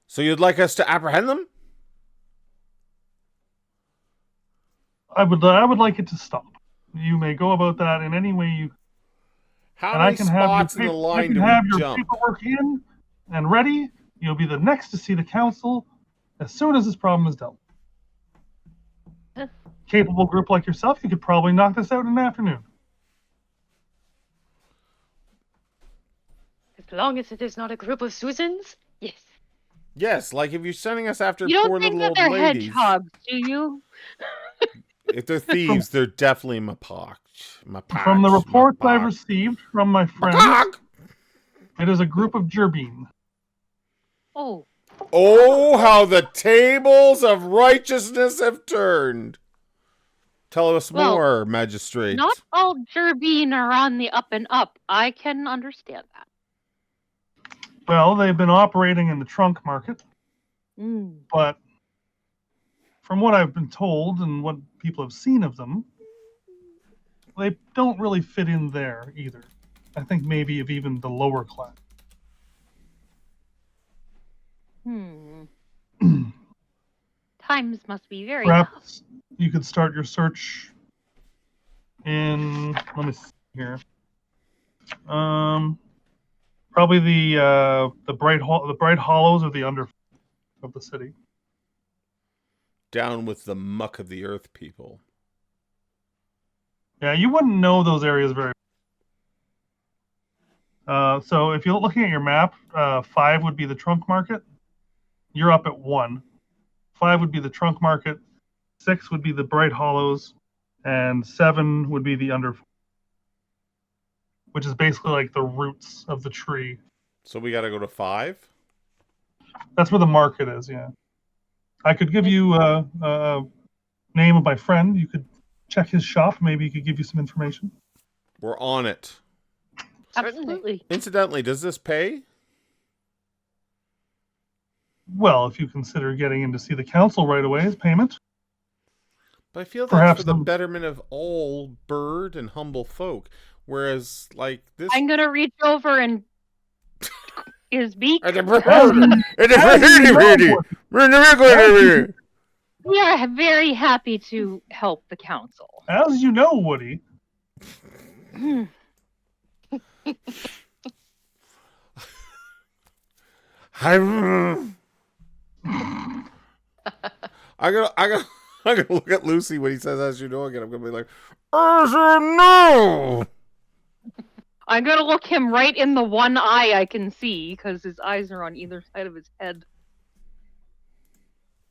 So you'd like us to apprehend them? I would like it to stop. You may go about that in any way you. How And many I can have spots in your, the I line can do have we your jump? paperwork in and ready. You'll be the next to see the council as soon as this problem is dealt. Capable group like yourself, you could probably knock this out in an afternoon. As long as it is not a group of Susans, yes. Yes, like if you're sending us after You poor don't think little that old they're ladies. hedgehogs, do you? If they're thieves, they're definitely mapoch. From the reports I've received from my friends, Macaque! it is a group of Gerbine. Oh, Oh, how the tables of righteousness have turned. Tell us Well, more, magistrate. not all Gerbine are on the up and up. I can understand that. Well, they've been operating in the trunk market, but from what I've been told and what people have seen of them, they don't really fit in there either. I think maybe of even the lower class. Times must be very tough. Perhaps you could start your search in. Let me see here. Probably the bright hollows of the under of the city. Down with the muck of the earth, people. Yeah, you wouldn't know those areas very. So if you're looking at your map, 5 would be the trunk market. You're up at 1. 5 would be the trunk market. 6 would be the bright hollows, and 7 would be the under, which is basically like the roots of the tree. So we got to go to 5? That's where the market is. Yeah, I could give you a name of my friend. You could check his shop. Maybe he could give you some information. We're on it. Absolutely. Incidentally, does this pay? Well, if you consider getting in to see the council right away as payment. But I feel that's Perhaps for the betterment of all bird and humble folk. Whereas, like, this... I'm going to reach over and his beak. We are very happy to help the council. As you know, Woody. I'm gonna look at Lucy when he says "as you know" again. I'm gonna be like, "As you know." I'm gonna look him right in the one eye I can see because his eyes are on either side of his head.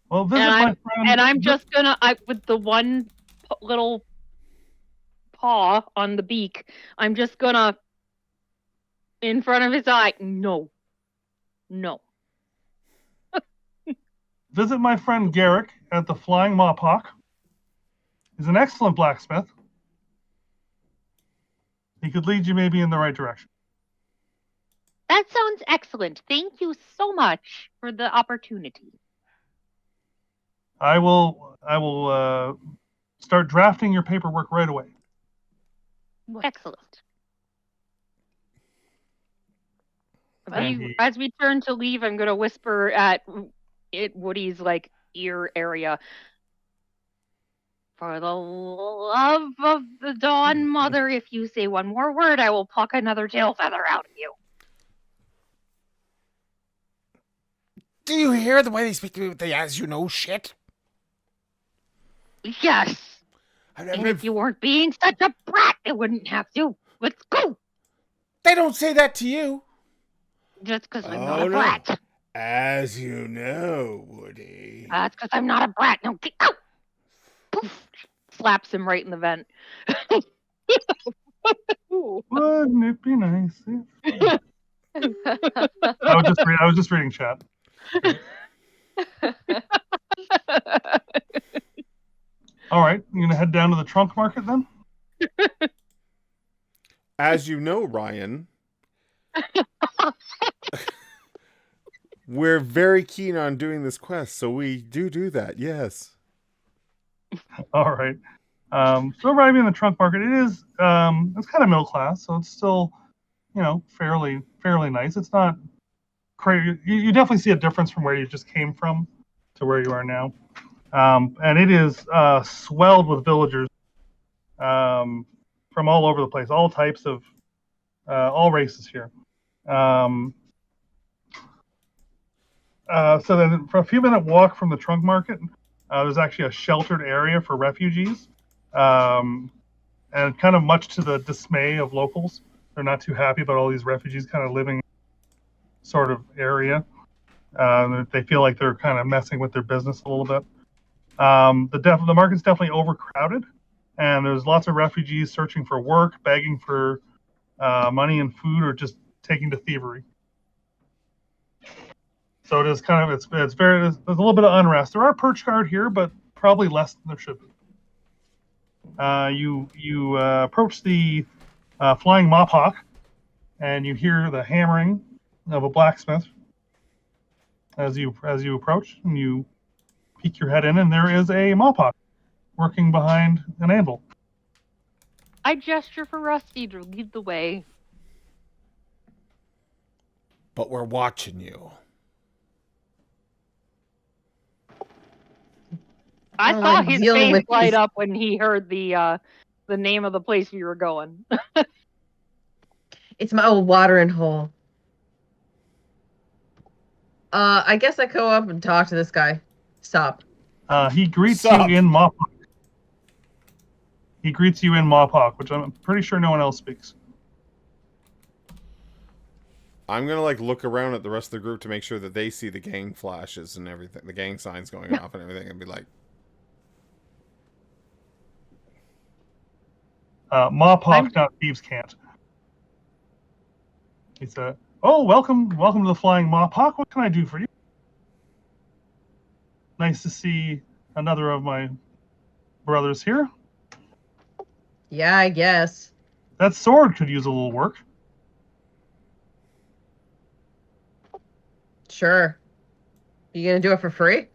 Well, visit my friend. And I'm just gonna, with the one little paw on the beak, I'm just gonna, in front of his eye, no. Visit my friend Garrick at the Flying Mawpock. He's an excellent blacksmith. He could lead you maybe in the right direction. That sounds excellent. Thank you so much for the opportunity. I will start drafting your paperwork right away. Excellent. Thank you. As we turn to leave, I'm gonna whisper at Woody's like ear area. For the love of the Dawn Mother, if you say one more word, I will pluck another tail feather out of you. Do you hear the way they speak to me with the "as you know" shit? Yes. And if you weren't being such a brat, it wouldn't have to. Let's go. They don't say that to you. Just because I'm not a brat. As you know, Woody. That's because I'm not a brat. Now get out. Poof. Slaps him right in the vent. Wouldn't it be nice? I was just reading chat. All right, you're gonna head down to the trunk market then. as you know, Ryan, we're very keen on doing this quest, so we do that. Yes. All right. So arriving in the trunk market, it's kind of middle class, so it's still, fairly nice. It's not crazy. You definitely see a difference from where you just came from to where you are now, and it is swelled with villagers from all over the place, all types of, all races here. So then, for a few minute walk from the trunk market, there's actually a sheltered area for refugees, and kind of much to the dismay of locals, they're not too happy about all these refugees kind of living sort of area. They feel like they're kind of messing with their business a little bit. The market's definitely overcrowded, and there's lots of refugees searching for work, begging for money and food, or just taking to thievery. So it is kind of there's a little bit of unrest. There are perch guard here, but probably less than there should be. You approach the flying mop hawk, and you hear the hammering of a blacksmith as you approach, and you peek your head in, and there is a mop hawk working behind an anvil. I gesture for Rusty to lead the way. But we're watching you. I Oh, saw I'm his dealing face with light these- up when he heard the name of the place we were going. It's my old watering hole. I guess I go up and talk to this guy. Stop. He greets Sup? you in mop hawk. He greets you in mop hawk, which I'm pretty sure no one else speaks. I'm gonna look around at the rest of the group to make sure that they see the gang flashes and everything, the gang signs going off and everything, and be like, Mop hawk, not thieves can't. He said, "Oh, welcome to the flying mop hawk. What can I do for you? Nice to see another of my brothers here. Yeah, I guess. That sword could use a little work." Sure. You gonna do it for free?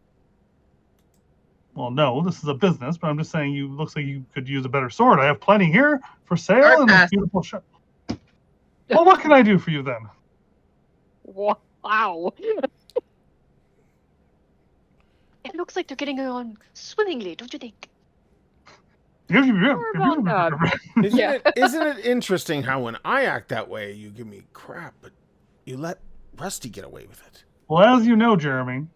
Well, no, this is a business, but I'm just saying, looks like you could use a better sword. I have plenty here for sale Hard in this pass. beautiful shop. Well, what can I do for you then? Wow. It looks like they're getting on swimmingly, don't you think? isn't Yeah. it interesting how when I act that way, you give me crap, but you let Rusty get away with it? Well, as you know, Jeremy,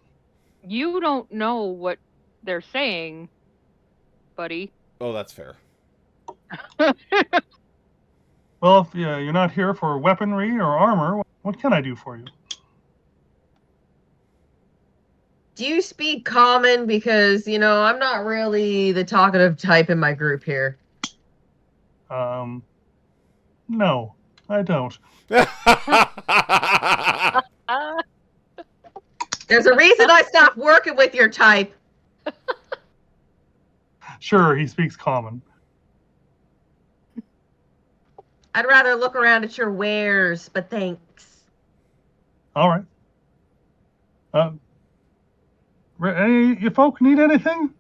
You don't know what they're saying, buddy. Oh, that's fair. well, if you're not here for weaponry or armor, what can I do for you? Do you speak common? Because, I'm not really the talkative type in my group here. No, I don't. There's a reason I stopped working with your type. Sure, he speaks common. I'd rather look around at your wares, but thanks. All right. Any you folk need anything?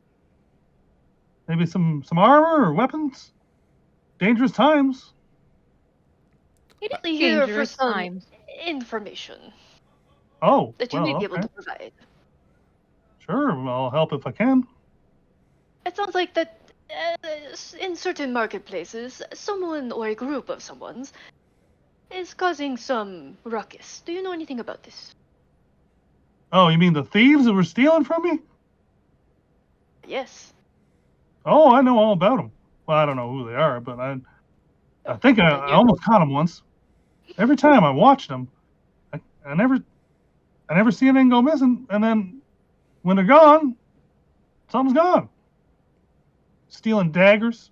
Maybe some armor or weapons? Dangerous times. Immediately here for Dangerous some times. information Oh, that you well, may be able okay. to provide. Sure, I'll help if I can. It sounds like that in certain marketplaces, someone or a group of someone's is causing some ruckus. Do you know anything about this? Oh, you mean the thieves that were stealing from me? Yes. Oh, I know all about them. Well, I don't know who they are, but I think I almost caught them once. Every time I watched them, I never see anything go missing, and then when they're gone, something's gone. Stealing daggers,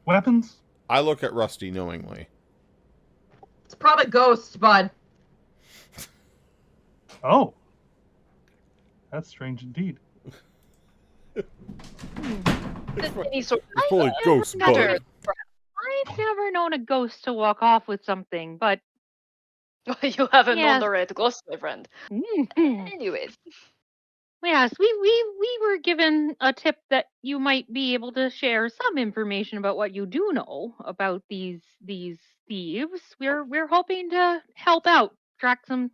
weapons. I look at Rusty knowingly. It's probably ghosts, bud. Oh, that's strange indeed. Any sort It's fully ghost matter. bud. I've never known a ghost to walk off with something, but You haven't known Yes. the right ghost, my friend. Anyways. yes, we were given a tip that you might be able to share some information about what you do know about these thieves. We're hoping to help out, track them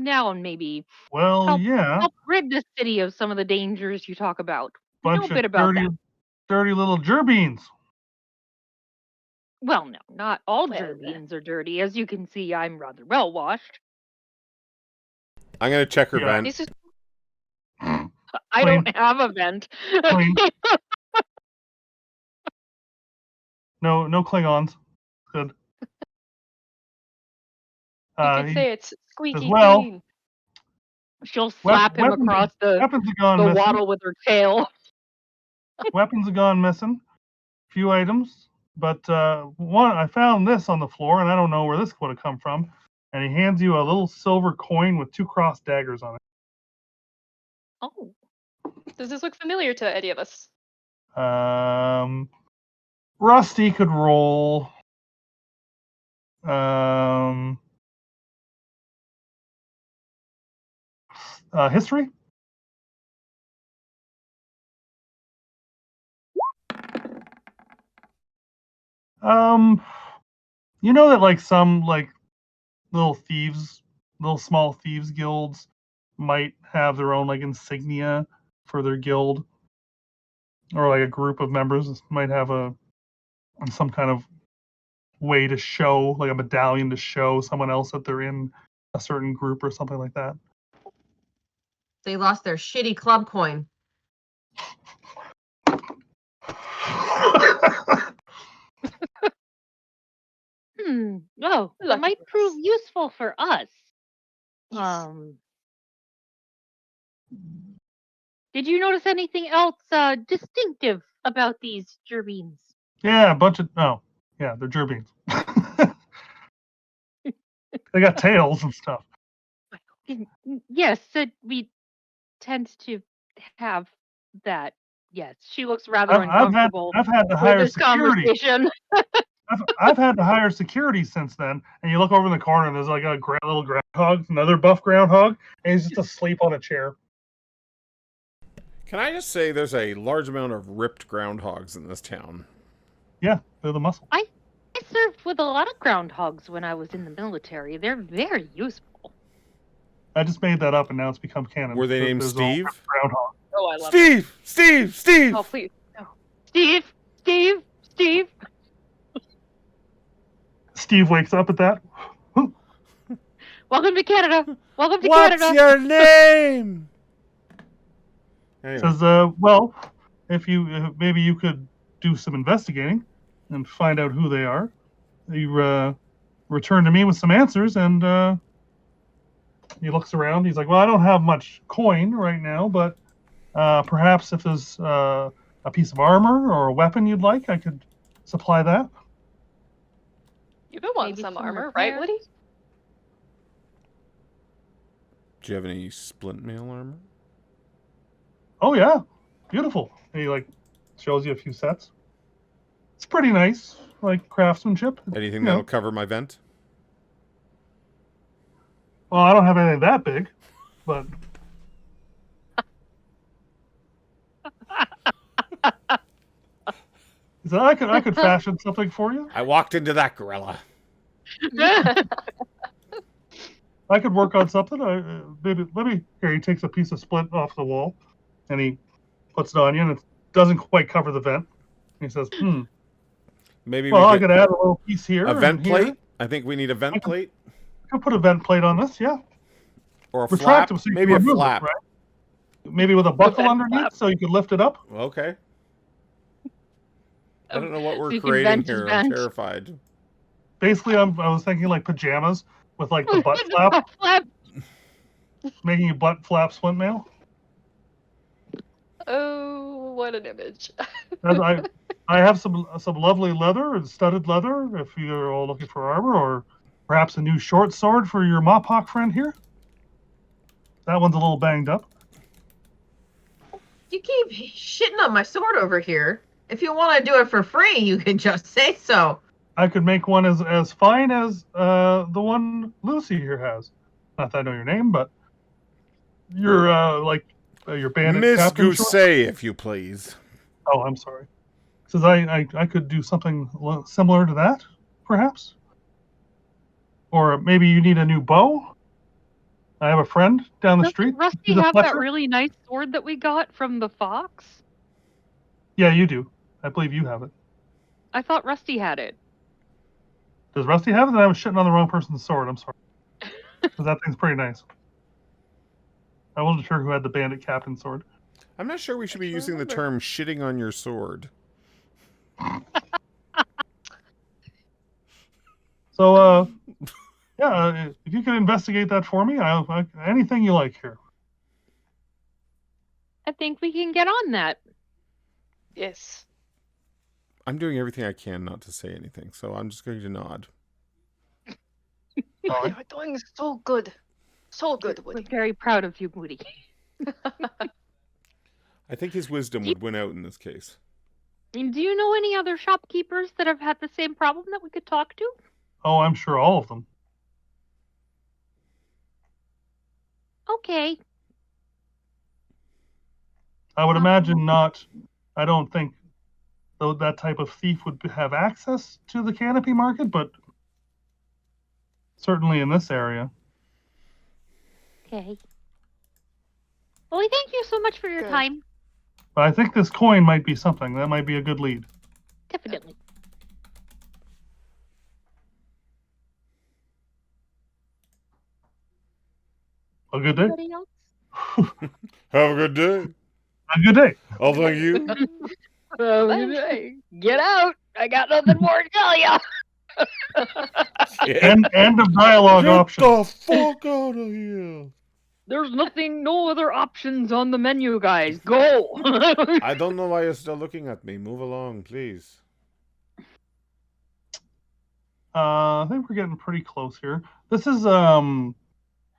down, maybe Well, help yeah. help rid the city of some of the dangers you talk about. We know Bunch a bit of about dirty, that. dirty little gerbeans. Well, no, not all Well, Jerbeans are dirty. As you can see, I'm rather well washed. I'm gonna check her Yeah. vent. This is I Clean. don't have a vent. Clean. No Klingons. Good. you could he- say it's squeaky well, clean. She'll slap him across the weapons have gone missing. waddle with her tail. Weapons have gone missing. Few items, but one I found this on the floor, and I don't know where this would have come from. And he hands you a little silver coin with 2 crossed daggers on it. Oh, Does this look familiar to any of us? Rusty could roll. History. You know that like some like little small thieves guilds might have their own like insignia for their guild, or like a group of members might have some kind of way to show, like a medallion to show someone else that they're in a certain group or something like that. They lost their shitty club coin. Oh, that Lucky might us. prove useful for us. Yes. Did you notice anything else distinctive about these Jerbeans? Yeah, a bunch of yeah, they're gerbeans. They got tails and stuff. Yes, we tend to have that. Yes, she looks rather uncomfortable I've had to with hire this security. conversation. I've had to hire security since then. And you look over in the corner, and there's like a little groundhog, another buff groundhog, and he's just asleep on a chair. Can I just say there's a large amount of ripped groundhogs in this town? Yeah, they're the muscle. I served with a lot of groundhogs when I was in the military. They're very useful. I just made that up, and now it's become canon. Were they named There's Steve? Groundhog. Oh, I love it. Steve! Oh, please. No. Steve. Steve wakes up at that. Welcome to Canada. Welcome to What's Canada. your name? Anyway. Says, well, if maybe you could do some investigating and find out who they are. You return to me with some answers, and he looks around. He's like, well, I don't have much coin right now, but perhaps if there's a piece of armor or a weapon you'd like, I could supply that. You've been wanting Maybe some some armor, right, repairs? Woody? Do you have any splint mail armor? Oh yeah, beautiful. And he like shows you a few sets. It's pretty nice, like craftsmanship. Anything You know. that'll cover my vent? Well, I don't have anything that big, but he said I could fashion something for you. I walked into that gorilla. I could work on something. Maybe here. He takes a piece of splint off the wall, and he puts it on you, and it doesn't quite cover the vent. And he says, Maybe well, I we could could add a little piece here. a vent and here. plate. I think we need a vent plate I could put a vent plate on this, yeah. or a flap. Retractable, so you Maybe can a remove it, flap. right? Maybe with a buckle vent underneath, flap. so you could lift it up. Okay. I don't know what we're You can creating vent his here. I'm vent. terrified. Basically, I was thinking like pajamas with like the butt flap, making a butt flap splint mail. Oh, what an image. I have some lovely leather and studded leather if you're all looking for armor, or perhaps a new short sword for your Mopok friend here. That one's a little banged up. You keep shitting on my sword over here. If you want to do it for free, you can just say so. I could make one as fine as the one Lucy here has. Not that I know your name, but your your bandit Miss captain short. Gousset, if you please. Oh, I'm sorry. Says I could do something similar to that, perhaps. Or maybe you need a new bow. I have a friend down the street. Doesn't Rusty He's a have that fletcher. really nice sword that we got from the fox? Yeah, you do. I believe you have it. I thought Rusty had it. Does Rusty have it? Then I was shitting on the wrong person's sword. I'm sorry. Because that thing's pretty nice. I wasn't sure who had the bandit captain sword. I'm not sure we should be using the term shitting on your sword. So, yeah, if you could investigate that for me, anything you like here. I think we can get on that. Yes. I'm doing everything I can not to say anything, so I'm just going to nod. All right. You're doing so good. So good, We're Woody. very proud of you, Woody. I think his wisdom would win out in this case. And do you know any other shopkeepers that have had the same problem that we could talk to? Oh, I'm sure all of them. Okay. I would imagine not. I don't think that type of thief would have access to the canopy market, but certainly in this area. Okay. Well, we thank you so much for your Good. time. But I think this coin might be something. That might be a good lead. Definitely. A good day. Anybody else? Have a good day. A good day. Oh, thank you. Get out! I got nothing more to tell you. End of dialogue Get option. the fuck out of here. There's no other options on the menu, guys. Go. I don't know why you're still looking at me. Move along, please. I think we're getting pretty close here. This is I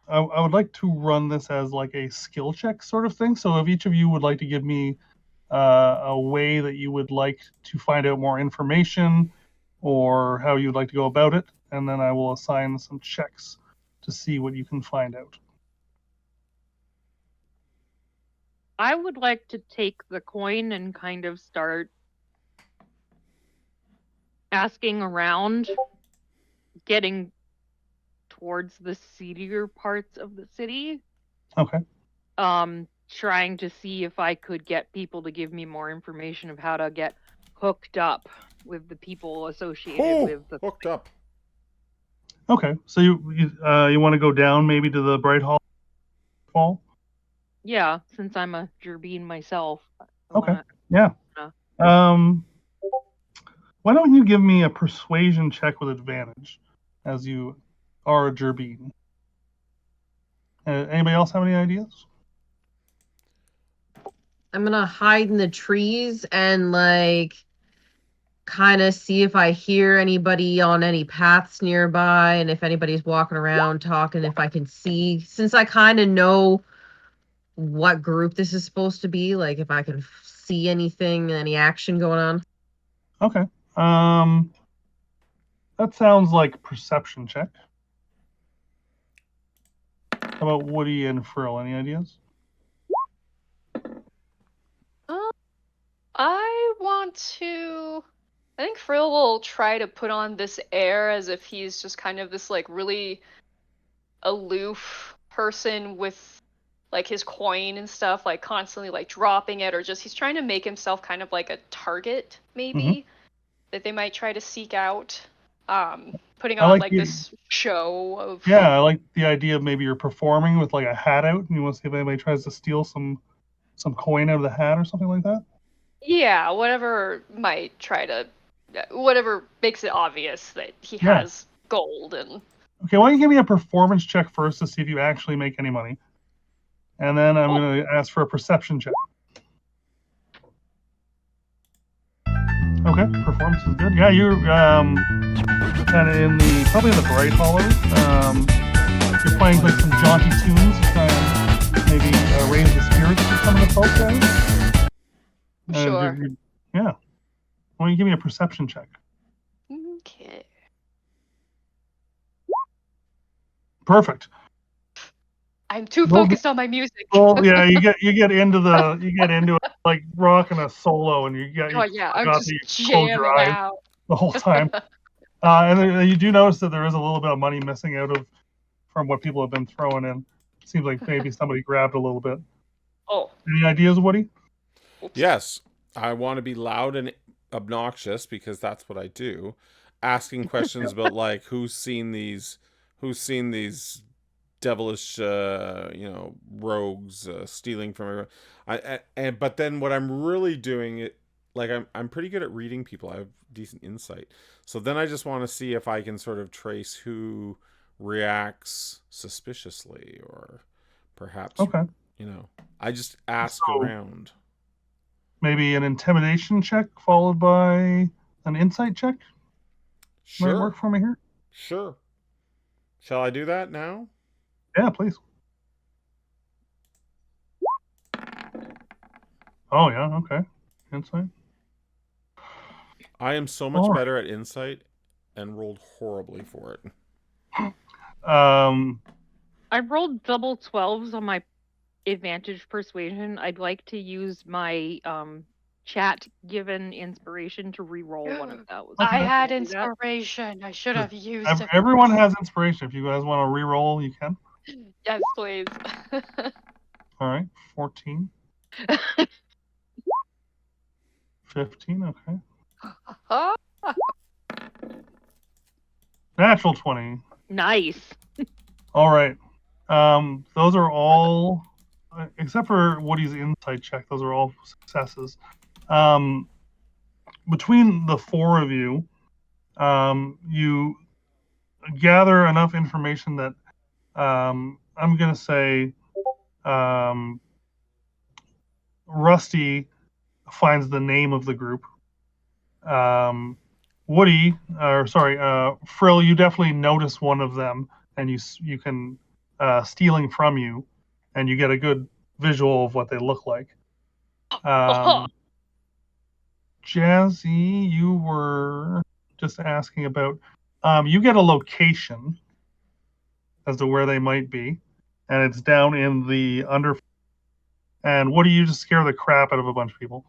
would like to run this as like a skill check sort of thing. So if each of you would like to give me a way that you would like to find out more information or how you'd like to go about it, and then I will assign some checks to see what you can find out. I would like to take the coin and kind of start asking around, getting towards the seedier parts of the city. Okay. Trying to see if I could get people to give me more information of how to get hooked up with the people associated with the hooked up. Okay. So you want to go down maybe to the Bright Hall? Yeah, since I'm a Gerbine myself. Okay. Yeah. Why don't you give me a persuasion check with advantage, as you are a Gerbine? Anybody else have any ideas? I'm gonna hide in the trees and like kind of see if I hear anybody on any paths nearby, and if anybody's walking around talking, if I can see, since I kind of know what group this is supposed to be, like if I can see anything, any action going on. Okay. That sounds like perception check. How about Woody and Frill? Any ideas? I think Frill will try to put on this air as if he's just kind of this like really aloof person with like his coin and stuff, like constantly like dropping it, or just he's trying to make himself kind of like a target maybe that they might try to seek out. Putting on like this show of... Yeah, I like the idea of maybe you're performing with like a hat out and you want to see if anybody tries to steal some coin out of the hat or something like that. Yeah, whatever makes it obvious that he has gold. And okay, why don't you give me a performance check first to see if you actually make any money, and then I'm going to ask for a perception check. Okay, performance is good. Yeah, you're kind of probably in the Bright Hollow. You're playing like some jaunty tunes to try and maybe raise the spirits of some of the folks out. Sure. Yeah. Why don't you give me a perception check? Okay. Perfect. I'm too Roll the- focused on my music. Well, yeah, you get into it like rocking a solo, and you Oh yeah, I'm forgot just that you close your jamming eyes out. the whole time. And then you do notice that there is a little bit of money missing from what people have been throwing in. Seems like maybe somebody grabbed a little bit. Oh. Any ideas, Woody? Oops. Yes, I want to be loud and obnoxious because that's what I do. Asking questions about like who's seen these devilish rogues stealing from everyone. But then what I'm really doing it like I'm pretty good at reading people. I have decent insight. So then I just want to see if I can sort of trace who reacts suspiciously or perhaps Okay. I just ask So- around. Maybe an intimidation check followed by an insight check. Might Sure. work for me here. Sure. Shall I do that now? Yeah, please. Oh yeah, okay. Insight. I am so much All right. better at insight and rolled horribly for it. I rolled double 12s on my advantage persuasion. I'd like to use my chat given inspiration to re-roll one of those. I had Can I do that? inspiration. I should have used it. Everyone has inspiration. If you guys want to re-roll, you can. Yes, please. All right, 14, 15. Okay, Oh, natural 20. Nice. All right. Those are all, except for Woody's insight check. Those are all successes. Between the four of you, you gather enough information that I'm going to say Rusty finds the name of the group. Woody, or sorry, Frill, you definitely notice one of them, and you can stealing from you, and you get a good visual of what they look like. Jazzy, you were just asking about. You get a location as to where they might be, and it's down in the under. And what do you just scare the crap out of a bunch of people?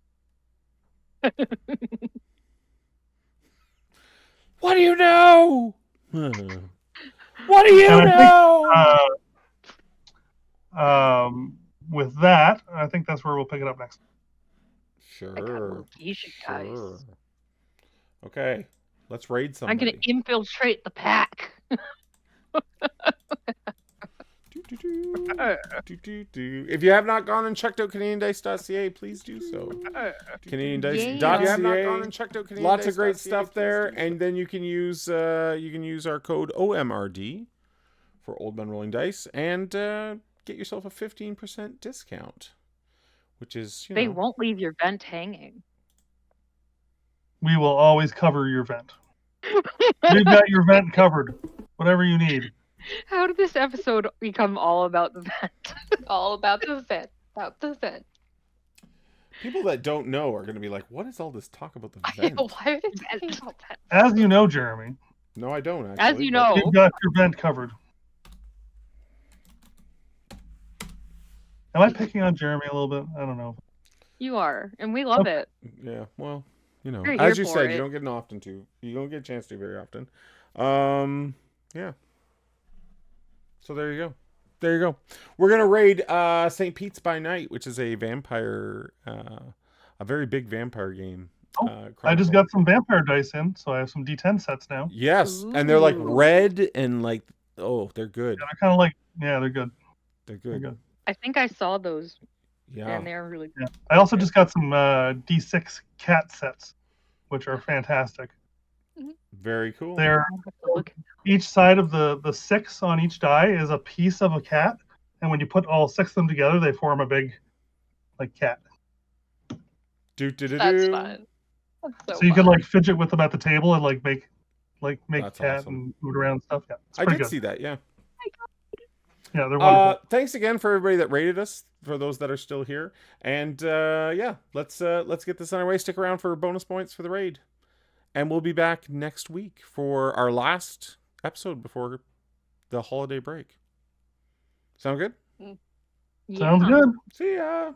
What do you know? What do you And know? With that, I think that's where we'll pick it up next. I got a Sure. location, guys. Sure. Okay. Let's raid I'm somebody. gonna infiltrate the pack. If you have not gone and checked out CanadianDice.ca, please do so. CanadianDice.ca. Lots of great stuff there, and then you can use our code OMRD for Old Men Rolling Dice and get yourself a 15% discount, which is They won't leave your vent hanging. We will always cover your vent. We've got your vent covered. Whatever you need. How did this episode become all about the vent? all about the vent. About the vent. People that don't know are going to be like, "What is all this talk about the vent?" Why are they talking about that? As you know, Jeremy, No, I don't actually. As you but- know, we've got your vent covered. Am I picking on Jeremy a little bit? I don't know. you are, and we love it. Yeah, well, We're here as you for said, it. you don't get you don't get a chance to very often. Yeah. So there you go. We're gonna raid St. Pete's by Night, which is a vampire, a very big vampire game. I just Chronicle. got some vampire dice in, so I have some D10 sets now. Yes, and they're like Ooh. red and like they're good. Yeah, they're kind of like, yeah, they're good. They're They're good. good. I think I saw those, Yeah. and they're really Yeah. I also just got some D6 cat sets, which are fantastic. Very cool. They're look. each side of the six on each die is a piece of a cat, and when you put all six of them together, they form a big, like, cat. That's fun. That's So you fun. can like fidget with them at the table and like make That's cat awesome. and move around and stuff. Yeah, it's I pretty did good. see that. Yeah. Yeah, they're wonderful. Thanks again for everybody that rated us. For those that are still here, and yeah, let's get this on our way. Stick around for bonus points for the raid. And we'll be back next week for our last episode before the holiday break. Sound good? Sounds good. See ya.